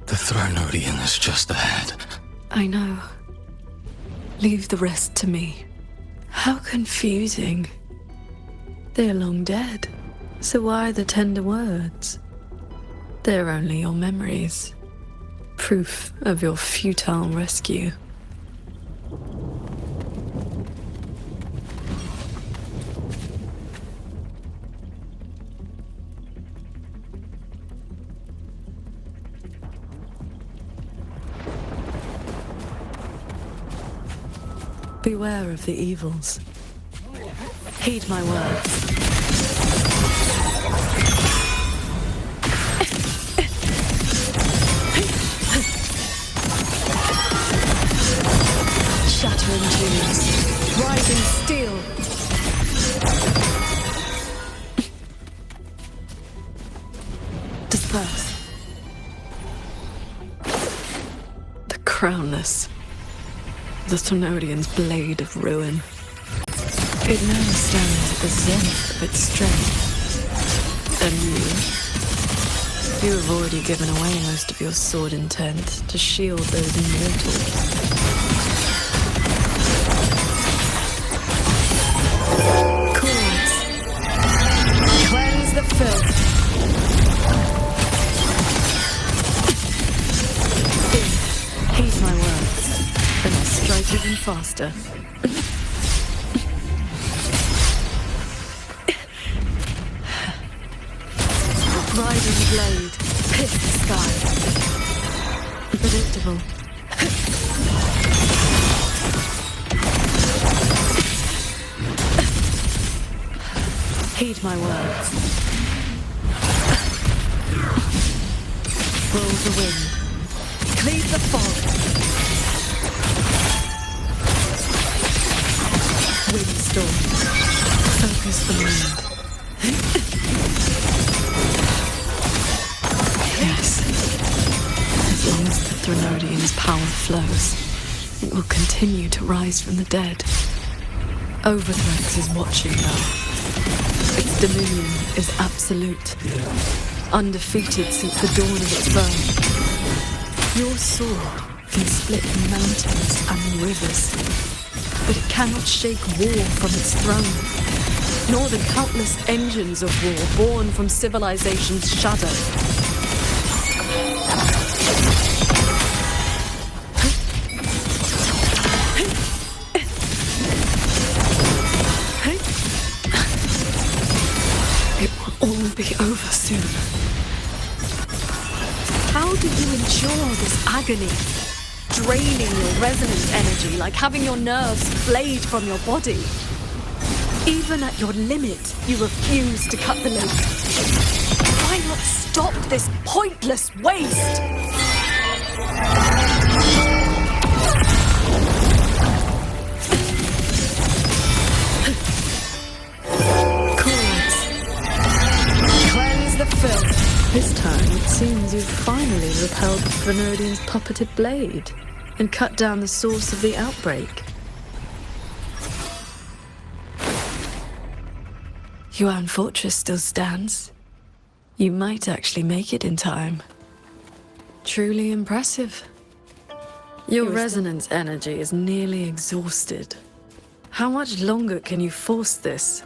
The Thronodian is just ahead. I know. Leave the rest to me. How confusing. They're long dead. So why the tender words? They're only your memories. Proof of your futile rescue. Beware of the evils. Heed my words. Shattering tubes, rising steel. Disperse. The crownless. The Thronodian's blade of ruin. It now stands at the zenith of its strength. And you have already given away most of your sword intent to shield those mortals. Cords. Cleanse the filth. Heed my words. Then I'll strike even faster. Riding blade, pierce the sky. Predictable. Heed my words. Roll the wind. Cleave the fog. Windstorm. Focus the mind. Yes. As long as the Thronodian's power flows, it will continue to rise from the dead. Overthrex is watching now. Its dominion is absolute. Undefeated since the dawn of its birth. Your sword can split mountains and rivers, but it cannot shake war from its throne, nor the countless engines of war born from civilization's shadow. It will all be over soon. How do you endure this agony? Draining your resonance energy like having your nerves flayed from your body. Even at your limit, you refuse to cut the link. Why not stop this pointless waste? Cords. Cleanse the filth. This time, it seems you've finally repelled the Thronodian's puppeted blade and cut down the source of the outbreak. Yuan Fortress still stands. You might actually make it in time. Truly impressive. Your resonance energy is nearly exhausted. How much longer can you force this?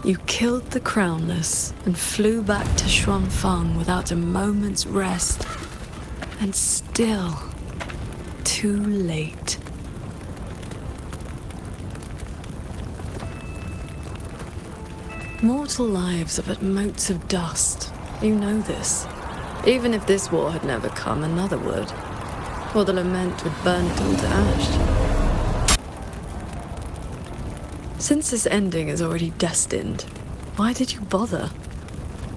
You killed the Crownless and flew back to Xuanfang without a moment's rest. And still, too late. Mortal lives are but motes of dust. You know this. Even if this war had never come, another would. or the lament would burn it all to ash. Since this ending is already destined, why did you bother?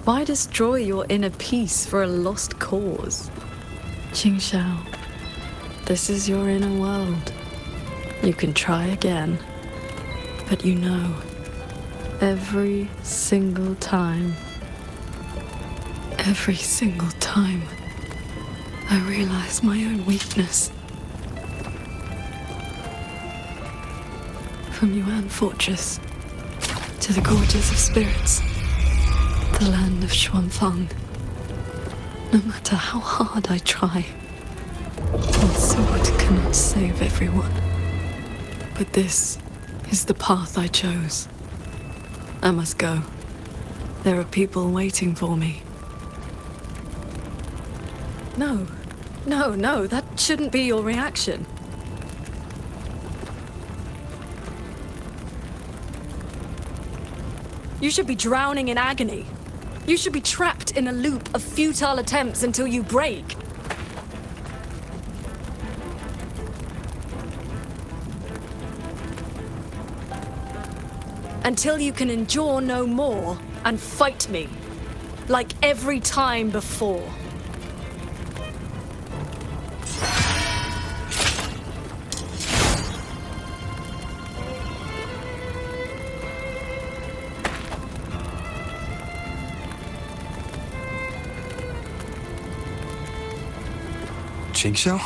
Why destroy your inner peace for a lost cause? Qingxiao, this is your inner world. You can try again, but you know, every single time, I realize my own weakness. From Yuan Fortress to the Gorges of Spirits, the land of Xuanfang. No matter how hard I try, one sword cannot save everyone. But this is the path I chose. I must go. There are people waiting for me. No, that shouldn't be your reaction. You should be drowning in agony. You should be trapped in a loop of futile attempts until you break. Until you can endure no more and fight me, like every time before. Qingxiao?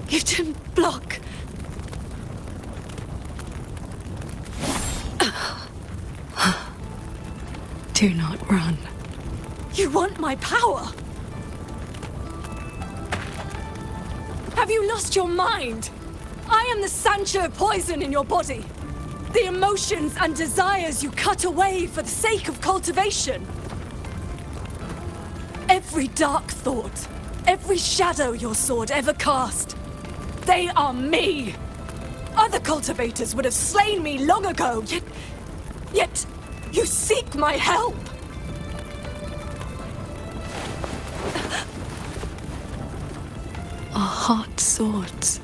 You didn't block. Do not run. You want my power? Have you lost your mind? I am the Sancho poison in your body. The emotions and desires you cut away for the sake of cultivation. Every dark thought, every shadow your sword ever cast, they are me. Other cultivators would have slain me long ago, yet you seek my help. Our heart swords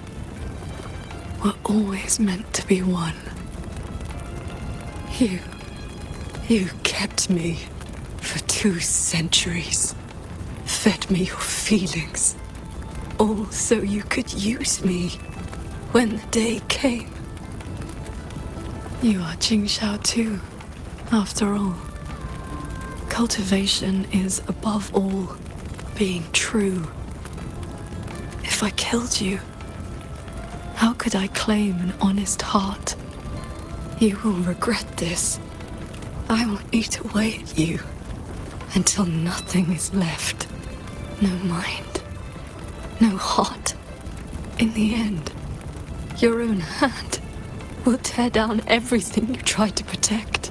were always meant to be one. You kept me for 2 centuries, fed me your feelings, all so you could use me when the day came. You are Qingxiao too, after all. Cultivation is above all being true. If I killed you, how could I claim an honest heart? You will regret this. I will eat away at you until nothing is left. No mind, no heart. In the end, your own hand will tear down everything you tried to protect.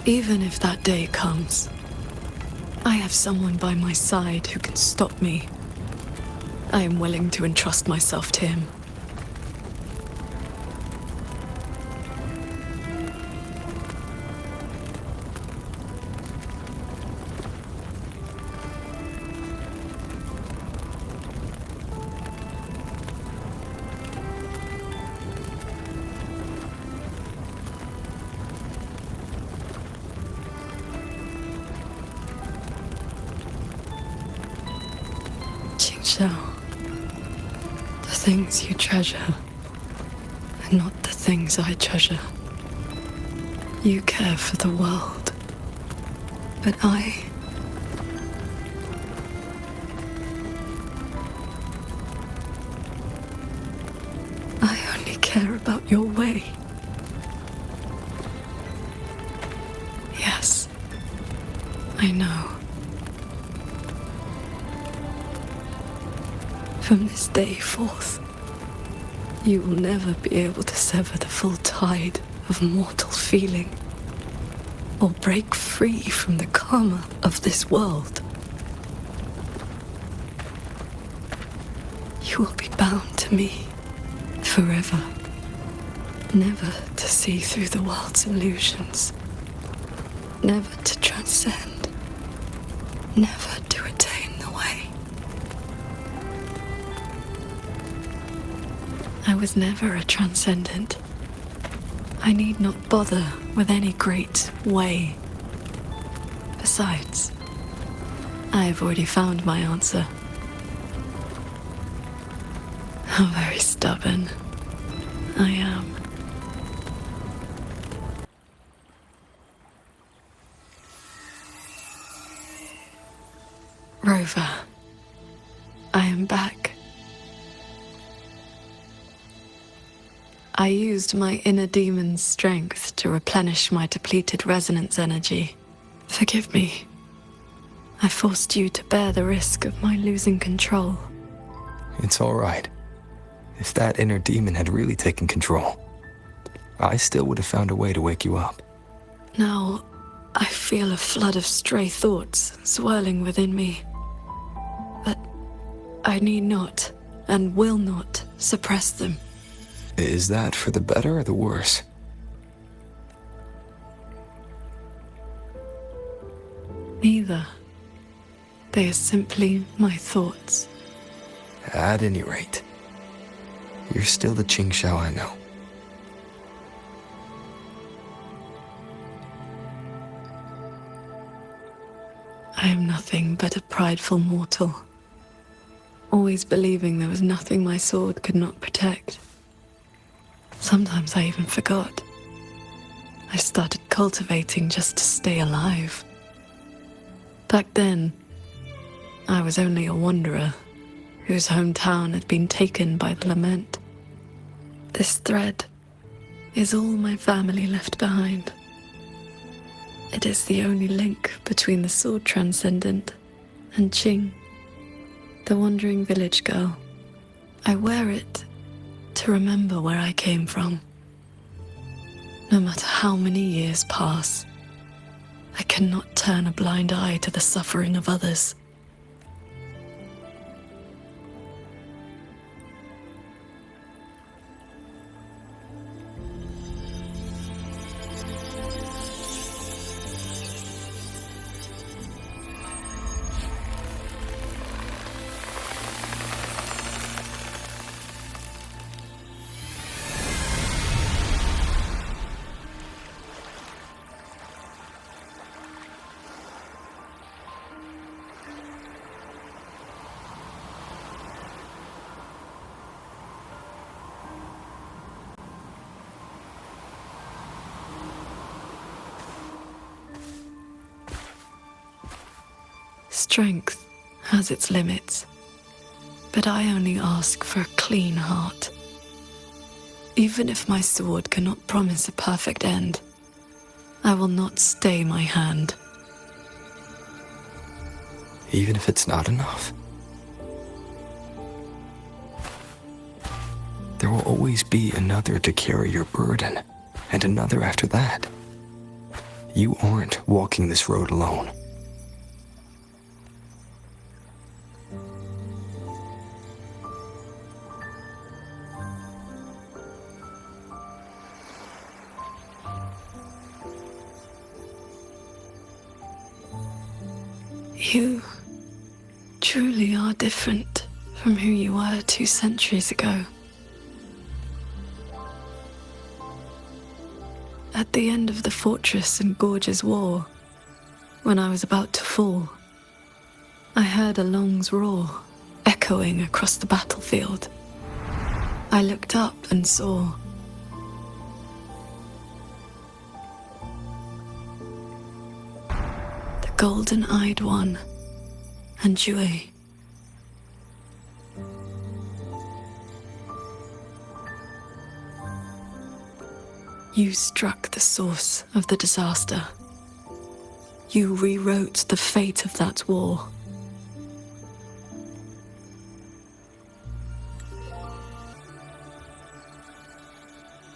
Even if that day comes, I have someone by my side who can stop me. I am willing to entrust myself to him. Qingxiao. The things you treasure are not the things I treasure. You care for the world, but I only care about your way. Yes, I know. From this day forth, you will never be able to sever the full tide of mortal feeling, or break free from the karma of this world. You will be bound to me forever. Never to see through the world's illusions. Never to transcend. Never to attain the way. I was never a transcendent. I need not bother with any great way. Besides, I have already found my answer. How very stubborn I am. Rover, I am back. I used my inner demon's strength to replenish my depleted resonance energy. Forgive me. I forced you to bear the risk of my losing control. It's all right. If that inner demon had really taken control, I still would have found a way to wake you up. Now, I feel a flood of stray thoughts swirling within me. But I need not, and will not, suppress them. Is that for the better or the worse? Neither. They are simply my thoughts. At any rate, you're still the qingxiao I know. I am nothing but a prideful mortal, always believing there was nothing my sword could not protect. Sometimes I even forgot. I started cultivating just to stay alive. Back then, I was only a wanderer whose hometown had been taken by the lament. This thread is all my family left behind. It is the only link between the sword transcendent and Qing, the wandering village girl. I wear it to remember where I came from. No matter how many years pass, I cannot turn a blind eye to the suffering of others. Strength has its limits, but I only ask for a clean heart. Even if my sword cannot promise a perfect end, I will not stay my hand. Even if it's not enough? There will always be another to carry your burden, and another after that. You aren't walking this road alone. You truly are different from who you were 2 centuries ago. At the end of the Fortress and Gorge's War, when I was about to fall, I heard Along's roar echoing across the battlefield. I looked up and saw Golden-Eyed One and Jue. You struck the source of the disaster. You rewrote the fate of that war.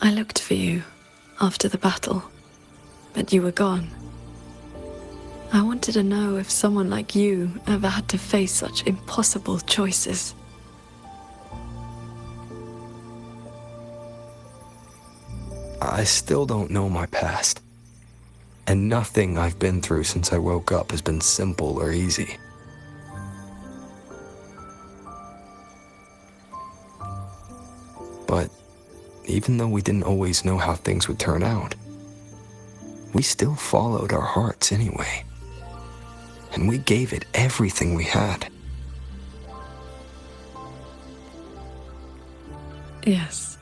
I looked for you after the battle, but you were gone. I wanted to know if someone like you ever had to face such impossible choices. I still don't know my past. And nothing I've been through since I woke up has been simple or easy. But even though we didn't always know how things would turn out, we still followed our hearts anyway. And we gave it everything we had. Yes,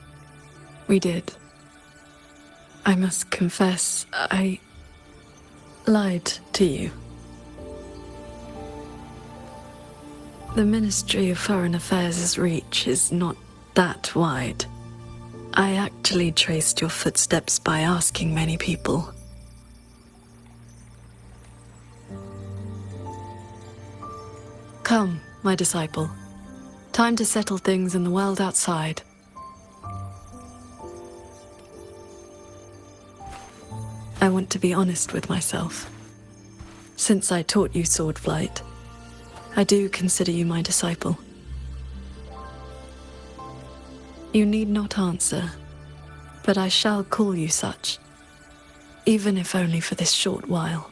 we did. I must confess, I lied to you. The Ministry of Foreign Affairs' reach is not that wide. I actually traced your footsteps by asking many people. Come, my disciple. Time to settle things in the world outside. I want to be honest with myself. Since I taught you sword flight, I do consider you my disciple. You need not answer, but I shall call you such, even if only for this short while.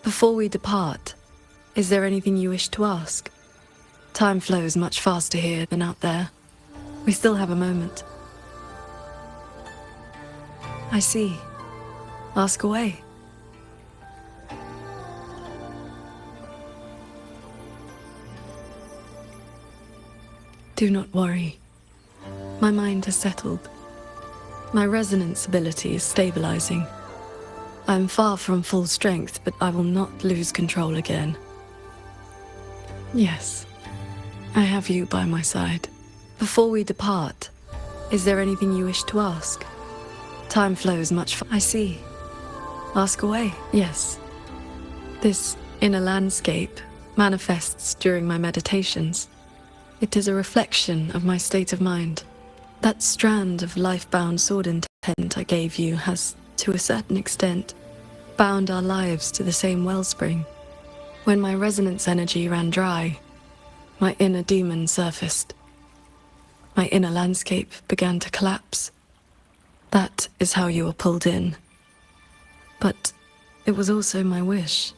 Before we depart, is there anything you wish to ask? Time flows much faster here than out there. We still have a moment. I see. Ask away. Do not worry. My mind has settled. My resonance ability is stabilizing. I am far from full strength, but I will not lose control again. Yes, I have you by my side. Before we depart, is there anything you wish to ask? Time flows much I see. Ask away. Yes. This inner landscape manifests during my meditations. It is a reflection of my state of mind. That strand of life-bound sword intent I gave you has, to a certain extent, bound our lives to the same wellspring. When my resonance energy ran dry, my inner demon surfaced. My inner landscape began to collapse. That is how you were pulled in. But it was also my wish.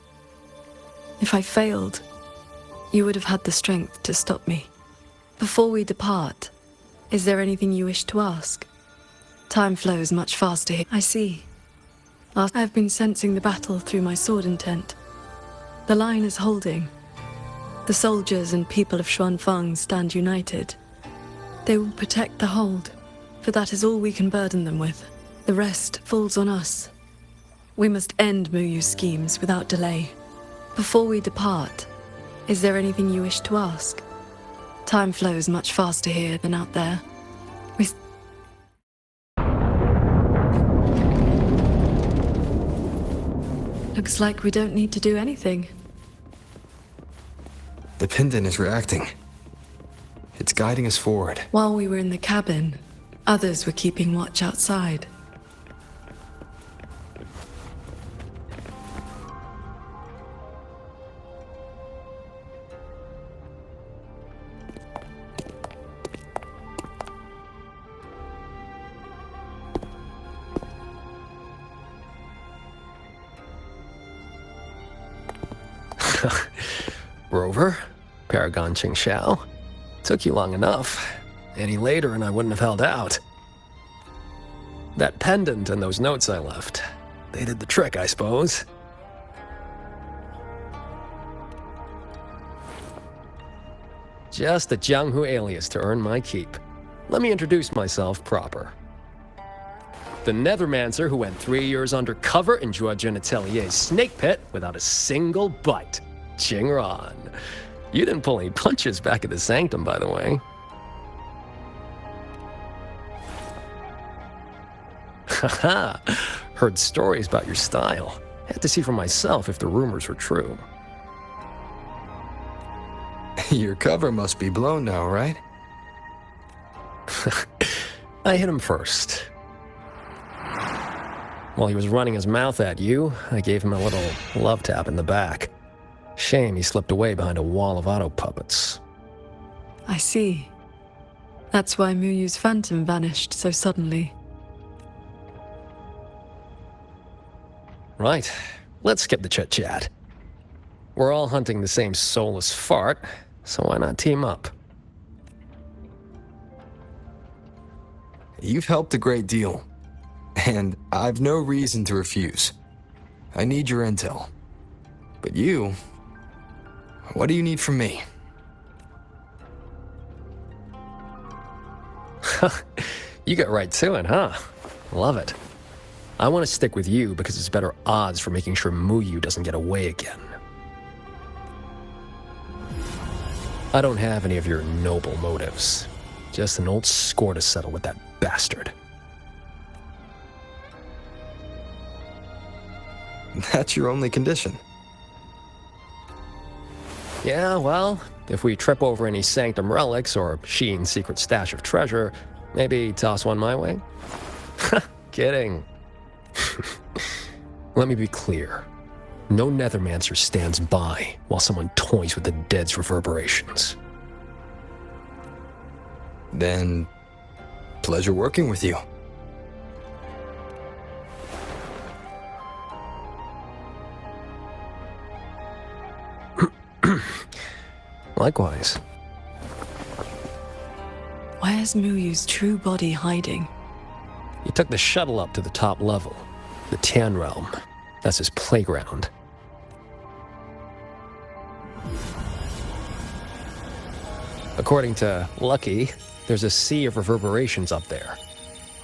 If I failed, you would have had the strength to stop me. Before we depart, is there anything you wish to ask? Time flows much faster here. I see. I've been sensing the battle through my sword intent. The line is holding. The soldiers and people of Xuanfeng stand united. They will protect the hold, for that is all we can burden them with. The rest falls on us. We must end Muyu's schemes without delay. Before we depart, is there anything you wish to ask? Time flows much faster here than out there. Looks like we don't need to do anything. The pendant is reacting. It's guiding us forward. While we were in the cabin, others were keeping watch outside. Rover? Paragon Qingxiao? Took you long enough. Any later and I wouldn't have held out. That pendant and those notes I left, they did the trick, I suppose. Just a Jianghu alias to earn my keep. Let me introduce myself proper. The Nethermancer who went 3 years undercover in Juajun Atelier's snake pit without a single bite. Jingran. You didn't pull any punches back at the sanctum, by the way. Haha, heard stories about your style. Had to see for myself if the rumors were true. Your cover must be blown now, right? I hit him first. While he was running his mouth at you, I gave him a little love tap in the back. Shame he slipped away behind a wall of auto puppets. I see. That's why Muyu's phantom vanished so suddenly. Right. Let's skip the chit-chat. We're all hunting the same soulless fart, so why not team up? You've helped a great deal, and I've no reason to refuse. I need your intel. But you... what do you need from me? You get right to it, huh? Love it. I want to stick with you because it's better odds for making sure Muyu doesn't get away again. I don't have any of your noble motives. Just an old score to settle with that bastard. That's your only condition. Yeah, well, if we trip over any sanctum relics or Sheen's secret stash of treasure, maybe toss one my way? Kidding. Let me be clear. No Nethermancer stands by while someone toys with the dead's reverberations. Then, pleasure working with you. Likewise. Where's Muyu's true body hiding? He took the shuttle up to the top level, the Tan Realm. That's his playground. According to Lucky, there's a sea of reverberations up there.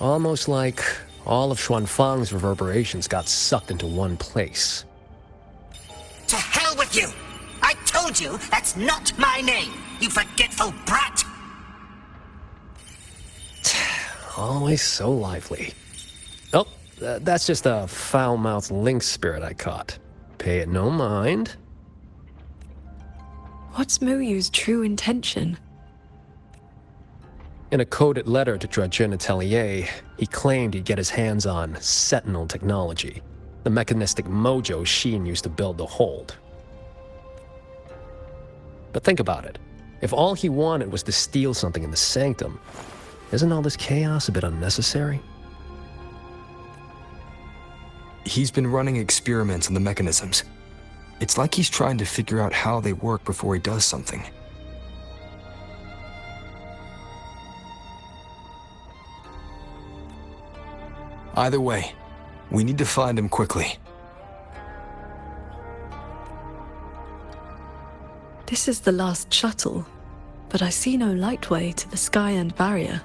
Almost like all of Xuanfang's reverberations got sucked into one place. To hell with you! I told you that's not my name, you forgetful brat! Always so lively. Oh, that's just a foul-mouthed lynx spirit I caught. Pay it no mind. What's Muyu's true intention? In a coded letter to Drajin Atelier, he claimed he'd get his hands on Sentinel technology, the mechanistic mojo Sheen used to build the hold. But think about it. If all he wanted was to steal something in the sanctum, isn't all this chaos a bit unnecessary? He's been running experiments on the mechanisms. It's like he's trying to figure out how they work before he does something. Either way, we need to find him quickly. This is the last shuttle, but I see no lightway to the sky and barrier.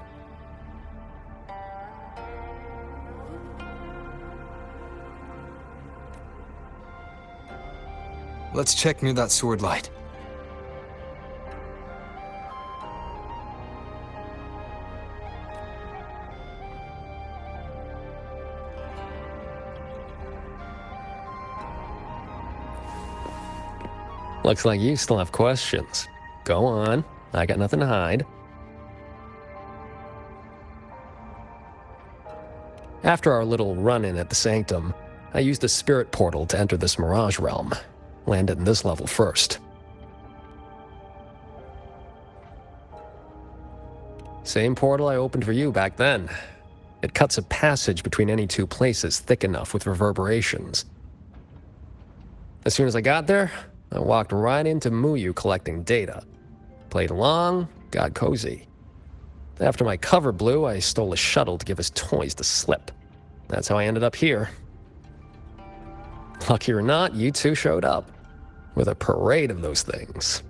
Let's check near that sword light. Looks like you still have questions. Go on. I got nothing to hide. After our little run-in at the Sanctum, I used a spirit portal to enter this Mirage realm. Landed in this level first. Same portal I opened for you back then. It cuts a passage between any two places thick enough with reverberations. As soon as I got there, I walked right into Muyu collecting data. Played along, got cozy. After my cover blew, I stole a shuttle to give his toys the slip. That's how I ended up here. Lucky or not, you two showed up. With a parade of those things.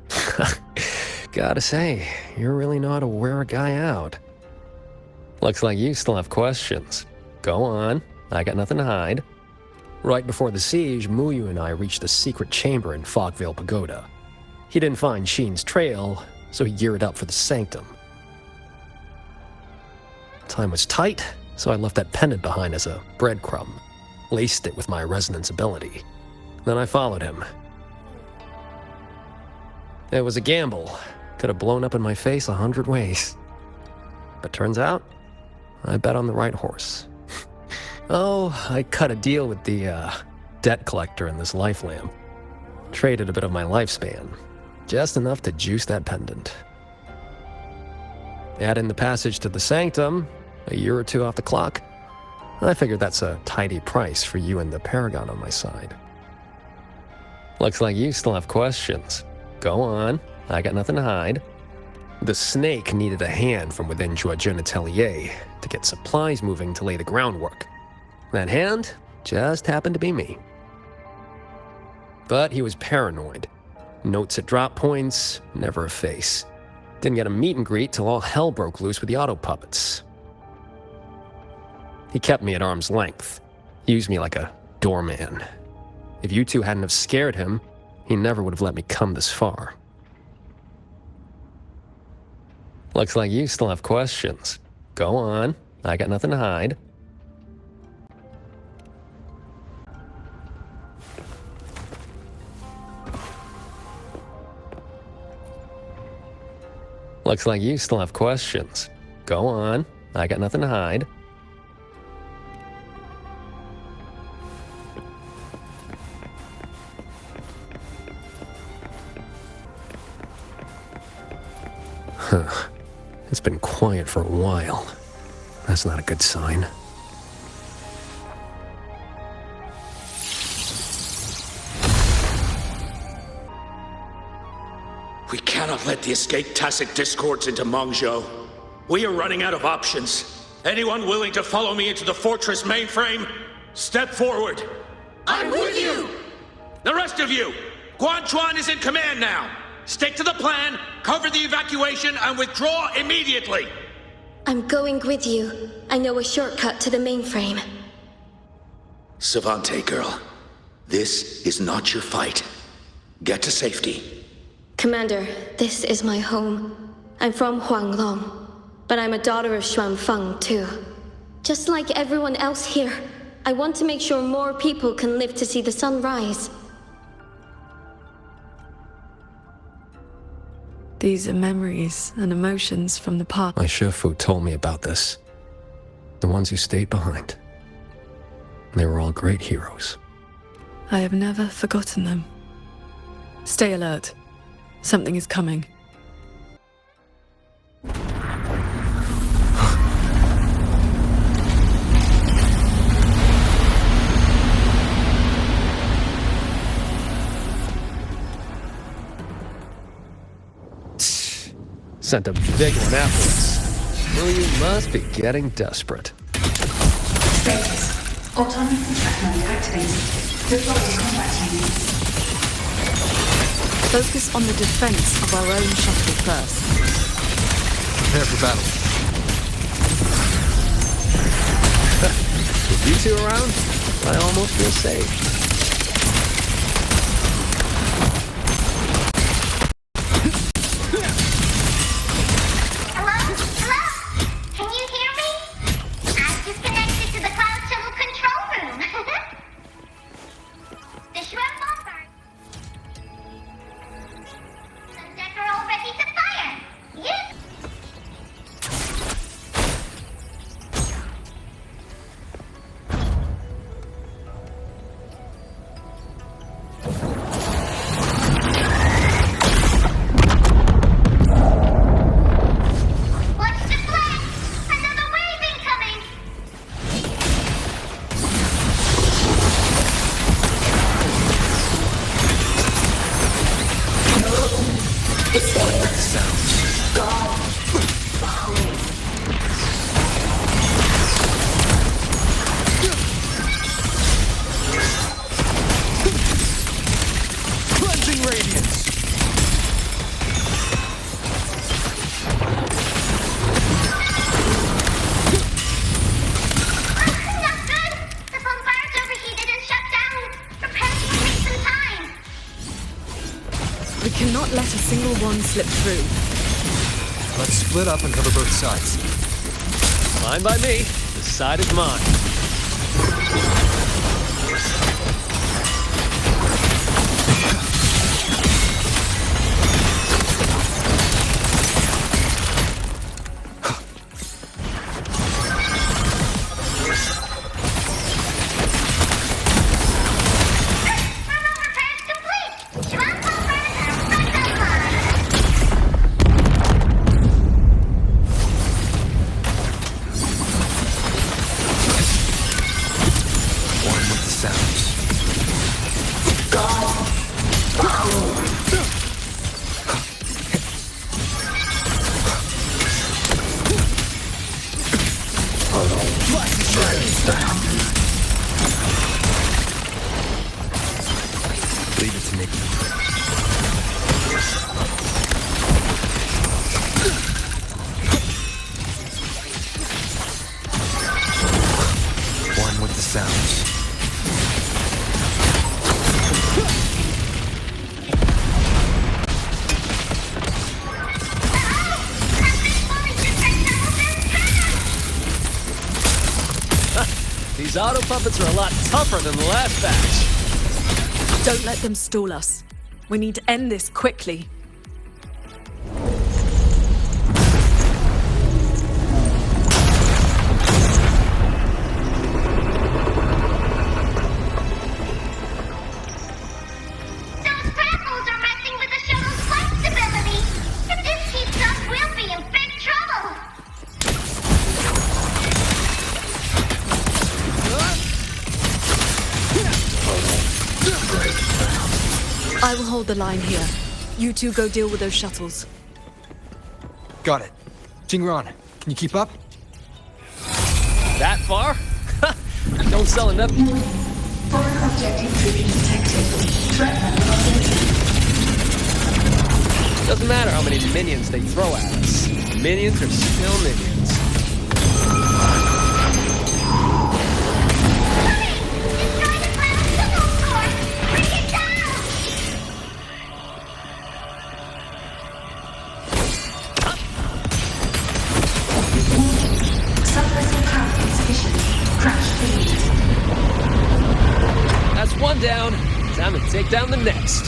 Gotta say, you really know how to wear a guy out. Looks like you still have questions. Go on, I got nothing to hide. Right before the siege, Muyu and I reached a secret chamber in Fogvale Pagoda. He didn't find Sheen's trail, so he geared up for the sanctum. Time was tight, so I left that pendant behind as a breadcrumb, laced it with my resonance ability. Then I followed him. It was a gamble. Could have blown up in my face 100 ways. But turns out, I bet on the right horse. Oh, I cut a deal with the, debt collector in this life lamp. Traded a bit of my lifespan. Just enough to juice that pendant. Add in the passage to the sanctum, a year or two off the clock. I figured that's a tidy price for you and the Paragon on my side. Looks like you still have questions. Go on, I got nothing to hide. The snake needed a hand from within Joachim Atelier to get supplies moving to lay the groundwork. That hand just happened to be me. But he was paranoid. Notes at drop points, never a face. Didn't get a meet and greet till all hell broke loose with the auto puppets. He kept me at arm's length, used me like a doorman. If you two hadn't have scared him, he never would have let me come this far. Looks like you still have questions. Go on, I got nothing to hide. Looks like you still have questions. Go on, I got nothing to hide. Huh. It's been quiet for a while. That's not a good sign. We cannot let the escape tacit discords into Mangzhou. We are running out of options. Anyone willing to follow me into the fortress mainframe? Step forward. I'm with you! The rest of you! Guan Chuan is in command now! Stick to the plan, cover the evacuation, and withdraw immediately! I'm going with you. I know a shortcut to the mainframe. Savante girl, this is not your fight. Get to safety. Commander, this is my home. I'm from Huanglong, but I'm a daughter of Xuanfeng too. Just like everyone else here, I want to make sure more people can live to see the sun rise. These are memories and emotions from the past. My Shifu told me about this. The ones who stayed behind. They were all great heroes. I have never forgotten them. Stay alert. Something is coming. Sent a big one afterwards. Muyu must be getting desperate. Status. Autonomous contract mode activated. Deploying combat units. Focus on the defense of our own shuttle first. Prepare for battle. With you two around, I almost feel safe. cannot let a single one slip through. Let's split up and cover both sides. Fine by me. This side is mine. Leave it to me. One with the sounds. These auto puppets are a lot tougher than the last batch. Don't let them stall us. We need to end this quickly. I will hold the line here. You two go deal with those shuttles. Got it. Jingran, can you keep up? That far? Don't sell enough. Foreign object intrusion detected. Threat level limited. Doesn't matter how many minions they throw at us. Minions are still minions. That's one down. Time to take down the next.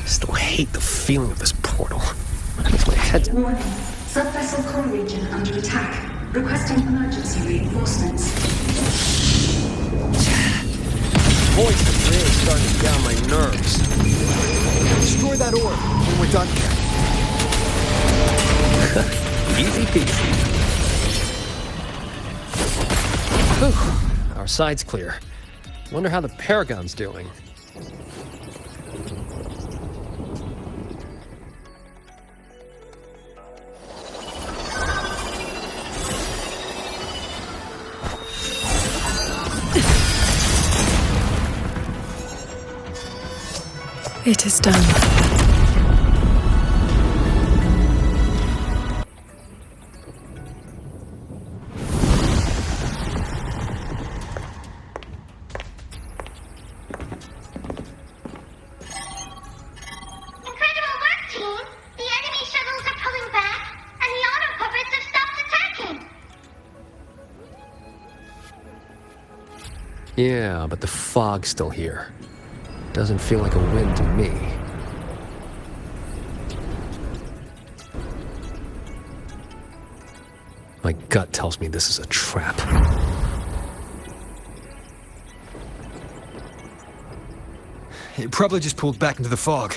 Still hate the feeling of this portal. Makes my head... Warning. Sub-vessel core region under attack. Requesting emergency reinforcements. Voice is really starting to get on my nerves. Destroy that orb when we're done here. Easy peasy. Whew. Our side's clear. Wonder how the Paragon's doing. It is done. Yeah, but the fog's still here. Doesn't feel like a win to me. My gut tells me this is a trap. It probably just pulled back into the fog.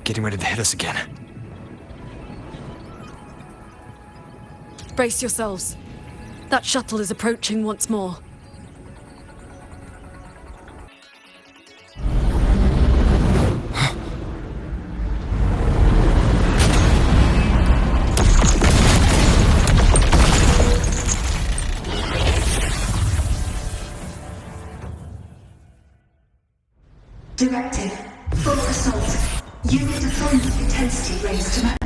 Getting ready to hit us again. Brace yourselves. That shuttle is approaching once more. Directive. Full assault. Unit deployment intensity raised to maximum.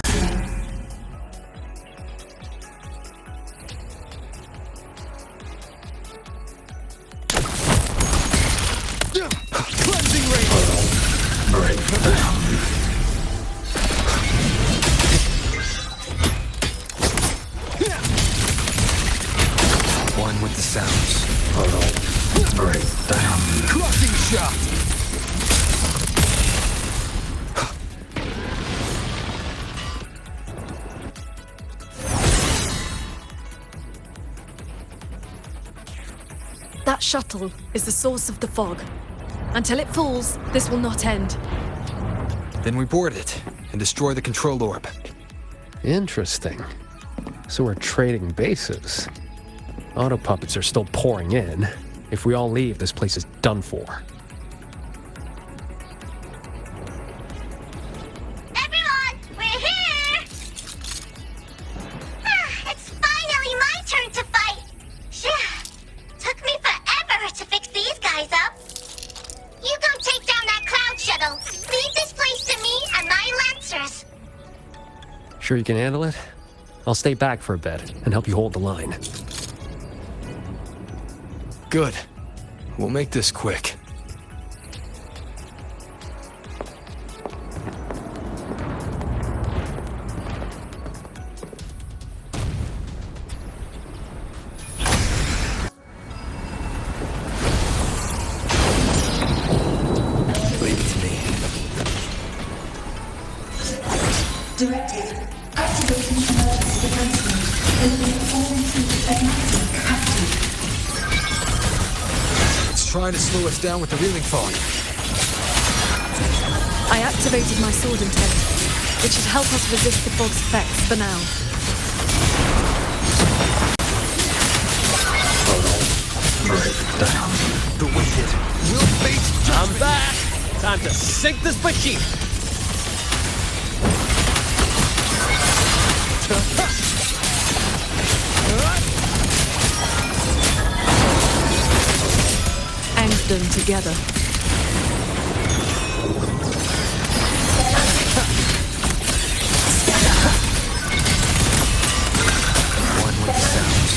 Crushing shot! That shuttle is the source of the fog. Until it falls, this will not end. Then we board it and destroy the control orb. Interesting. So we're trading bases. Auto puppets are still pouring in. If we all leave, this place is done for. Everyone, we're here! It's finally my turn to fight! Took me forever to fix these guys up. You go take down that cloud shuttle. Leave this place to me and my lancers. Sure you can handle it? I'll stay back for a bit and help you hold the line. Good. We'll make this quick. Leave it to me. Directive. Activating emergency defense mode. Eliminate all intrusions at maximum capacity. It's trying to slow us down with the reeling fog. I activated my sword intent, which should help us resist the fog's effects for now. The wicked will face judgment. I'm back! Time to sink this machine! End them together. One with the sounds.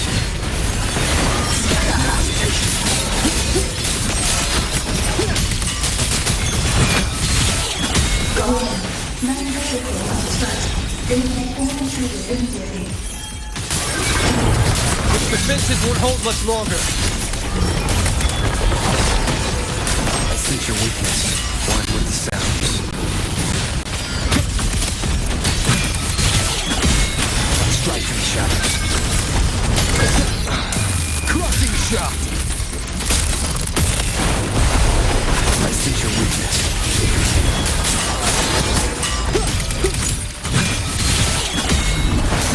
Eliminate all intruders immediately. Its defenses won't hold much longer. I sense your weakness. One with the sounds. Strike from the shadows. Crushing shot! I sense your weakness.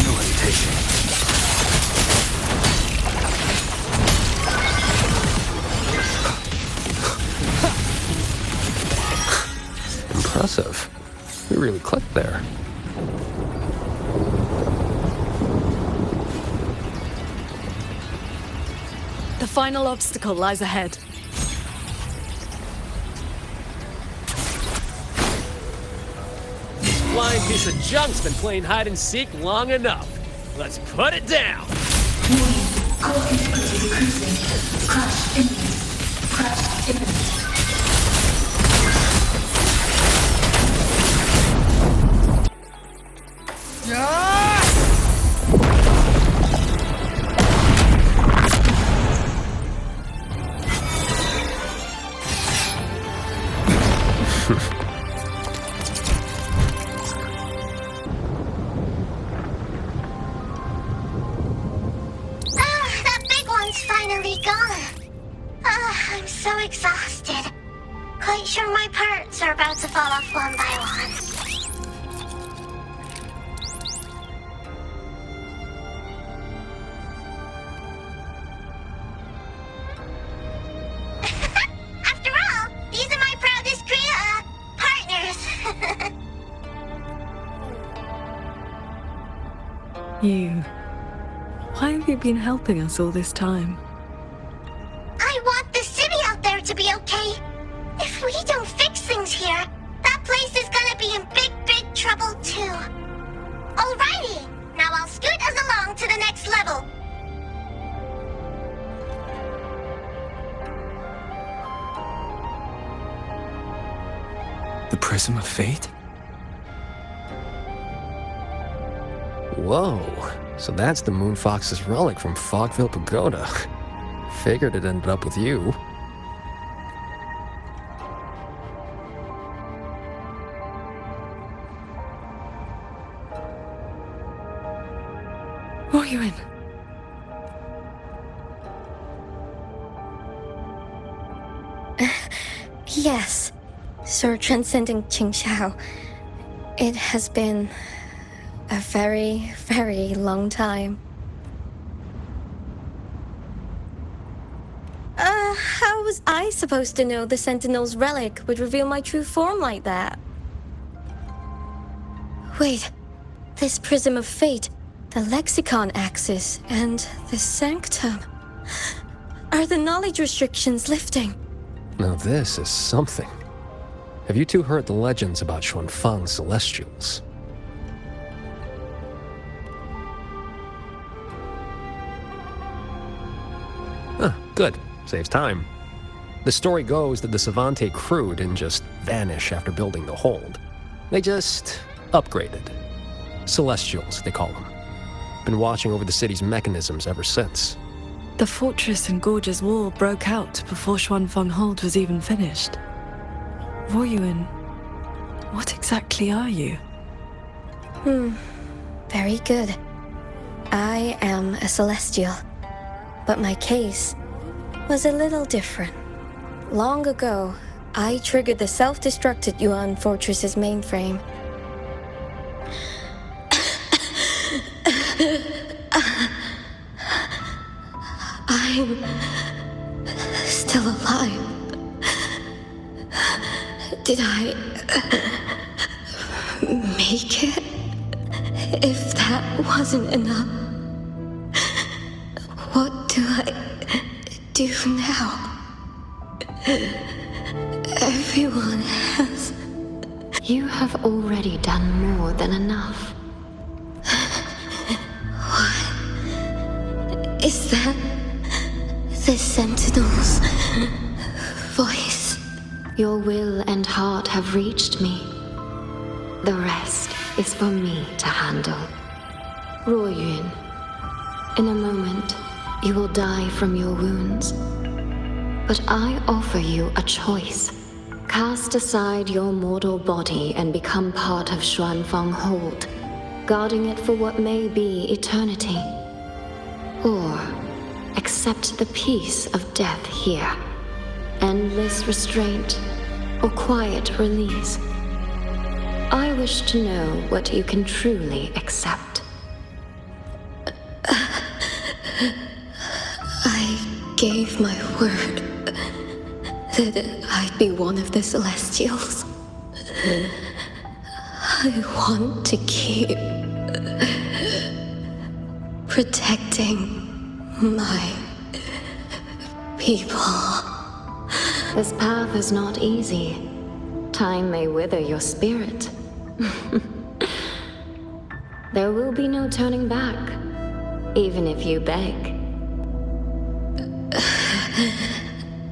No hesitation. Impressive. You really clicked there. The final obstacle lies ahead. This flying piece of junk's been playing hide and seek long enough. Let's put it down! Warning. Core integrity decreasing. Crash imminent. Crash imminent. That big one's finally gone. I'm so exhausted. Quite sure my parts are about to fall off one by one. After all, these are my proudest partners. You. Why have you been helping us all this time? I want the city out there to be okay. If we don't fix things here, that place is gonna be in big, big trouble too. Alrighty, now I'll scoot us along to the next level. The Prism of Fate? Whoa. So that's the Moon Fox's relic from Fogville Pagoda. Figured it ended up with you. What are you in? Yes, Sir Transcendent Qingxiao. It has been a very, very long time. How was I supposed to know the Sentinel's relic would reveal my true form like that? Wait, this Prism of Fate, the Lexicon Axis, and the Sanctum. Are the knowledge restrictions lifting? Now this is something. Have you two heard the legends about Xuanfang's Celestials? Good. Saves time. The story goes that the Savante crew didn't just vanish after building the hold. They just upgraded. Celestials, they call them. Been watching over the city's mechanisms ever since. The fortress and gorgeous wall broke out before Xuanfang Hold was even finished. Woyuan, what exactly are you? Very good. I am a Celestial. But my case was a little different. Long ago, I triggered the self-destructed Yuan Fortress's mainframe. I'm still alive. Did I make it? If that wasn't enough, what do I do now? Everyone has... You have already done more than enough. What? Is that the Sentinel's voice? Your will and heart have reached me. The rest is for me to handle. Ruoyun, in a moment, you will die from your wounds. But I offer you a choice. Cast aside your mortal body and become part of Xuanfang Hold, guarding it for what may be eternity. Or accept the peace of death here. Endless restraint or quiet release. I wish to know what you can truly accept. I gave my word that I'd be one of the Celestials. I want to keep protecting my people. This path is not easy. Time may wither your spirit. There will be no turning back, even if you beg.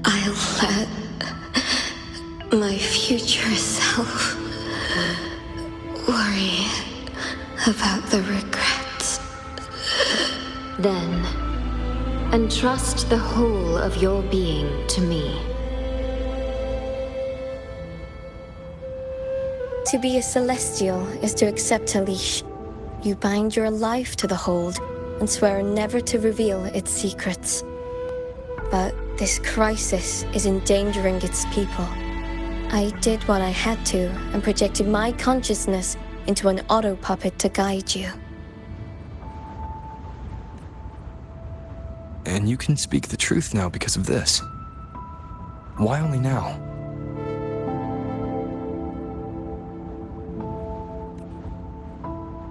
I'll let my future self worry about the regrets. Then, entrust the whole of your being to me. To be a Celestial is to accept a leash. You bind your life to the hold and swear never to reveal its secrets. But this crisis is endangering its people. I did what I had to and projected my consciousness into an auto-puppet to guide you. And you can speak the truth now because of this. Why only now?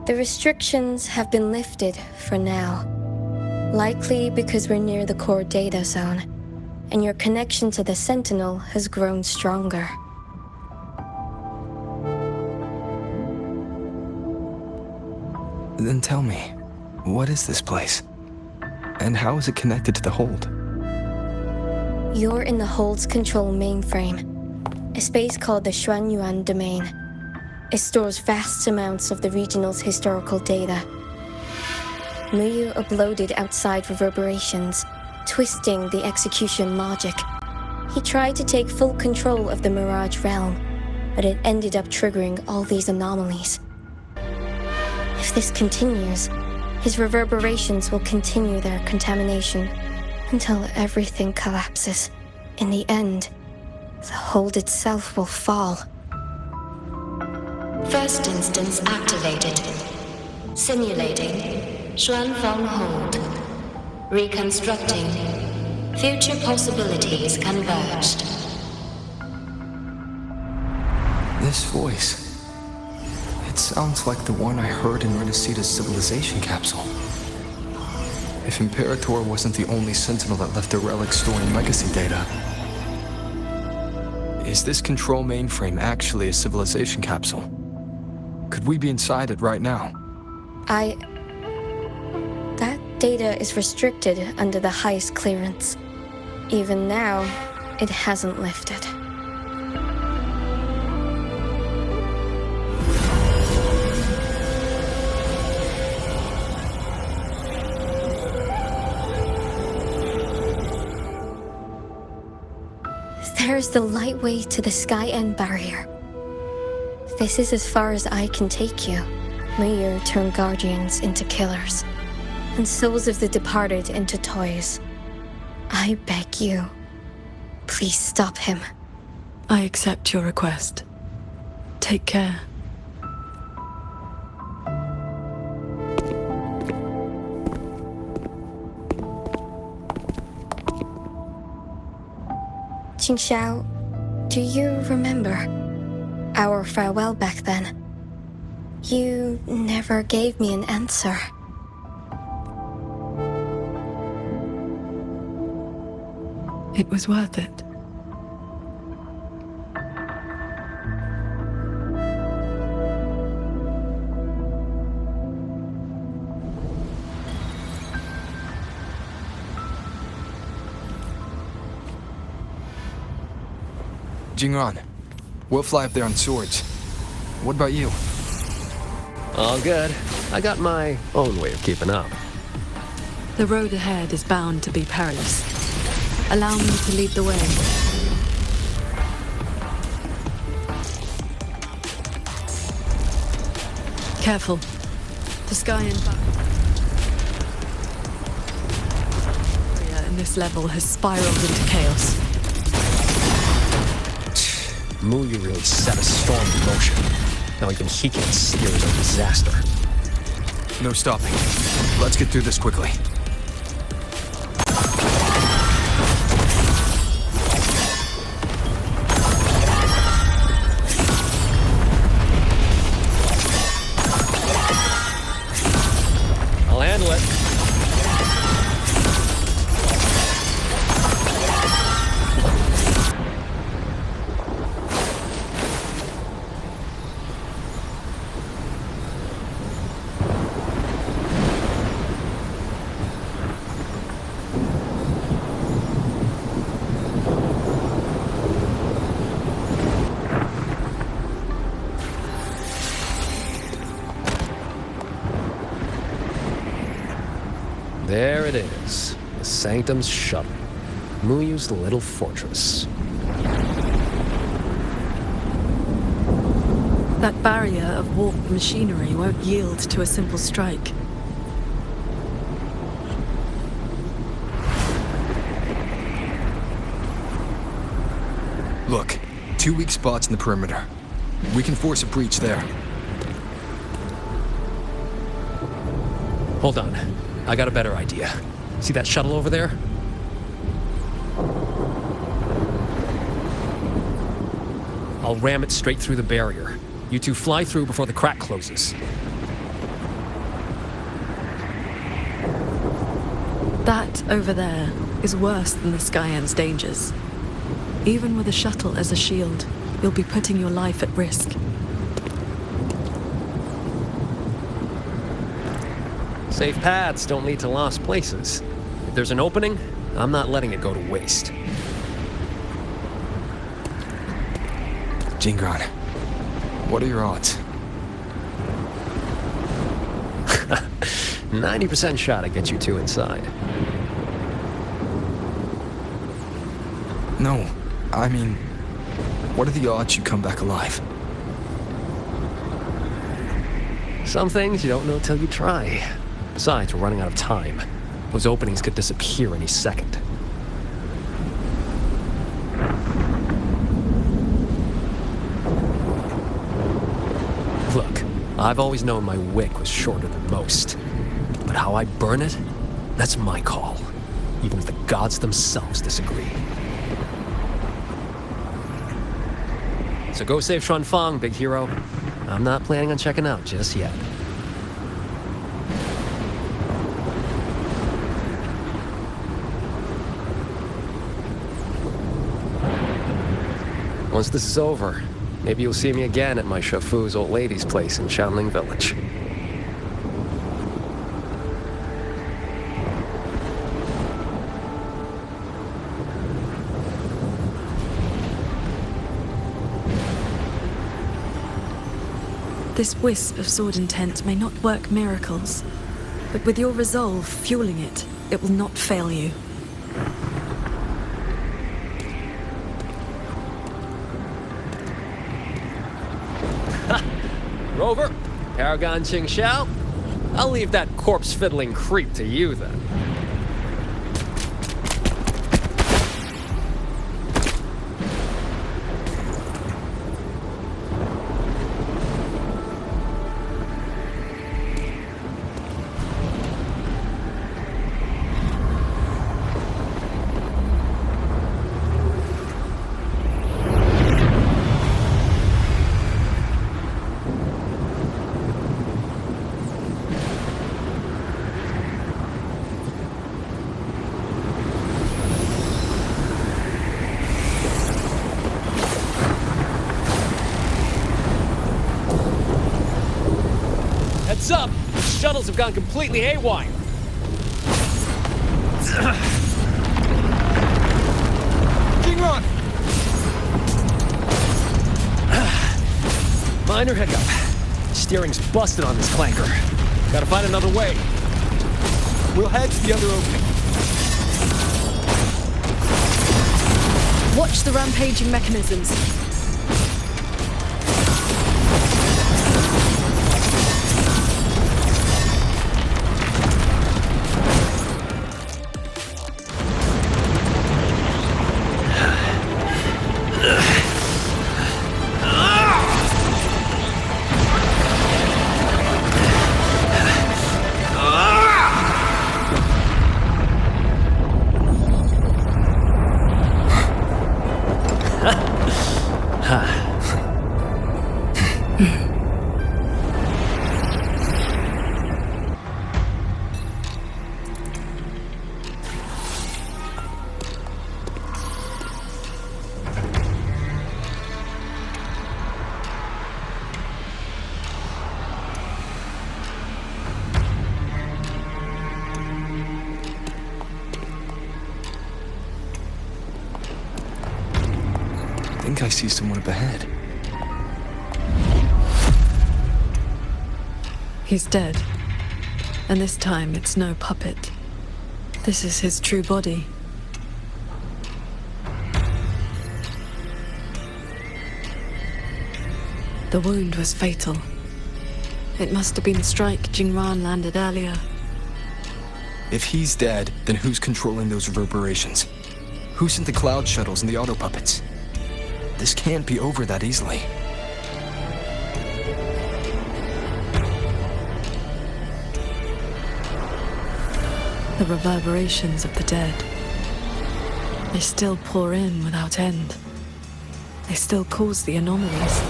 The restrictions have been lifted for now. Likely because we're near the core data zone, and your connection to the Sentinel has grown stronger. Then tell me, what is this place? And how is it connected to the hold? You're in the Hold's control mainframe, a space called the Xuanyuan Domain. It stores vast amounts of the regional's historical data. Muyu uploaded outside reverberations, twisting the execution logic. He tried to take full control of the Mirage realm, but it ended up triggering all these anomalies. If this continues, His reverberations will continue their contamination until everything collapses. In the end, the hold itself will fall. First instance activated. Simulating. Xuanfeng hold. Reconstructing. Future possibilities converged. This voice. It sounds like the one I heard in Renacita's civilization capsule. If Imperator wasn't the only sentinel that left a relic storing legacy data, is this control mainframe actually a civilization capsule? Could we be inside it right now? That data is restricted under the highest clearance. Even now, it hasn't lifted. There's the lightway to the Sky End barrier. This is as far as I can take you. Muyu turned guardians into killers, and souls of the departed into toys. I beg you, please stop him. I accept your request. Take care. Qingxiao, do you remember our farewell back then? You never gave me an answer. It was worth it. Jingran, we'll fly up there on swords. What about you? All good. I got my own way of keeping up. The road ahead is bound to be perilous. Allow me to lead the way. Careful. The sky and barrier in this level has spiraled into chaos. Muyu really set a storm in motion. Now even he can't steer his own disaster. No stopping. Let's get through this quickly. I'll handle it. There it is, the Sanctum's shuttle, Muyu's little fortress. That barrier of warped machinery won't yield to a simple strike. Look, 2 weak spots in the perimeter. We can force a breach there. Hold on. I got a better idea. See that shuttle over there? I'll ram it straight through the barrier. You two fly through before the crack closes. That over there is worse than the Skyend's dangers. Even with a shuttle as a shield, you'll be putting your life at risk. Safe paths don't lead to lost places. If there's an opening, I'm not letting it go to waste. Jingran, what are your odds? 90% shot to get you two inside. No, I mean, what are the odds you come back alive? Some things you don't know till you try. Besides, we're running out of time. Those openings could disappear any second. Look, I've always known my wick was shorter than most. But how I burn it, that's my call. Even if the gods themselves disagree. So go save Xuanfang, big hero. I'm not planning on checking out just yet. Once this is over, maybe you'll see me again at my Shafu's old lady's place in Xianling Village. This wisp of sword intent may not work miracles, but with your resolve fueling it, it will not fail you. Rover, Paragon Qingxiao, I'll leave that corpse-fiddling creep to you then. Heads up! The shuttles have gone completely haywire! Jingran! Minor hiccup. Steering's busted on this clanker. Gotta find another way. We'll head to the other opening. Watch the rampaging mechanisms. I think I see someone up ahead. He's dead. And this time it's no puppet. This is his true body. The wound was fatal. It must have been the strike Jingran landed earlier. If he's dead, then who's controlling those reverberations? Who sent the cloud shuttles and the auto puppets? This can't be over that easily. The reverberations of the dead. They still pour in without end. They still cause the anomalies.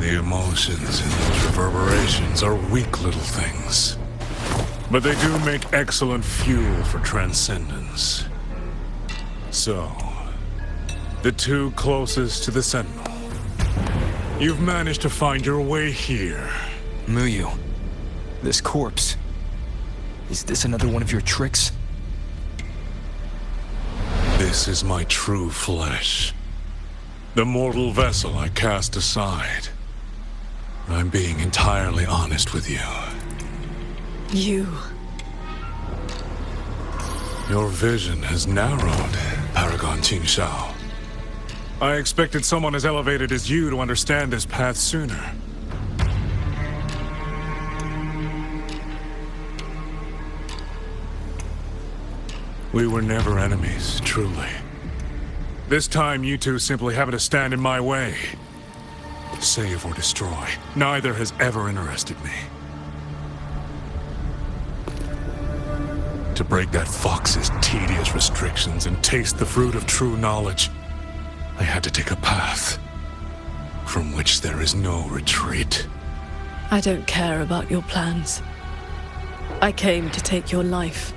The emotions in those reverberations are weak little things. But they do make excellent fuel for transcendence. So, the two closest to the Sentinel. You've managed to find your way here. Muyu, this corpse. Is this another one of your tricks? This is my true flesh. The mortal vessel I cast aside. I'm being entirely honest with you. You. Your vision has narrowed, Paragon Qingxiao. I expected someone as elevated as you to understand this path sooner. We were never enemies, truly. This time, you two simply happen to stand in my way. Save or destroy, neither has ever interested me. To break that fox's tedious restrictions and taste the fruit of true knowledge, I had to take a path from which there is no retreat. I don't care about your plans. I came to take your life.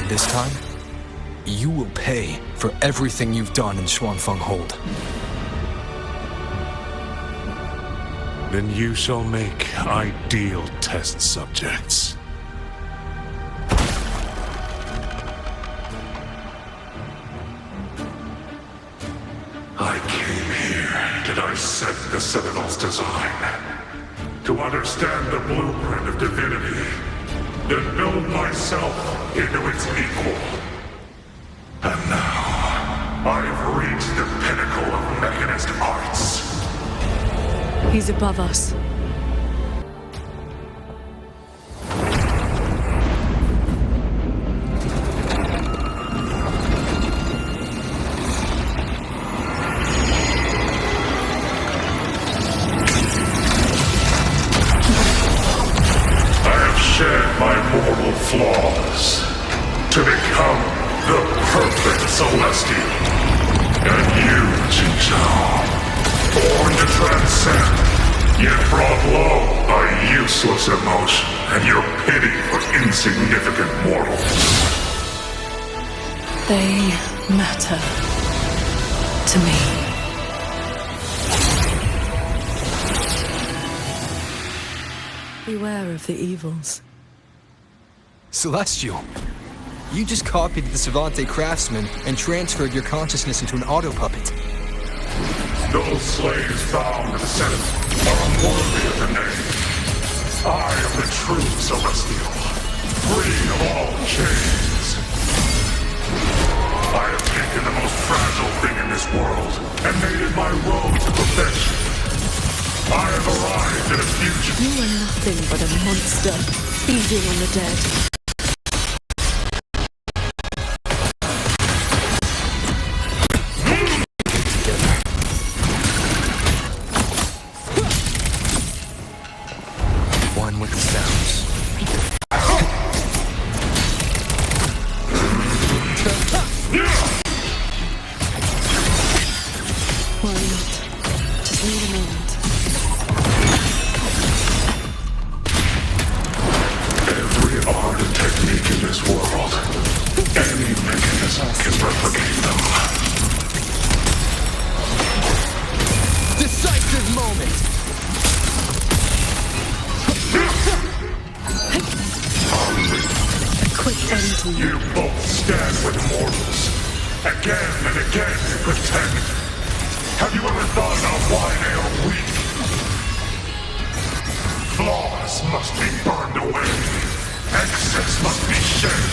This time, you will pay for everything you've done in Xuanfeng Hold. Then you shall make ideal test subjects. I came here to dissect the Citadel's design, to understand the blueprint of divinity, then build myself into its equal. And now, I have reached the pinnacle of mechanist arts. He's above us. Flaws to become the perfect celestial. And you, qingxiao, born to transcend, yet brought low by useless emotion and your pity for insignificant mortals. They matter to me. Beware of the evils. Celestial, you just copied the Savante craftsman and transferred your consciousness into an auto-puppet. Those slaves bound to the Senate are unworthy of the name. I am the true Celestial, free of all chains. I have taken the most fragile thing in this world and made it my road to perfection. I have arrived at a future. You are nothing but a monster, feeding on the dead. You both stand with mortals. Again and again you pretend. Have you ever thought about why they are weak? Flaws must be burned away. Excess must be shed.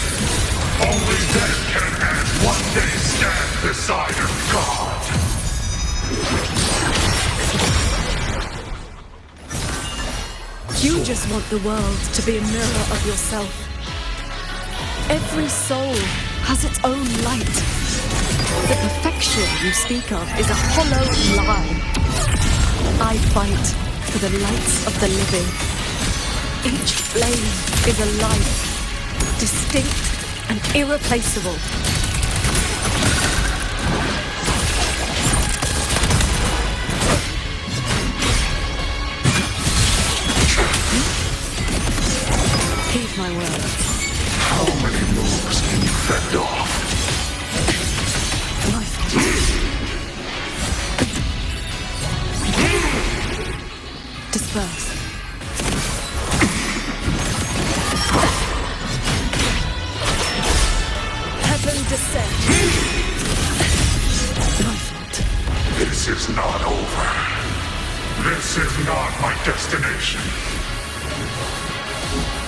Only then can an ant one day stand beside a god. You just want the world to be a mirror of yourself. Every soul has its own light. The perfection you speak of is a hollow lie. I fight for the lights of the living. Each flame is a life, distinct and irreplaceable. Heed my words. How many moves can you fend off? Disperse. Heaven descend. This is not over. This is not my destination.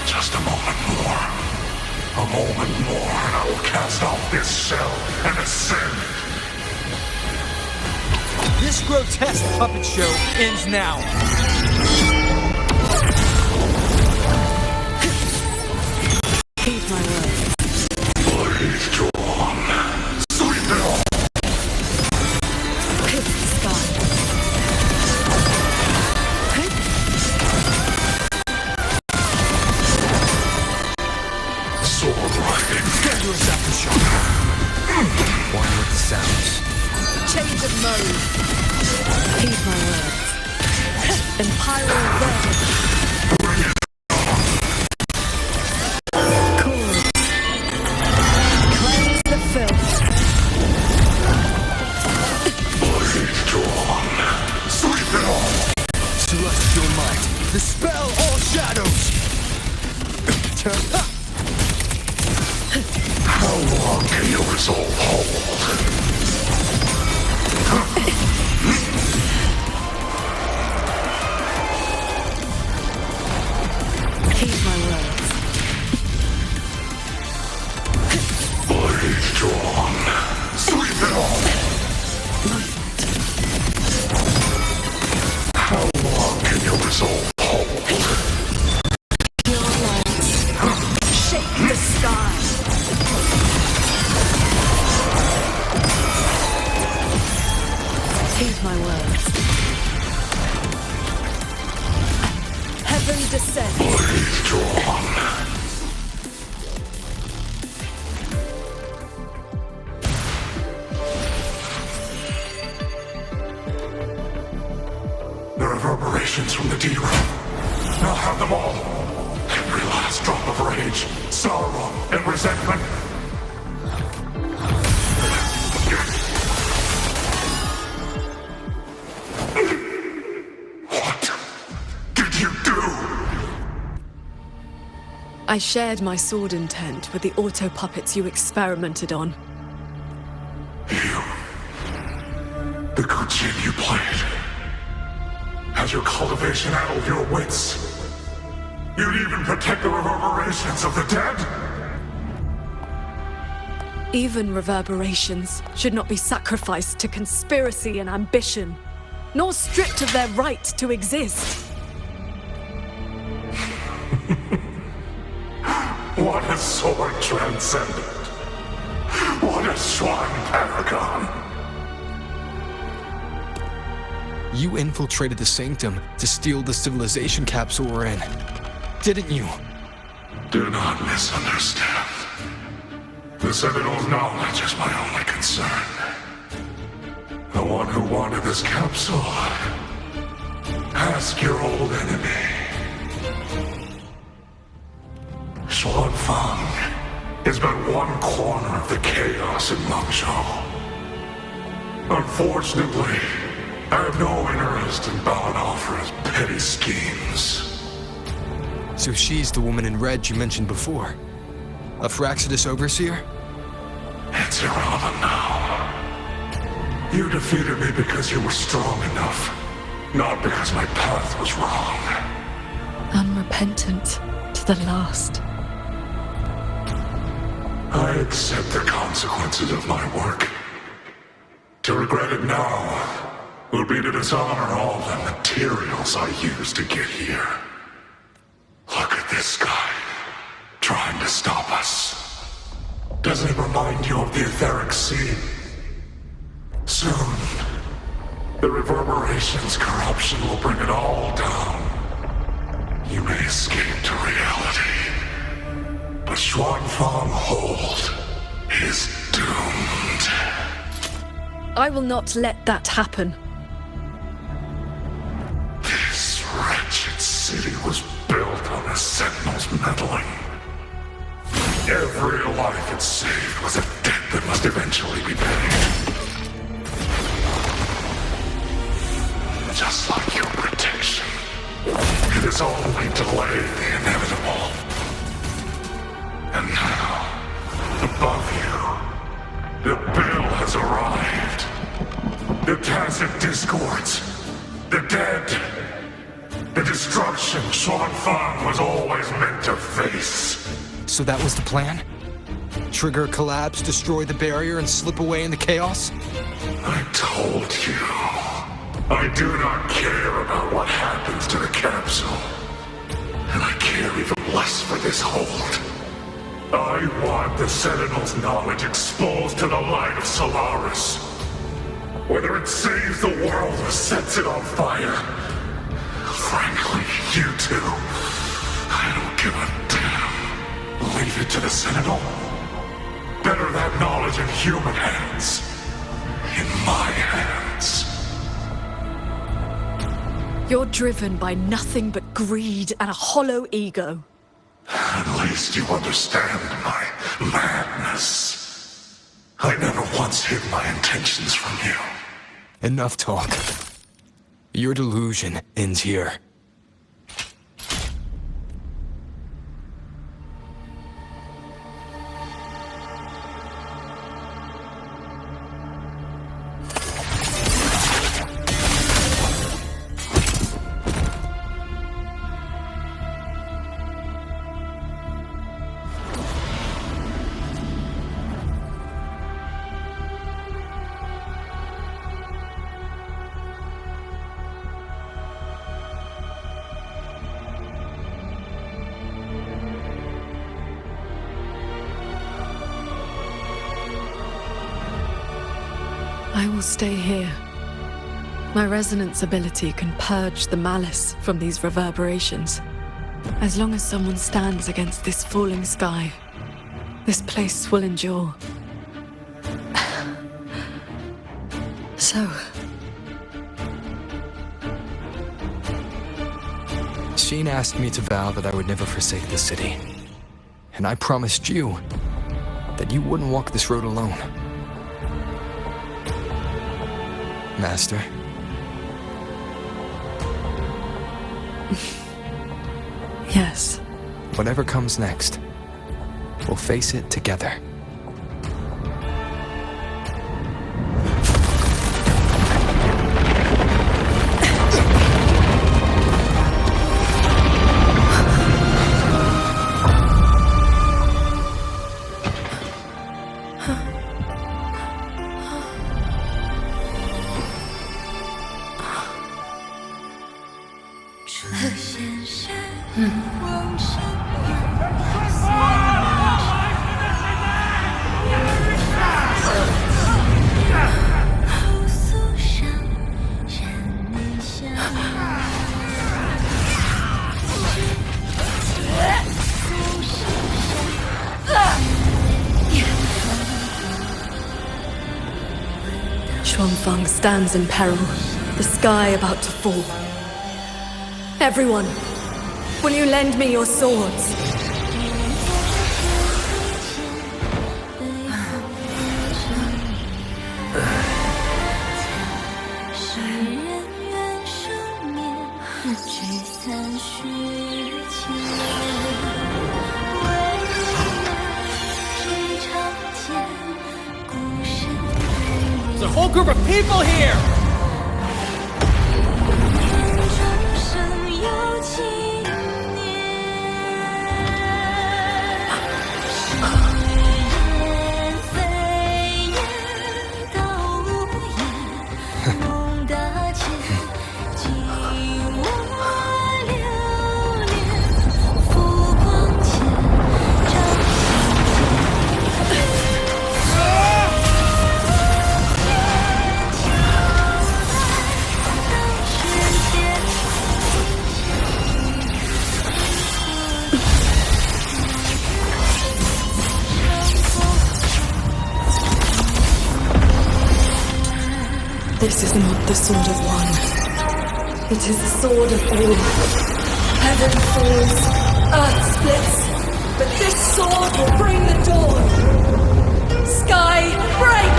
Just a moment more. A moment more, and I will cast off this shell and ascend. This grotesque puppet show ends now. Heed my word. Pierce the sky. Sword riding. Strenuous aftershock. One with the sounds. Change of mode. Heed my words. Empyreal verdict. Cool. Cleanse the filth. Blade drawn. Sweep it all. Celestial might. Dispel all shadows. How long can your resolve hold? Heed my words. Blade drawn. Sweep it all. How long can your resolve hold? Your light. Shake the sky. Heed my words. Heaven descends. Blade drawn. The reverberations from the D-Room. I'll have them all. Every last drop of rage, sorrow, and resentment. What did you do? I shared my sword intent with the auto-puppets you experimented on. The good game you played. Has your cultivation addled your wits? You'd even protect the reverberations of the dead? Even reverberations should not be sacrificed to conspiracy and ambition, nor stripped of their right to exist. What a sword transcendent! What a shrine paragon! You infiltrated the Sanctum to steal the civilization capsule we're in, didn't you? Do not misunderstand. The Sentinel's knowledge is my only concern. The one who wanted this capsule. Ask your old enemy. Xuanfang is but one corner of the chaos in Mengzhou. Unfortunately, I have no interest in bowing off for his petty schemes. So she's the woman in red you mentioned before? A Fraxidus overseer? It's irrelevant now. You defeated me because you were strong enough, not because my path was wrong. Unrepentant to the last. I accept the consequences of my work. To regret it now will be to dishonor all the materials I used to get here. Look at this guy, trying to stop us. Doesn't it remind you of the etheric sea? Soon, the reverberation's corruption will bring it all down. You may escape to reality, but Xuanfang Hold is doomed. I will not let that happen. This wretched city was built on the Sentinel's meddling. Every life it saved was a debt that must eventually be paid. Just like your protection, it has only delayed the inevitable. And now, above you, the bill has arrived. The tacit discords, the dead, the destruction Xuanfang was always meant to face. So that was the plan? Trigger a collapse, destroy the barrier, and slip away in the chaos? I told you. I do not care about what happens to the capsule. And I care even less for this hold. I want the Sentinel's knowledge exposed to the light of Solaris. Whether it saves the world or sets it on fire. Frankly, you two. I don't give a damn. Leave it to the Sentinel. Better that knowledge in human hands. In my hands. You're driven by nothing but greed and a hollow ego. At least you understand my madness. I never once hid my intentions from you. Enough talk. Your delusion ends here. I will stay here. My resonance ability can purge the malice from these reverberations. As long as someone stands against this falling sky, this place will endure. So... Hsin asked me to vow that I would never forsake the city. And I promised you that you wouldn't walk this road alone. Master. Yes. Whatever comes next, we'll face it together. Xuanfang stands in peril, the sky about to fall. Everyone, will you lend me your swords? There's a whole group of people here! This is not the sword of one. It is the sword of all. Heaven falls, earth splits, but this sword will bring the dawn. Sky, break!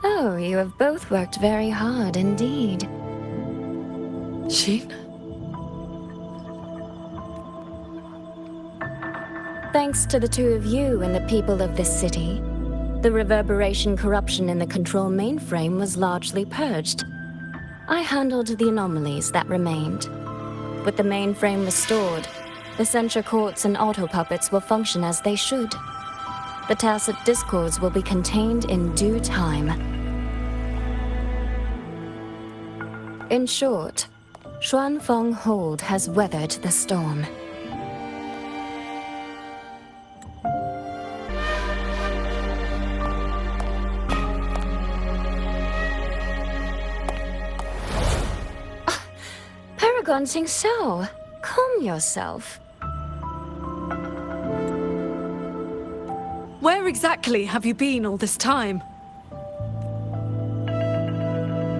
Oh, you have both worked very hard indeed. Hsin? Thanks to the two of you and the people of this city, The reverberation corruption in the control mainframe was largely purged. I handled the anomalies that remained. With the mainframe restored, the censure courts and auto-puppets will function as they should. The tacit discords will be contained in due time. In short, Xuanfeng Hold has weathered the storm. Paragon qingxiao, calm yourself. Where exactly have you been all this time?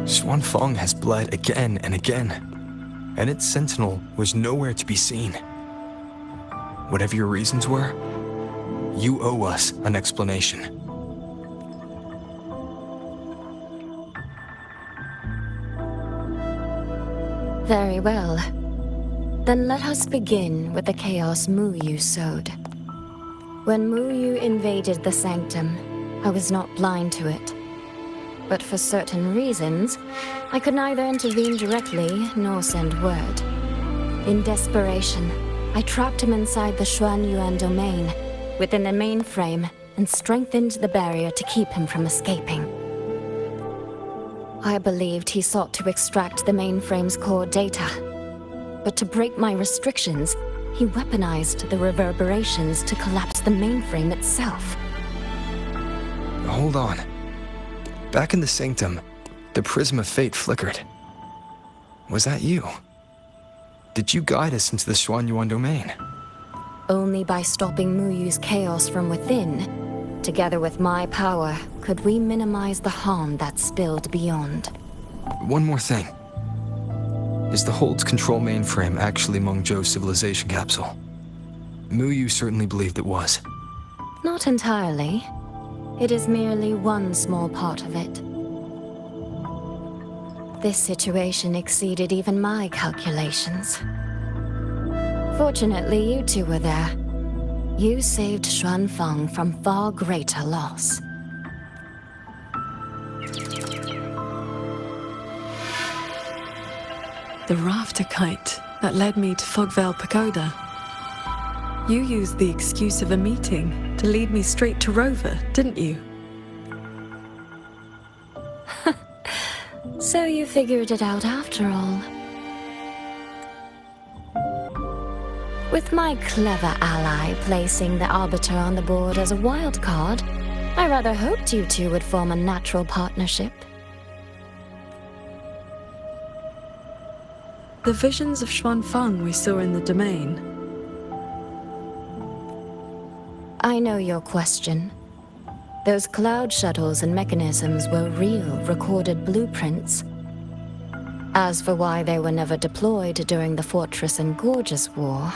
Xuanfeng has bled again and again, and its sentinel was nowhere to be seen. Whatever your reasons were, you owe us an explanation. Very well. Then let us begin with the chaos Muyu sowed. When Muyu invaded the sanctum, I was not blind to it. But for certain reasons, I could neither intervene directly nor send word. In desperation, I trapped him inside the Xuanyuan domain, within the mainframe, and strengthened the barrier to keep him from escaping. I believed he sought to extract the mainframe's core data. But to break my restrictions, he weaponized the reverberations to collapse the mainframe itself. Hold on. Back in the sanctum, the prism of fate flickered. Was that you? Did you guide us into the Xuanyuan domain? Only by stopping Muyu's chaos from within, together with my power, could we minimize the harm that spilled beyond. One more thing. Is the Hold's control mainframe actually Mengzhou's civilization capsule? Muyu certainly believed it was. Not entirely. It is merely one small part of it. This situation exceeded even my calculations. Fortunately, you two were there. You saved Xuanfeng from far greater loss. The rafter kite that led me to Fogvale Pagoda. You used the excuse of a meeting to lead me straight to Rover, didn't you? So you figured it out after all. With my clever ally placing the Arbiter on the board as a wild card, I rather hoped you two would form a natural partnership. The visions of Xuanfeng we saw in the domain. I know your question. Those cloud shuttles and mechanisms were real, recorded blueprints. As for why they were never deployed during the Fortress and Gorges War,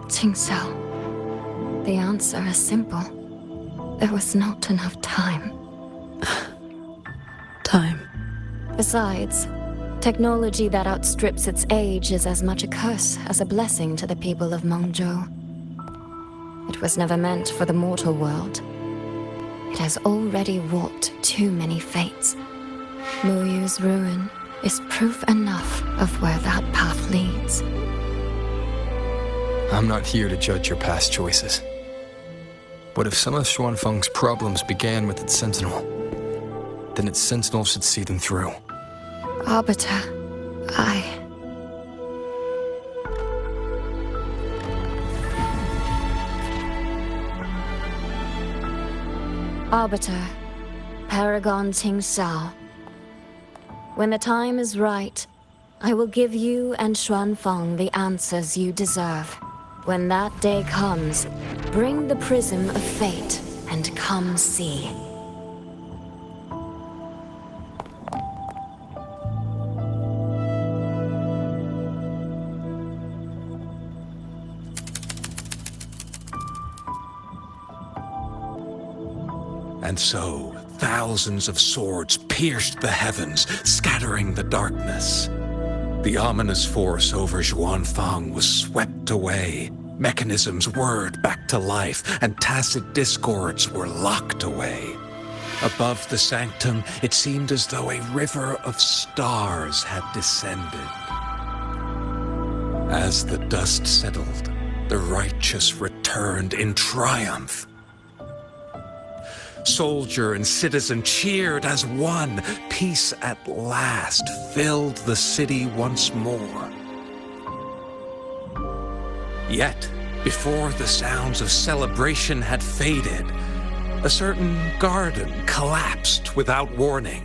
qingxiao, the answer is simple. There was not enough time. Time. Besides, technology that outstrips its age is as much a curse as a blessing to the people of Mengzhou. It was never meant for the mortal world. It has already warped too many fates. Muyu's ruin is proof enough of where that path leads. I'm not here to judge your past choices. But if some of Xuanfeng's problems began with its sentinel, then its sentinel should see them through. Arbiter, Arbiter, Paragon qingxiao. When the time is right, I will give you and Xuanfeng the answers you deserve. When that day comes, bring the prism of fate and come see. And so, thousands of swords pierced the heavens, scattering the darkness. The ominous force over Xuanfeng was swept away. Mechanisms whirred back to life, and tacit discords were locked away. Above the sanctum, it seemed as though a river of stars had descended. As the dust settled, the righteous returned in triumph. Soldier and citizen cheered as one. Peace at last filled the city once more. Yet, before the sounds of celebration had faded, a certain garden collapsed without warning.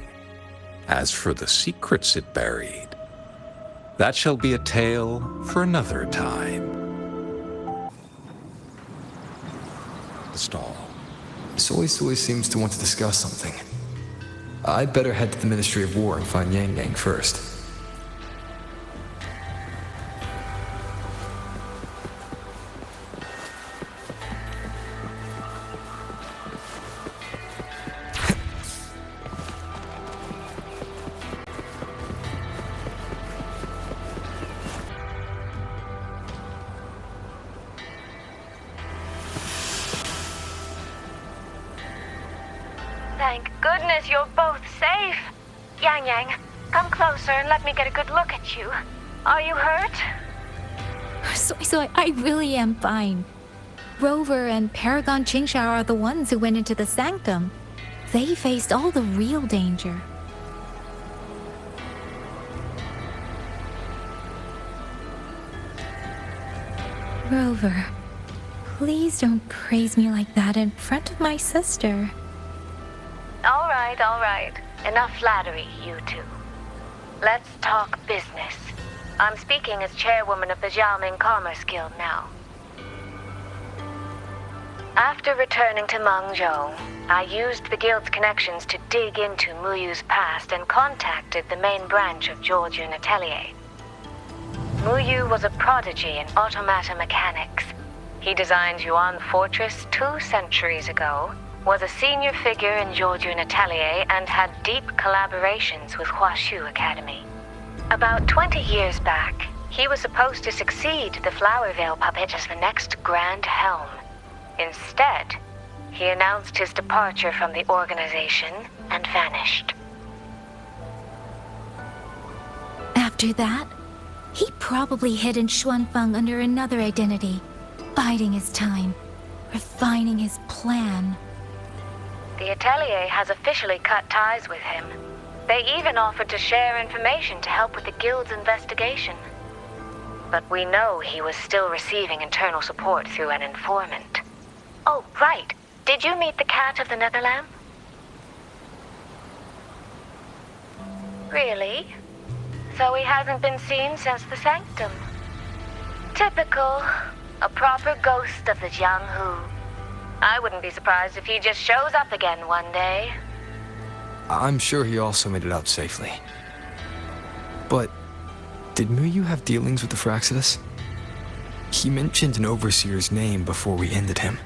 As for the secrets it buried, that shall be a tale for another time. The stall. Suisui seems to want to discuss something. I'd better head to the Ministry of War and find Yangyang first. Thank goodness you're both safe. Yangyang, come closer and let me get a good look at you. Are you hurt? Suisui, I really am fine. Rover and Paragon Qingxiao are the ones who went into the sanctum. They faced all the real danger. Rover, please don't praise me like that in front of my sister. All right. Enough flattery, you two. Let's talk business. I'm speaking as chairwoman of the Xiaoming Commerce Guild now. After returning to Mengzhou, I used the guild's connections to dig into Muyu's past and contacted the main branch of Georgian Atelier. Muyu was a prodigy in automata mechanics. He designed Yuan Fortress 2 centuries ago, was a senior figure in Georgian Atelier, and had deep collaborations with Huashu Academy. About 20 years back, he was supposed to succeed the Flower Veil puppet as the next Grand Helm. Instead, he announced his departure from the organization and vanished. After that, he probably hid in Xuanfeng under another identity, biding his time, refining his plan. The Atelier has officially cut ties with him. They even offered to share information to help with the Guild's investigation. But we know he was still receiving internal support through an informant. Oh, right. Did you meet the cat of the Netherlamp? Really? So he hasn't been seen since the Sanctum. Typical. A proper ghost of the Jianghu. I wouldn't be surprised if he just shows up again one day. I'm sure he also made it out safely. But did Muyu have dealings with the Fraxidus? He mentioned an overseer's name before we ended him.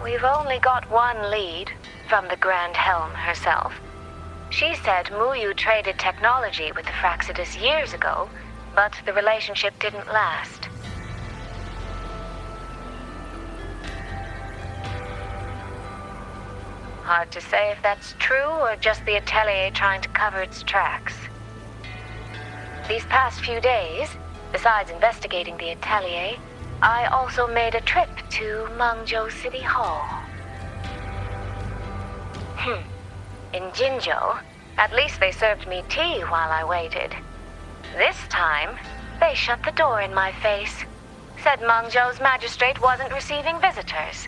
We've only got one lead, from the Grand Helm herself. She said Muyu traded technology with the Fraxidus years ago, but the relationship didn't last. Hard to say if that's true or just the Atelier trying to cover its tracks. These past few days, besides investigating the Atelier, I also made a trip to Mengzhou City Hall. In Jinzhou, at least they served me tea while I waited. This time, they shut the door in my face. Said Mengzhou's magistrate wasn't receiving visitors.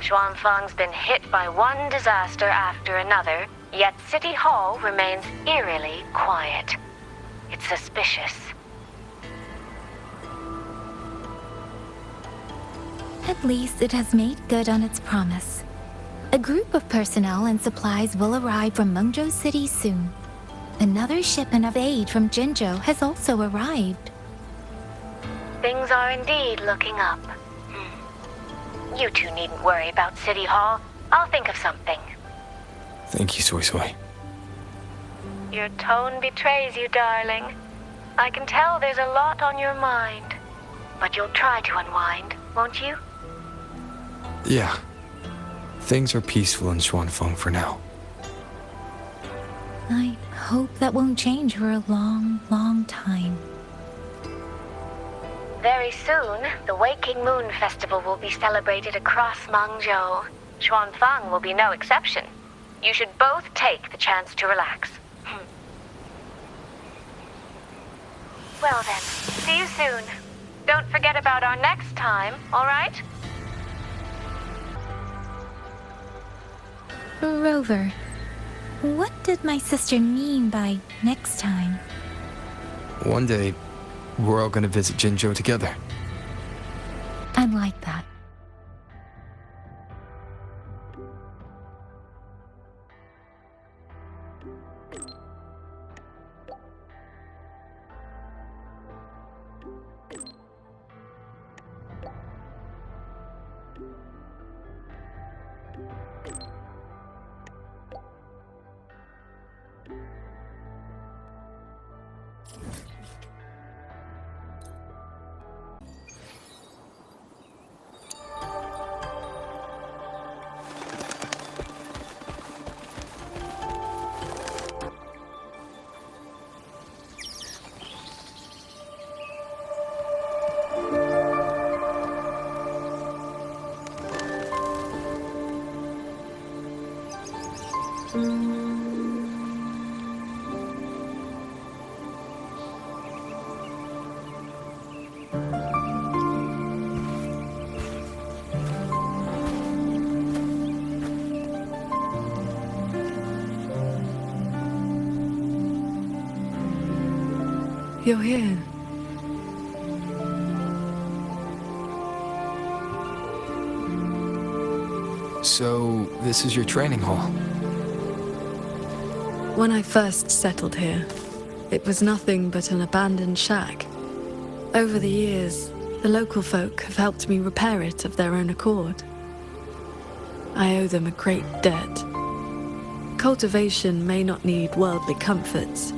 Xuanfeng's been hit by one disaster after another, yet City Hall remains eerily quiet. It's suspicious. At least it has made good on its promise. A group of personnel and supplies will arrive from Mengzhou City soon. Another shipment of aid from Jinzhou has also arrived. Things are indeed looking up. You two needn't worry about City Hall. I'll think of something. Thank you, Suisui. Your tone betrays you, darling. I can tell there's a lot on your mind. But you'll try to unwind, won't you? Yeah. Things are peaceful in Xuanfeng for now. I hope that won't change for a long, long time. Very soon, the Waking Moon Festival will be celebrated across Mangzhou. Xuanfeng will be no exception. You should both take the chance to relax. Well then, see you soon. Don't forget about our next time, all right? Rover, what did my sister mean by next time? One day, we're all gonna visit Jinzhou together. I'd like that. You're here. So, this is your training hall? When I first settled here, it was nothing but an abandoned shack. Over the years, the local folk have helped me repair it of their own accord. I owe them a great debt. Cultivation may not need worldly comforts,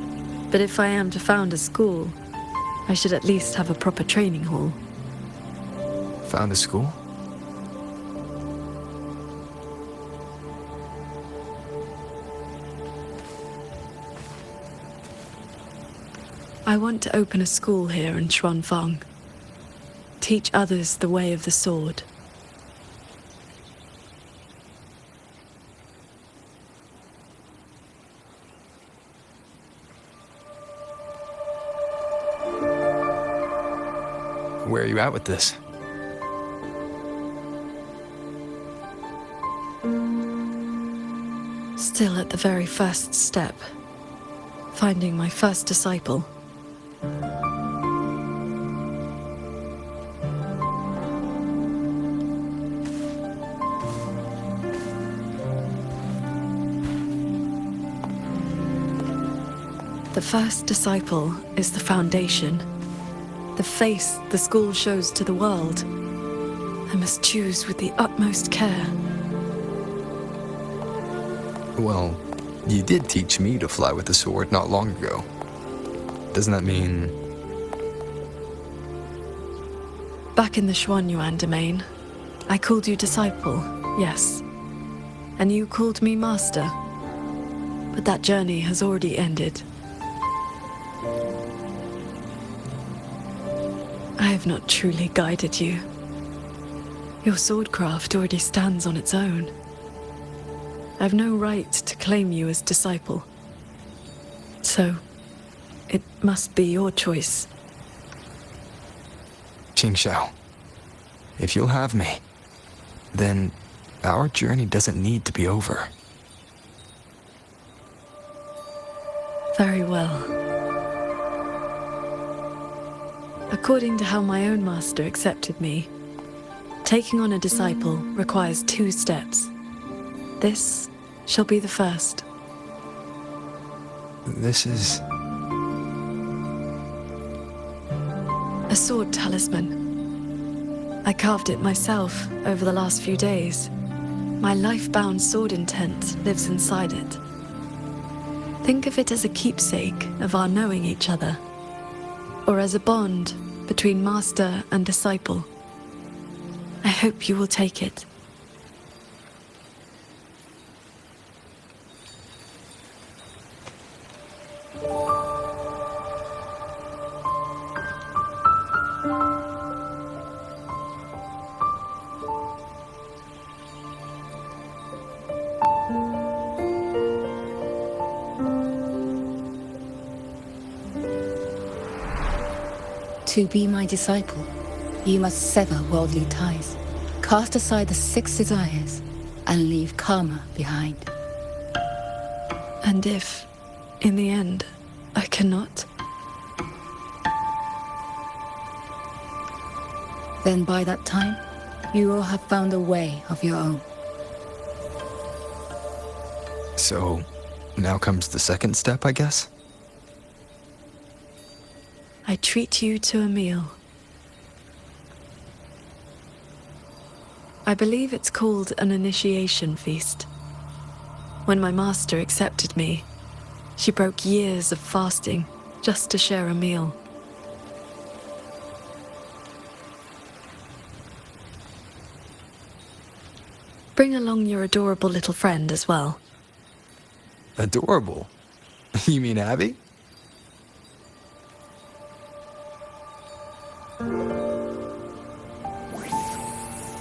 but if I am to found a school, I should at least have a proper training hall. Found a school? I want to open a school here in Xuanfeng. Teach others the way of the sword. Where are you at with this? Still at the very first step. Finding my first disciple. The first disciple is the foundation. The face the school shows to the world. I must choose with the utmost care. Well, you did teach me to fly with the sword not long ago. Doesn't that mean... Back in the Xuanyuan domain, I called you disciple, yes. And you called me master. But that journey has already ended. I have not truly guided you. Your swordcraft already stands on its own. I have no right to claim you as disciple. So, it must be your choice. Qingxiao, if you'll have me, then our journey doesn't need to be over. Very well. According to how my own master accepted me, taking on a disciple requires 2 steps. This shall be the first. This is... a sword talisman. I carved it myself over the last few days. My life-bound sword intent lives inside it. Think of it as a keepsake of our knowing each other, or as a bond between master and disciple. I hope you will take it. To be my disciple, you must sever worldly ties, cast aside the 6 desires, and leave karma behind. And if, in the end, I cannot? Then by that time, you will have found a way of your own. So, now comes the second step, I guess? I treat you to a meal. I believe it's called an initiation feast. When my master accepted me, she broke years of fasting just to share a meal. Bring along your adorable little friend as well. Adorable? You mean Abby?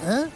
Huh?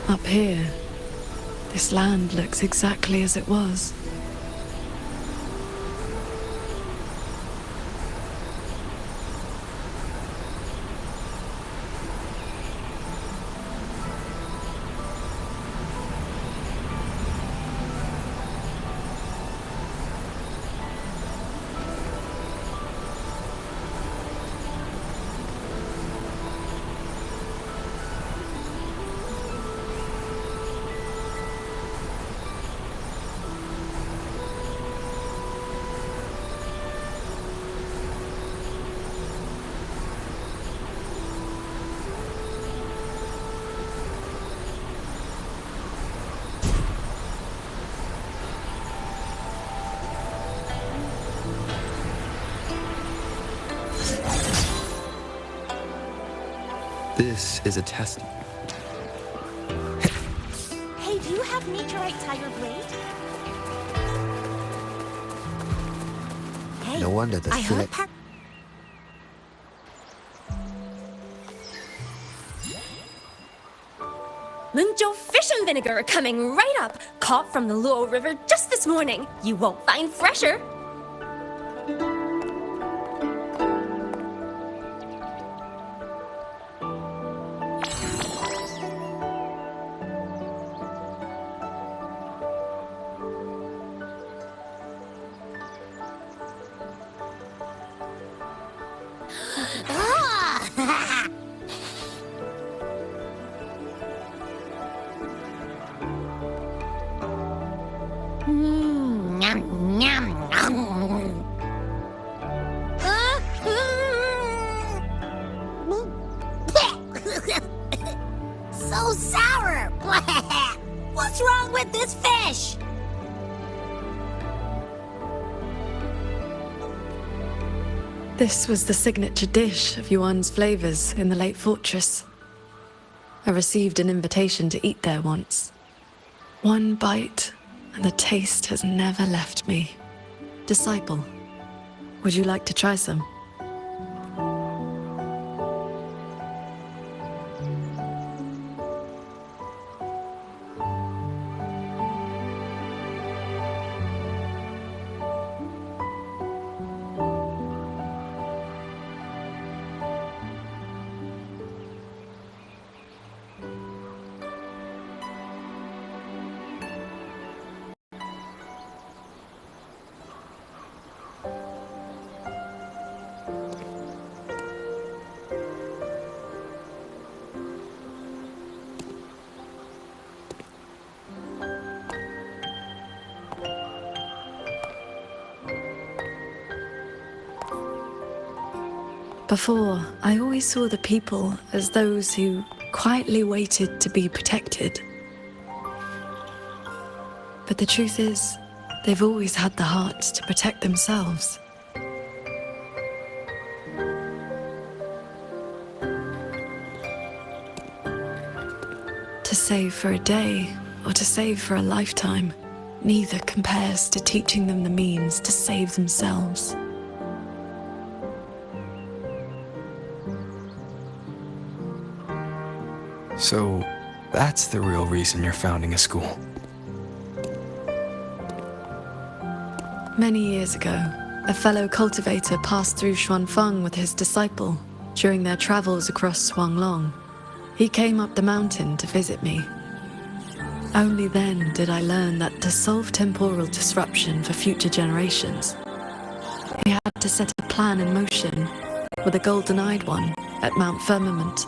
Up here, this land looks exactly as it was. This is a test. Hey, do you have meteorite tiger blade? Hey, No wonder the I select... hope Lungzhou fish and vinegar are coming right up. Caught from the Luo River just this morning. You won't find fresher. So sour! What's wrong with this fish? This was the signature dish of Yuan's flavors in the late fortress. I received an invitation to eat there once. One bite, and the taste has never left me. Disciple, would you like to try some? Before, I always saw the people as those who quietly waited to be protected. But the truth is, they've always had the heart to protect themselves. To save for a day, or to save for a lifetime, neither compares to teaching them the means to save themselves. So, that's the real reason you're founding a school. Many years ago, a fellow cultivator passed through Xuanfeng with his disciple during their travels across Shuanglong. He came up the mountain to visit me. Only then did I learn that to solve temporal disruption for future generations, he had to set a plan in motion with a golden-eyed one at Mount Firmament.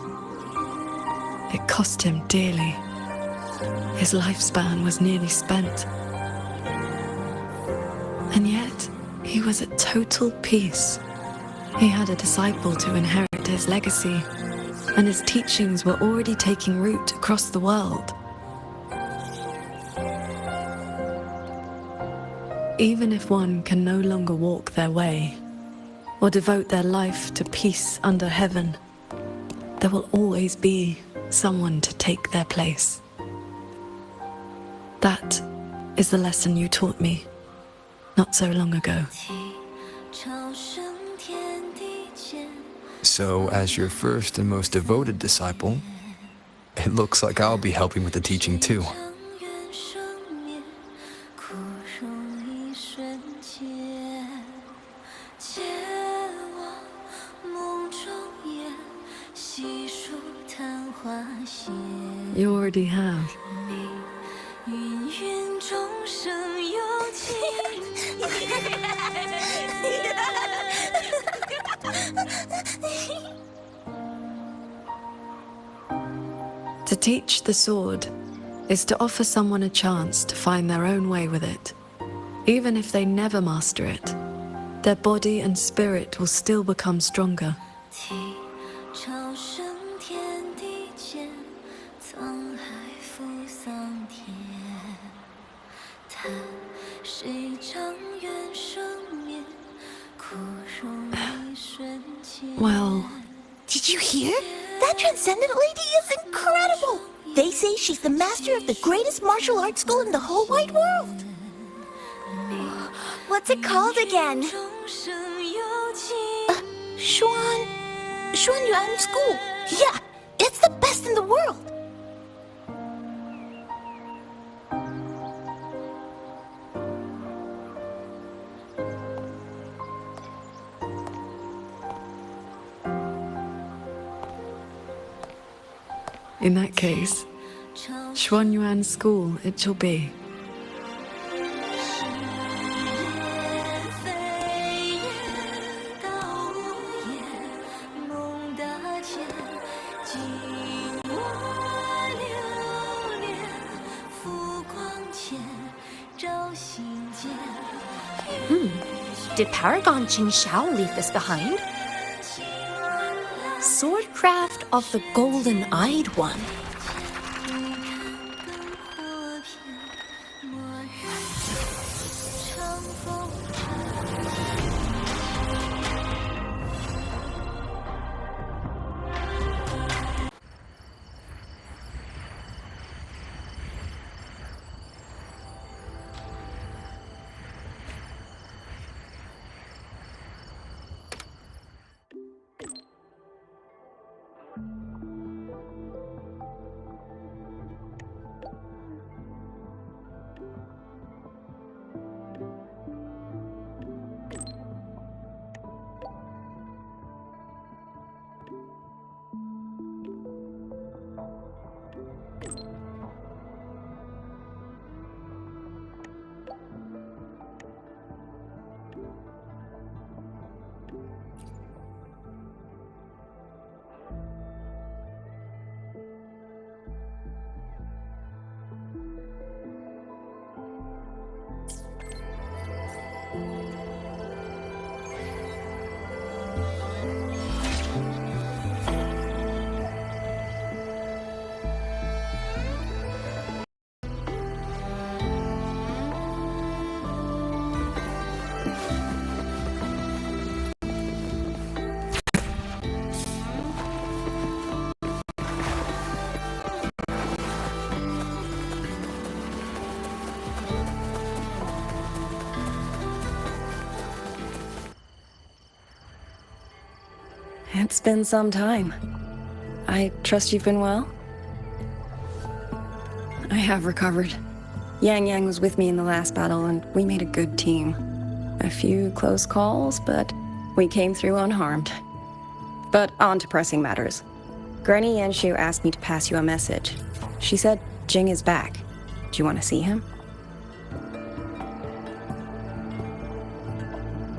It cost him dearly. His lifespan was nearly spent. And yet, he was at total peace. He had a disciple to inherit his legacy, and his teachings were already taking root across the world. Even if one can no longer walk their way, or devote their life to peace under heaven, there will always be someone to take their place. That is the lesson you taught me not so long ago. So, as your first and most devoted disciple, it looks like I'll be helping with the teaching too. You already have. To teach the sword is to offer someone a chance to find their own way with it. Even if they never master it, their body and spirit will still become stronger. Well... Did you hear? That Transcendent lady is incredible! They say she's the master of the greatest martial arts school in the whole wide world! What's it called again? Xuanyuan School. Yeah, it's the best in the world! In that case, Xuanyuan School it shall be. Did Paragon Qingxiao leave this behind? Swordcraft of the Golden-Eyed One. It's been some time. I trust you've been well? I have recovered. Yangyang was with me in the last battle, and we made a good team. A few close calls, but we came through unharmed. But on to pressing matters. Granny Yanshu asked me to pass you a message. She said Jing is back. Do you want to see him?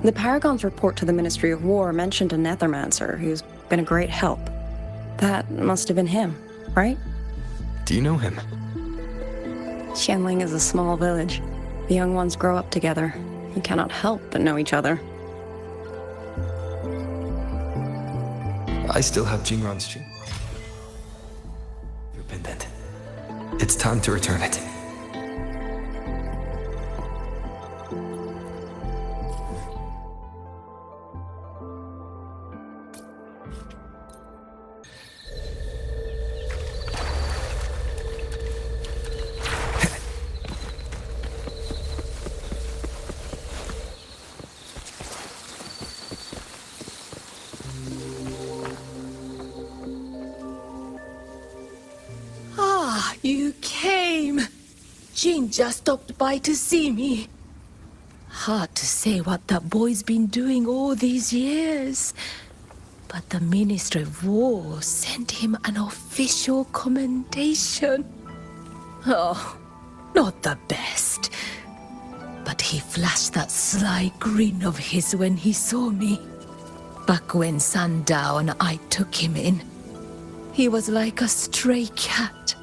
The Paragon's report to the Ministry of War mentioned a Nethermancer who's been a great help. That must have been him, right? Do you know him? Xianling is a small village. The young ones grow up together. You cannot help but know each other. I still have Jingran's pendant. It's time to return it. You came! Jing just stopped by to see me. Hard to say what that boy's been doing all these years. But the Ministry of War sent him an official commendation. Oh, not the best. But he flashed that sly grin of his when he saw me. Back when Sandow and I took him in, he was like a stray cat.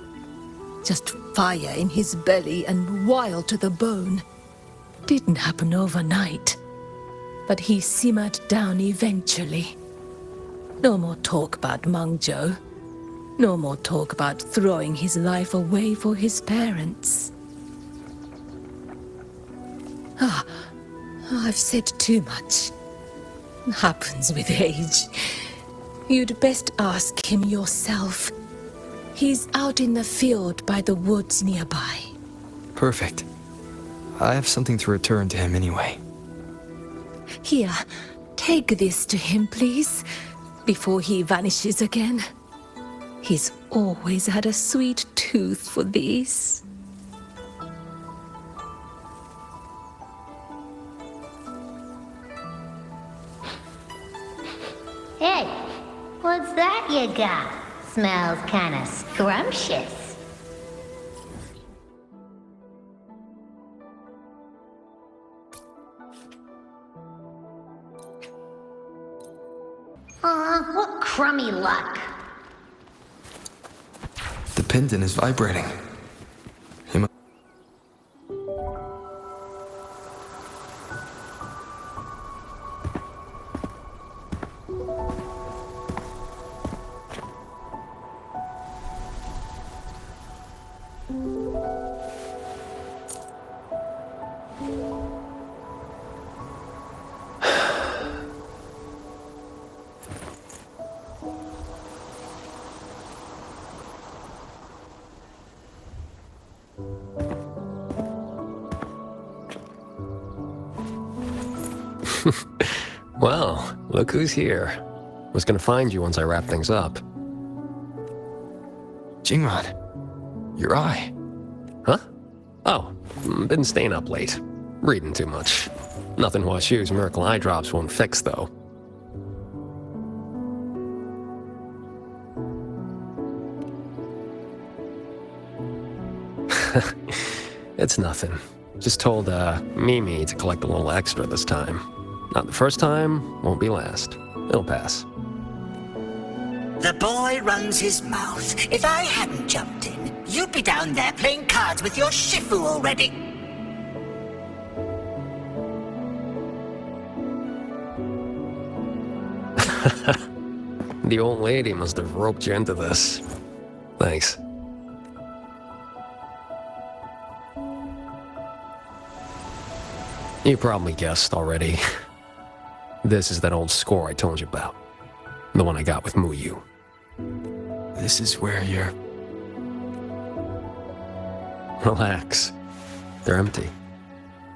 Just fire in his belly and wild to the bone. Didn't happen overnight, but he simmered down eventually. No more talk about Mangzhou. No more talk about throwing his life away for his parents. I've said too much. Happens with age. You'd best ask him yourself. He's out in the field by the woods nearby. Perfect. I have something to return to him anyway. Here, take this to him, please, before he vanishes again. He's always had a sweet tooth for these. Hey, what's that you got? Smells kinda scrumptious. Aw, what crummy luck. The pendant is vibrating. Well, look who's here. Was gonna find you once I wrap things up. Jingran, your eye. Huh? Oh, been staying up late. Reading too much. Nothing Huashu's miracle eye drops won't fix, though. It's nothing. Just told, Mimi to collect a little extra this time. Not the first time, won't be last. It'll pass. The boy runs his mouth. If I hadn't jumped in, you'd be down there playing cards with your Shifu already. The old lady must have roped you into this. Thanks. You probably guessed already. This is that old score I told you about. The one I got with Muyu. This is where you're... Relax. They're empty.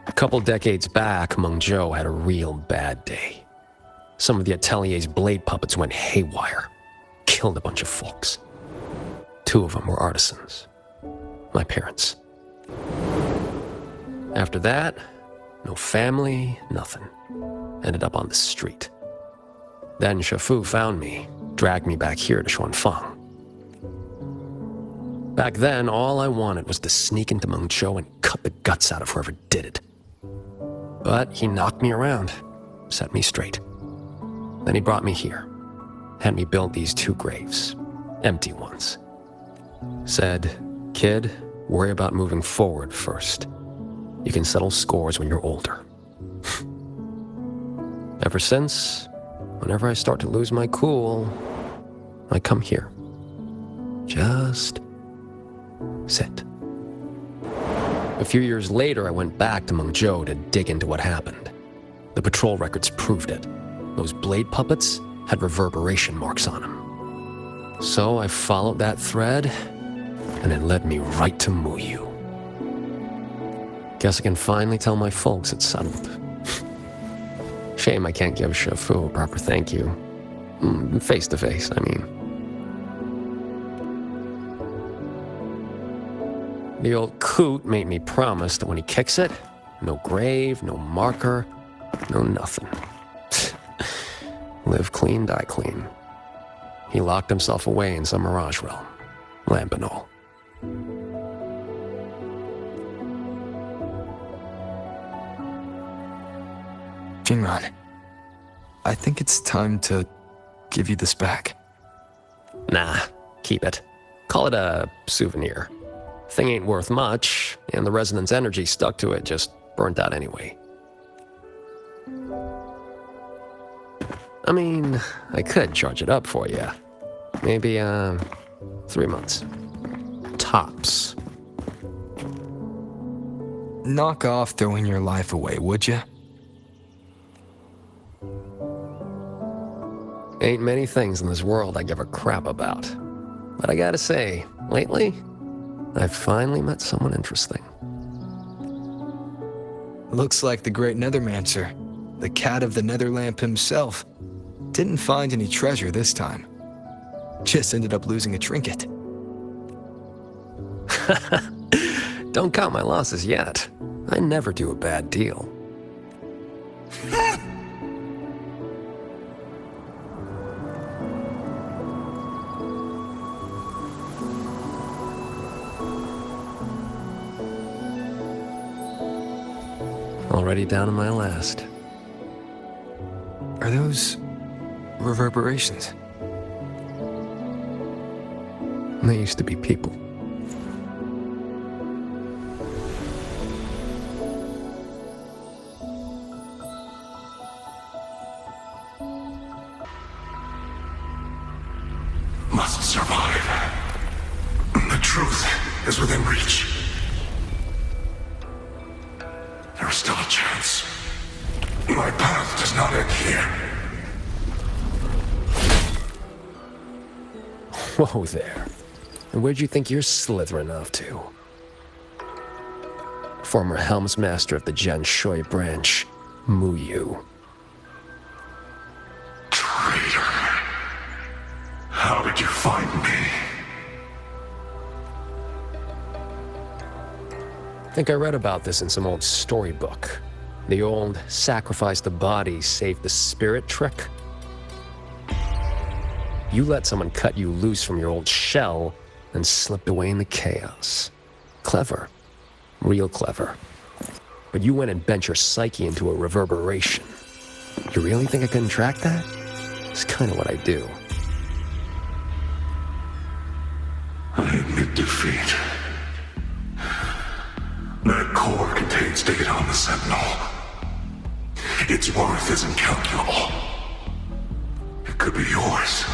A couple decades back, Mengzhou had a real bad day. some of the Atelier's blade puppets went haywire. Killed a bunch of folks. 2 of them were artisans. My parents. After that, no family, nothing. Ended up on the street. Then Shafu found me, dragged me back here to Xuanfang. Back then, all I wanted was to sneak into Mengzhou and cut the guts out of whoever did it. But he knocked me around, set me straight. Then he brought me here, had me build these 2 graves, empty ones. Said, "Kid, worry about moving forward first. You can settle scores when you're older." Ever since, whenever I start to lose my cool, I come here. Just sit. A few years later, I went back to Mengzhou to dig into what happened. The patrol records proved it. Those blade puppets had reverberation marks on them. So I followed that thread, and it led me right to Muyu. Guess I can finally tell my folks it's settled. Shame I can't give Shafu a proper thank you. Face to face, I mean. The old coot made me promise that when he kicks it, no grave, no marker, no nothing. Live clean, die clean. He locked himself away in some mirage realm. Lambanol. Jingran, I think it's time to give you this back. Nah, keep it. Call it a souvenir. Thing ain't worth much, and the resonance energy stuck to it just burnt out anyway. I mean, I could charge it up for you. Maybe, 3 months. Tops. Knock off throwing your life away, would you? Ain't many things in this world I give a crap about. But I gotta say, lately, I've finally met someone interesting. Looks like the great Nethermancer, the cat of the Netherlamp himself, didn't find any treasure this time. Just ended up losing a trinket. Don't count my losses yet. I never do a bad deal. Already down to my last. Are those reverberations? They used to be people. Must survive. The truth is within reach. There is still a chance. My path does not end here. Whoa there. And where'd you think you're slithering off to? Former Helmsmaster of the Janshui branch, Muyu. Traitor. How did you find me? I think I read about this in some old storybook. The old sacrifice the body, save the spirit trick. You let someone cut you loose from your old shell and slipped away in the chaos. Clever. Real clever. But you went and bent your psyche into a reverberation. You really think I couldn't track that? It's kind of what I do. I admit defeat. That core contains data on the Sentinel. Its worth is incalculable. It could be yours.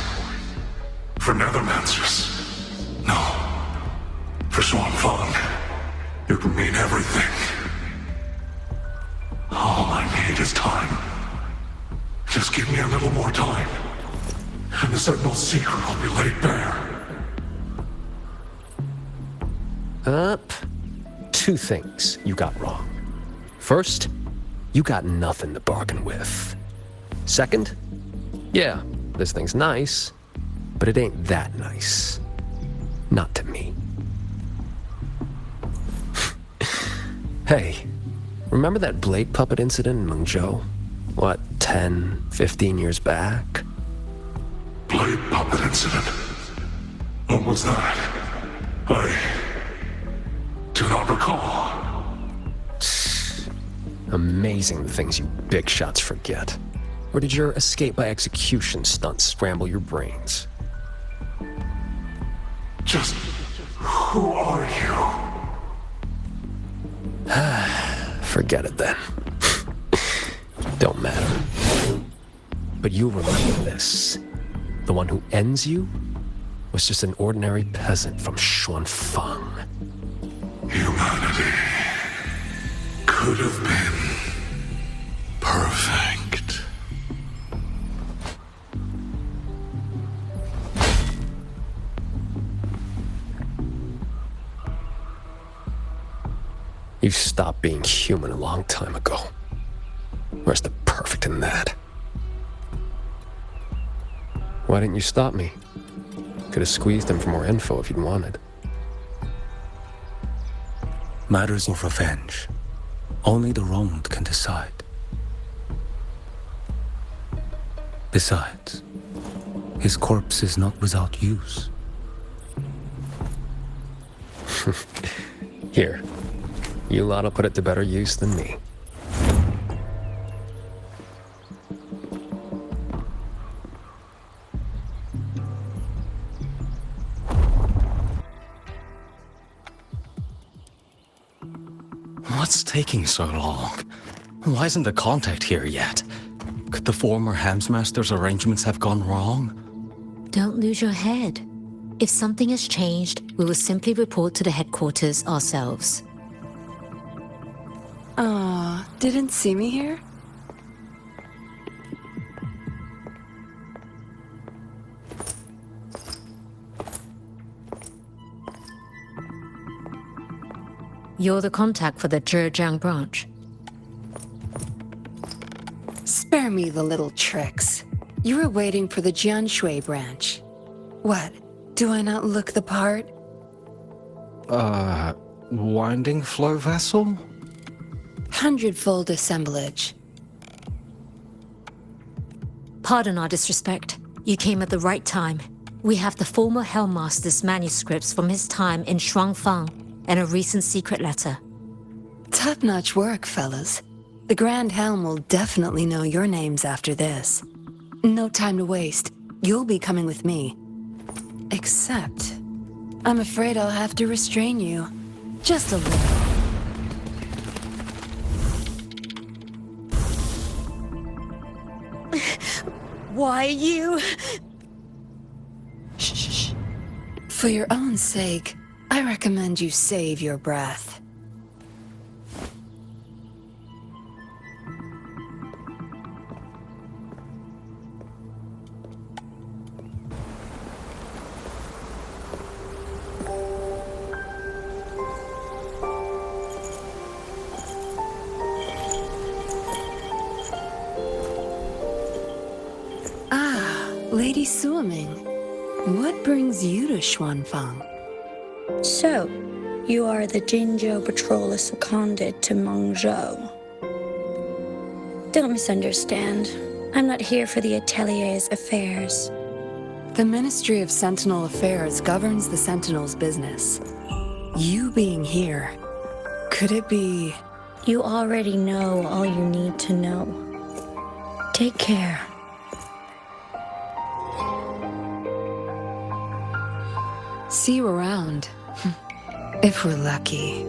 For Nethermancers. No. For Xuanfang. It would mean everything. All I need is time. Just give me a little more time. And the Sentinel's secret will be laid bare. Up. 2 things you got wrong. First, you got nothing to bargain with. Second, Yeah, this thing's nice, but it ain't that nice. Not to me. Hey, remember that blade puppet incident in Mengzhou? What, 10, 15 years back? Blade puppet incident? What was that? I do not recall. Amazing the things you big shots forget. Or did your escape by execution stunt scramble your brains? Just who are you? Forget it then. Don't matter. But you'll remember this. The one who ends you was just an ordinary peasant from Xuanfang. Humanity could have been perfect. You stopped being human a long time ago. Where's the perfect in that? Why didn't you stop me? Could have squeezed him for more info if you'd wanted. Matters of revenge. Only the wronged can decide. Besides, his corpse is not without use. Here. You lot'll put it to better use than me. What's taking so long? Why isn't the contact here yet? Could the former Hamsmaster's arrangements have gone wrong? Don't lose your head. If something has changed, we will simply report to the headquarters ourselves. Didn't see me here? You're the contact for the Zhejiang branch. Spare me the little tricks. You were waiting for the Jianshui branch. What? Do I not look the part? Winding flow vessel? 100-fold assemblage. Pardon our disrespect. You came at the right time. We have the former Hellmaster's manuscripts from his time in Xuanfang and a recent secret letter. Top-notch work, fellas. The Grand Helm will definitely know your names after this. No time to waste. You'll be coming with me. Except, I'm afraid I'll have to restrain you. Just a little. Why you? Shh. For your own sake, I recommend you save your breath. Lady Suoming, what brings you to Xuanfang? So, you are the Jinzhou patroller seconded to Mengzhou. Don't misunderstand. I'm not here for the Atelier's affairs. The Ministry of Sentinel Affairs governs the Sentinel's business. You being here, could it be... You already know all you need to know. Take care. See you around. If we're lucky.